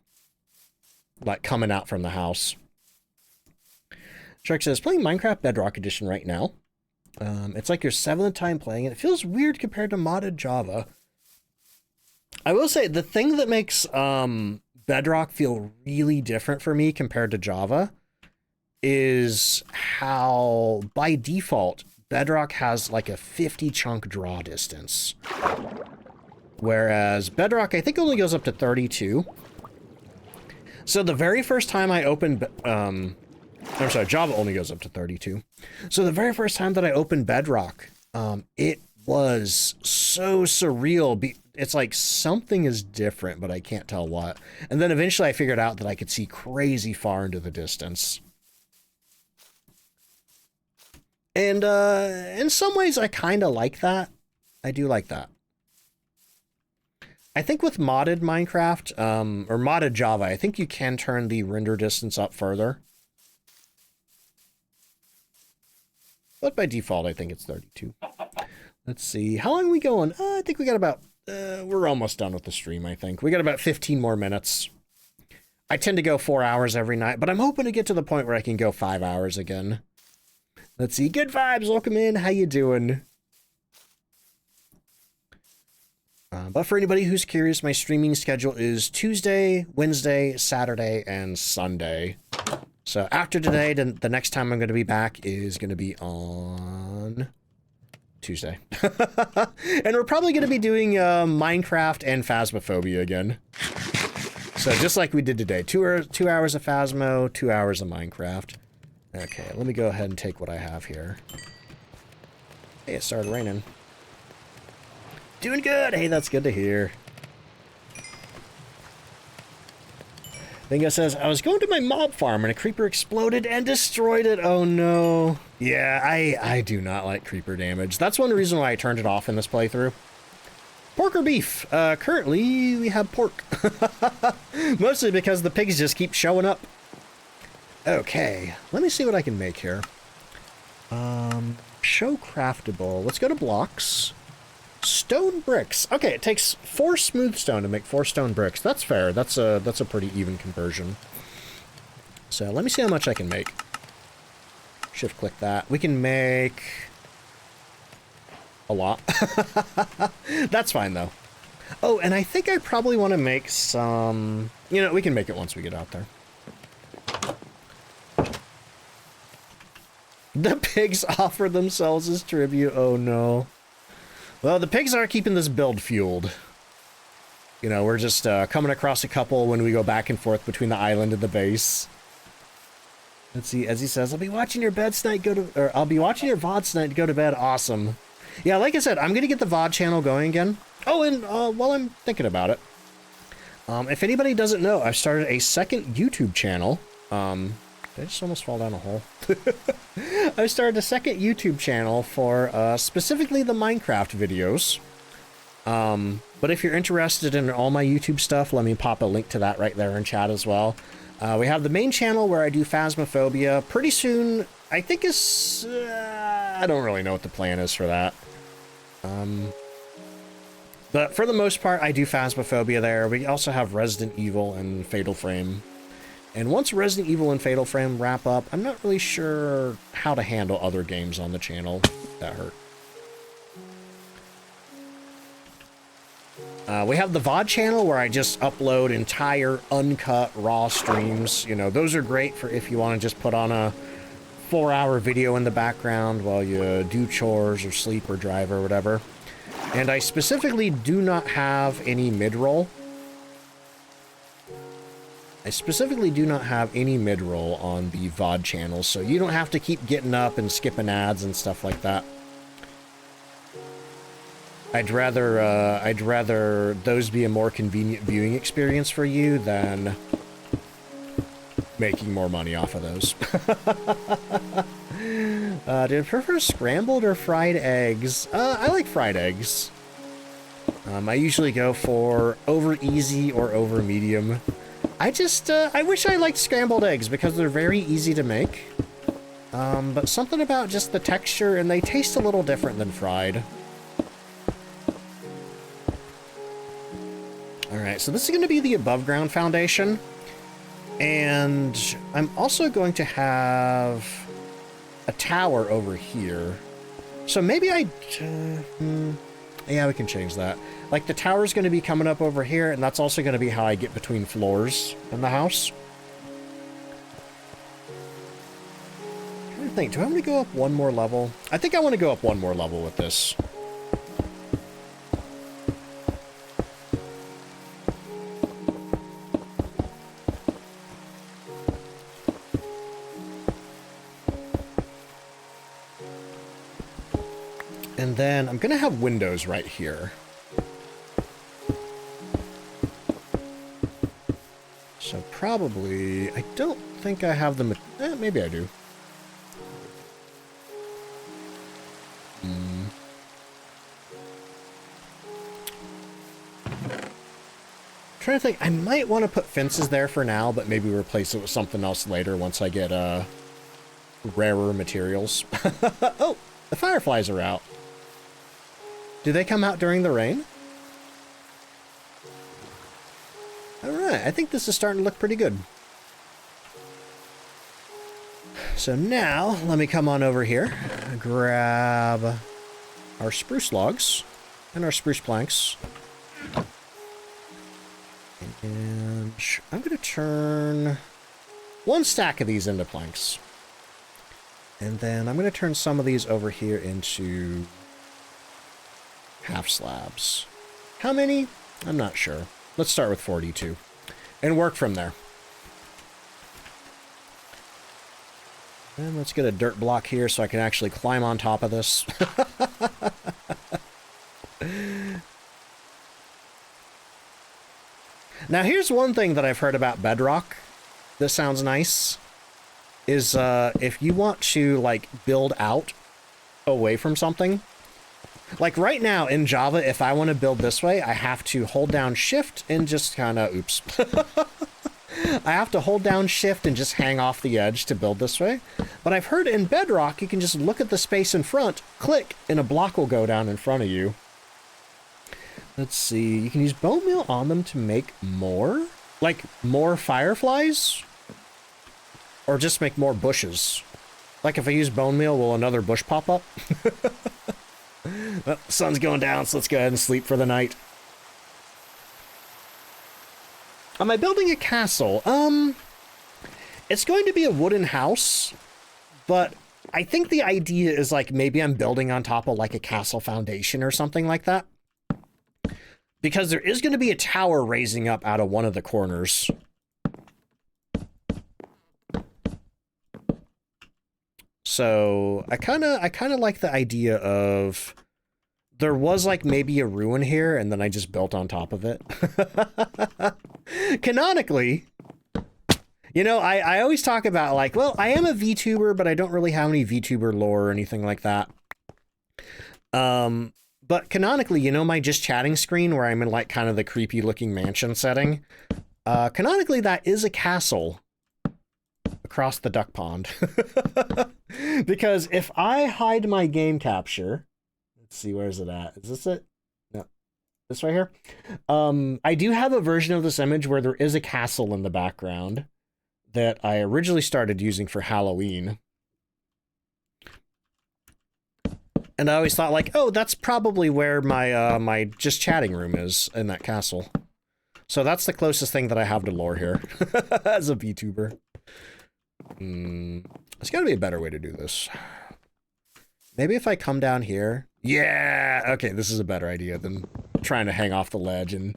Like coming out from the house. Shark says, playing Minecraft Bedrock Edition right now. It's like your 7th time playing it. It feels weird compared to modded Java. I will say, the thing that makes Bedrock feel really different for me compared to Java is how, by default, Bedrock has like a 50 chunk draw distance. Whereas Bedrock, I think, only goes up to 32. So the very first time I opened, I'm sorry, Java only goes up to 32. So the very first time that I opened Bedrock, it was so surreal. It's like something is different, but I can't tell what. And then eventually I figured out that I could see crazy far into the distance. And in some ways, I kind of like that. I do like that. I think with modded Minecraft, or modded Java, I think you can turn the render distance up further. But by default, I think it's 32. Let's see. How long are we going? I think we got about... we're almost done with the stream, I think. We got about 15 more minutes. I tend to go 4 hours every night, but I'm hoping to get to the point where I can go 5 hours again. Let's see. Good vibes. Welcome in. How you doing? But for anybody who's curious, my streaming schedule is Tuesday, Wednesday, Saturday, and Sunday. So after today, the next time I'm going to be back is going to be on Tuesday. And we're probably going to be doing Minecraft and Phasmophobia again. So just like we did today, 2 hours of Phasmo, 2 hours of Minecraft. Okay, let me go ahead and take what I have here. Hey, it started raining. Doing good! Hey, that's good to hear. Bingo says, I was going to my mob farm and a creeper exploded and destroyed it. Oh no. Yeah, I do not like creeper damage. That's one reason why I turned it off in this playthrough. Pork or beef? Currently, we have pork. Mostly because the pigs just keep showing up. Okay, let me see what I can make here. Show craftable. Let's go to blocks. Stone bricks. Okay, it takes 4 smooth stone to make 4 stone bricks. That's fair. That's a pretty even conversion. So let me see how much I can make. Shift click that. We can make a lot. That's fine though. Oh, and I think I probably want to make some... You know, we can make it once we get out there. The pigs offer themselves as tribute. Oh no. Well, the pigs are keeping this build fueled. You know, we're just coming across a couple when we go back and forth between the island and the base. Let's see, as he says, I'll be watching your bed tonight, I'll be watching your VOD tonight to go to bed. Awesome. Yeah, like I said, I'm gonna get the VOD channel going again. Oh, and while I'm thinking about it, if anybody doesn't know, I've started a second YouTube channel. Did I just almost fall down a hole? I started a second YouTube channel for specifically the Minecraft videos. But if you're interested in all my YouTube stuff, let me pop a link to that right there in chat as well. We have the main channel where I do Phasmophobia. Pretty soon, I think it's... I don't really know what the plan is for that. But for the most part, I do Phasmophobia there. We also have Resident Evil and Fatal Frame. And once Resident Evil and Fatal Frame wrap up, I'm not really sure how to handle other games on the channel. That hurt. We have the VOD channel where I just upload entire uncut raw streams. You know, those are great for if you want to just put on a 4-hour video in the background while you do chores or sleep or drive or whatever. And I specifically do not have any mid-roll. I specifically do not have any mid-roll on the VOD channel, so you don't have to keep getting up and skipping ads and stuff like that. I'd rather those be a more convenient viewing experience for you than making more money off of those. Do you prefer scrambled or fried eggs? I like fried eggs. I usually go for over easy or over medium. I wish I liked scrambled eggs because they're very easy to make. But something about just the texture, and they taste a little different than fried. Alright, so this is going to be the above ground foundation. And I'm also going to have a tower over here. So maybe yeah, we can change that. Like, the tower's going to be coming up over here, and that's also going to be how I get between floors in the house. I'm trying to think, do I want to go up one more level? I think I want to go up one more level with this. And then I'm going to have windows right here. So probably, I don't think I have the, maybe I do. trying to think, I might want to put fences there for now, but maybe replace it with something else later once I get rarer materials. Oh, the fireflies are out. Do they come out during the rain? Alright, I think this is starting to look pretty good. So now, let me come on over here, grab our spruce logs and our spruce planks. And I'm going to turn one stack of these into planks. And then I'm going to turn some of these over here into half slabs. How many? I'm not sure. Let's start with 42 and work from there. And let's get a dirt block here so I can actually climb on top of this. Now, here's one thing that I've heard about bedrock. This sounds nice. Is if you want to, like, build out away from something. Like, right now in Java, if I want to build this way, I have to hold down Shift and just kind of... Oops. I have to hold down Shift and just hang off the edge to build this way. But I've heard in Bedrock, you can just look at the space in front, click, and a block will go down in front of you. Let's see. You can use bone meal on them to make more? Like, more fireflies? Or just make more bushes? Like, if I use bone meal, will another bush pop up? Well, the sun's going down, so let's go ahead and sleep for the night. Am I building a castle? It's going to be a wooden house, but I think the idea is, like, maybe I'm building on top of, like, a castle foundation or something like that. Because there is going to be a tower raising up out of one of the corners. So I kind of like the idea of there was like maybe a ruin here and then I just built on top of it. Canonically, you know, I always talk about like, well, I am a VTuber, but I don't really have any VTuber lore or anything like that. But canonically, you know, my just chatting screen where I'm in like kind of the creepy looking mansion setting, canonically that is a castle across the duck pond. Because if I hide my game capture, let's see, where's it at? Is this it? No, this right here. I do have a version of this image where there is a castle in the background that I originally started using for Halloween. And I always thought like, oh, that's probably where my my just chatting room is in that castle. So that's the closest thing that I have to lore here as a VTuber. There's got to be a better way to do this. Maybe if I come down here. Yeah, okay, this is a better idea than trying to hang off the ledge and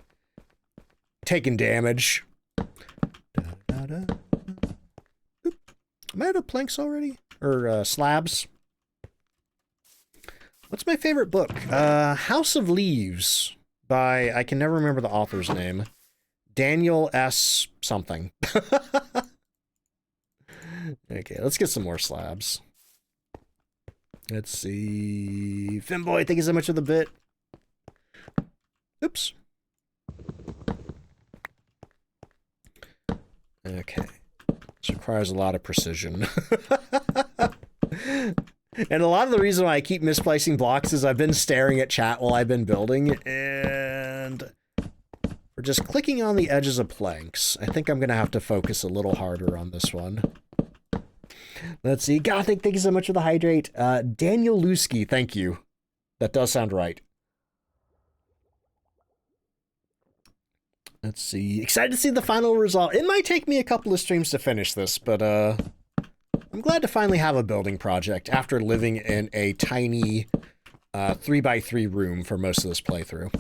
taking damage. Am I out of planks already? Or slabs? What's my favorite book? House of Leaves by, I can never remember the author's name. Daniel S. something. Okay, let's get some more slabs. Let's see. Finboy, thank you so much for the bit. Oops. Okay. This requires a lot of precision. And a lot of the reason why I keep misplacing blocks is I've been staring at chat while I've been building, and we're just clicking on the edges of planks. I think I'm going to have to focus a little harder on this one. Let's see. Gothic, thank you so much for the hydrate. Daniel Lusky, thank you. That does sound right. Let's see. Excited to see the final result. It might take me a couple of streams to finish this, but I'm glad to finally have a building project after living in a tiny 3x3 room for most of this playthrough.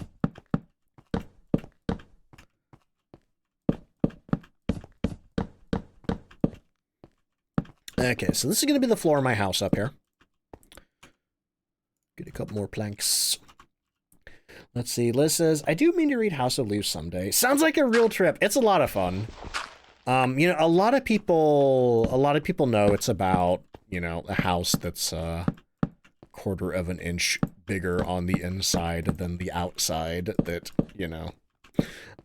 Okay, so this is going to be the floor of my house up here. Get a couple more planks. Let's see. Liz says, I do mean to read House of Leaves someday. Sounds like a real trip. It's a lot of fun. You know, a lot of people know it's about, you know, a house that's a quarter of an inch bigger on the inside than the outside that, you know.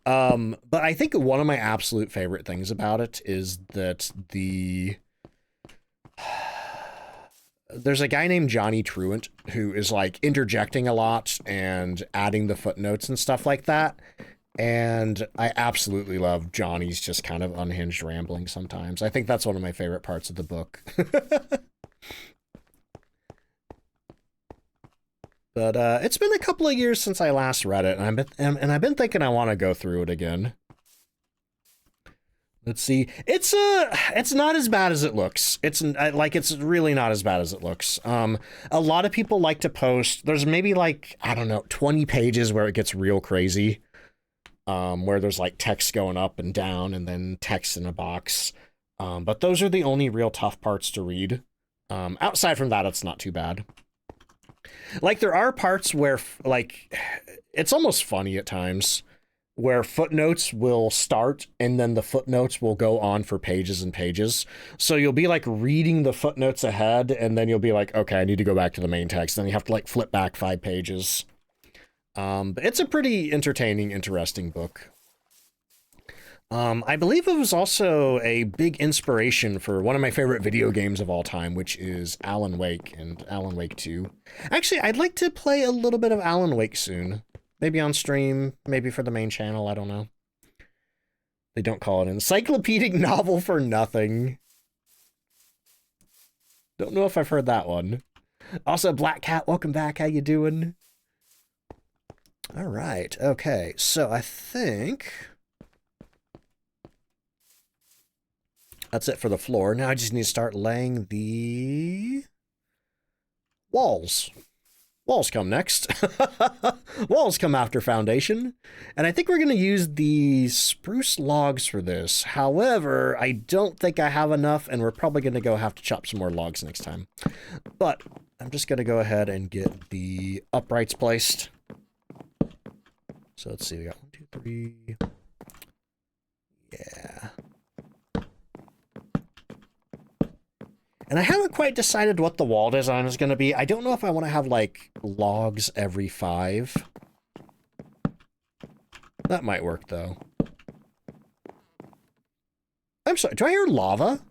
But I think one of my absolute favorite things about it is that there's a guy named Johnny Truant who is like interjecting a lot and adding the footnotes and stuff like that. And I absolutely love Johnny's just kind of unhinged rambling sometimes. I think that's one of my favorite parts of the book. But it's been a couple of years since I last read it, and I've been thinking I want to go through it again. Let's see. It's not as bad as it looks. It's really not as bad as it looks. A lot of people like to post. There's maybe like, I don't know, 20 pages where it gets real crazy. Where there's like text going up and down and then text in a box. But those are the only real tough parts to read. Outside from that, it's not too bad. Like there are parts where like it's almost funny at times where footnotes will start and then the footnotes will go on for pages and pages. So you'll be like reading the footnotes ahead and then you'll be like, okay, I need to go back to the main text. Then you have to like flip back 5 pages. But it's a pretty entertaining, interesting book. I believe it was also a big inspiration for one of my favorite video games of all time, which is Alan Wake and Alan Wake 2. Actually, I'd like to play a little bit of Alan Wake soon. Maybe on stream, maybe for the main channel, I don't know. They don't call it an encyclopedic novel for nothing. Don't know if I've heard that one. Also, Black Cat, welcome back. How you doing? All right. Okay. So I think that's it for the floor. Now I just need to start laying the walls. Walls come next. Walls come after foundation. And I think we're going to use the spruce logs for this. However, I don't think I have enough, and we're probably going to have to chop some more logs next time. But I'm just going to go ahead and get the uprights placed. So let's see, we got 1, 2, 3. Yeah. And I haven't quite decided what the wall design is going to be. I don't know if I want to have, like, logs every 5. That might work, though. I'm sorry, do I hear lava?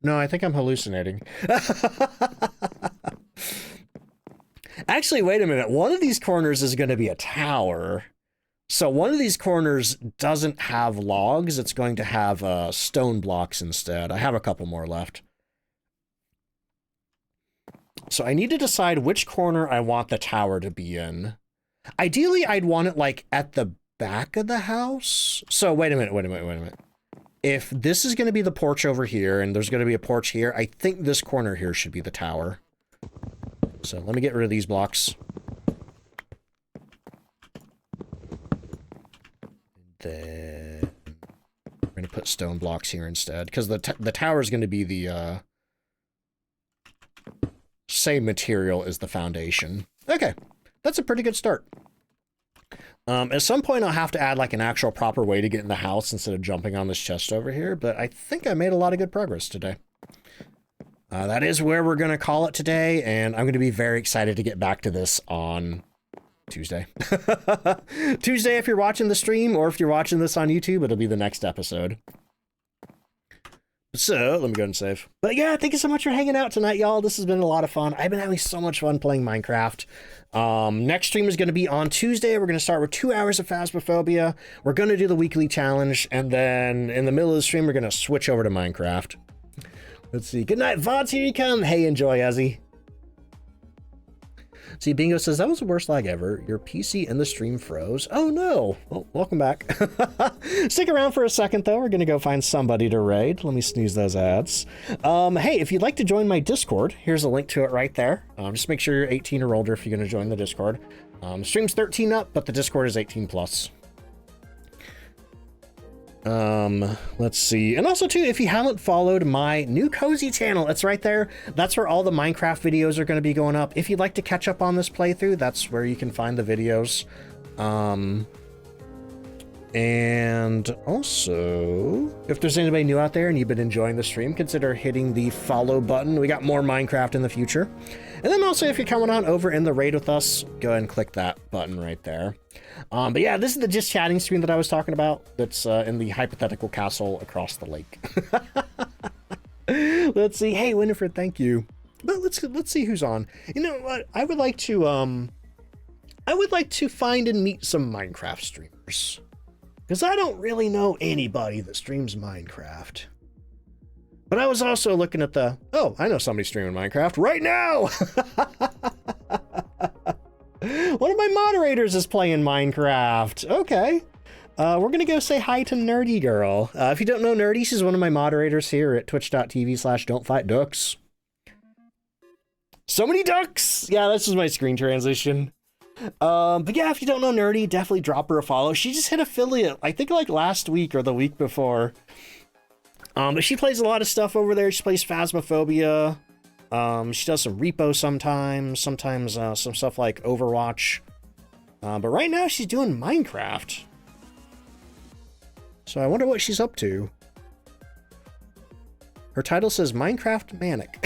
No, I think I'm hallucinating. Actually, wait a minute. One of these corners is going to be a tower. So one of these corners doesn't have logs. It's going to have stone blocks instead. I have a couple more left. So I need to decide which corner I want the tower to be in. Ideally, I'd want it like at the back of the house. So wait a minute. If this is going to be the porch over here and there's going to be a porch here, I think this corner here should be the tower. So let me get rid of these blocks. Then we're going to put stone blocks here instead, because the tower is going to be the same material as the foundation. Okay, that's a pretty good start. At some point, I'll have to add like an actual proper way to get in the house instead of jumping on this chest over here, but I think I made a lot of good progress today. That is where we're going to call it today, and I'm going to be very excited to get back to this on Tuesday. Tuesday if you're watching the stream, or if you're watching this on YouTube, it'll be the next episode. So, let me go and save. But yeah, thank you so much for hanging out tonight, y'all. This has been a lot of fun. I've been having so much fun playing Minecraft. Next stream is going to be on Tuesday. We're going to start with 2 hours of Phasmophobia. We're going to do the weekly challenge, and then in the middle of the stream, we're going to switch over to Minecraft. Let's see. Good night, VODs. Here you come. Hey, enjoy, Ezzy. See, Bingo says, that was the worst lag ever. Your PC and the stream froze. Oh, no. Well, welcome back. Stick around for a second, though. We're going to go find somebody to raid. Let me snooze those ads. Hey, if you'd like to join my Discord, here's a link to it right there. Just make sure you're 18 or older if you're going to join the Discord. Stream's 13 up, but the Discord is 18 plus. Let's see. And also, too, if you haven't followed my new Cozy channel, it's right there. That's where all the Minecraft videos are going to be going up. If you'd like to catch up on this playthrough, that's where you can find the videos. And also, if there's anybody new out there and you've been enjoying the stream, consider hitting the follow button. We got more Minecraft in the future. And then also, if you're coming on over in the raid with us, go ahead and click that button right there. But yeah, this is the just chatting stream that I was talking about. That's in the hypothetical castle across the lake. Let's see. Hey, Winifred, thank you. But let's see who's on. You know what? I would like to find and meet some Minecraft streamers, because I don't really know anybody that streams Minecraft. But I was also looking at oh, I know somebody streaming Minecraft right now. One of my moderators is playing Minecraft. Okay. We're gonna go say hi to Nerdy Girl. If you don't know Nerdy, she's one of my moderators here at twitch.tv/DontFightDucks. So many ducks! Yeah, that's just my screen transition. But yeah, if you don't know Nerdy, definitely drop her a follow. She just hit affiliate, I think like last week or the week before. But she plays a lot of stuff over there. She plays Phasmophobia. She does some repo sometimes some stuff like Overwatch. But right now she's doing Minecraft. So I wonder what she's up to. Her title says Minecraft Manic.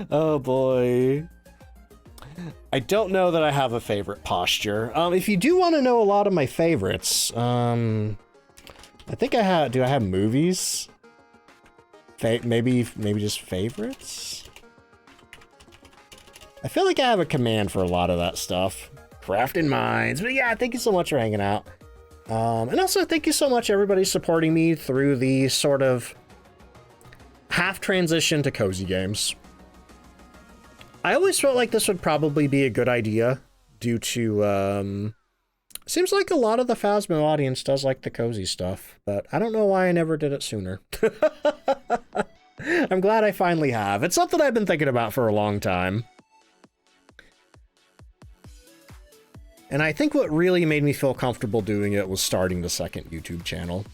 Oh boy. I don't know that I have a favorite posture. If you do want to know a lot of my favorites, I think I have. Do I have movies? Maybe just favorites? I feel like I have a command for a lot of that stuff. Crafting mines. But yeah, thank you so much for hanging out. And also thank you so much everybody supporting me through the sort of half transition to cozy games. I always felt like this would probably be a good idea due to, seems like a lot of the Phasmo audience does like the cozy stuff, but I don't know why I never did it sooner. I'm glad I finally have. It's something I've been thinking about for a long time. And I think what really made me feel comfortable doing it was starting the second YouTube channel.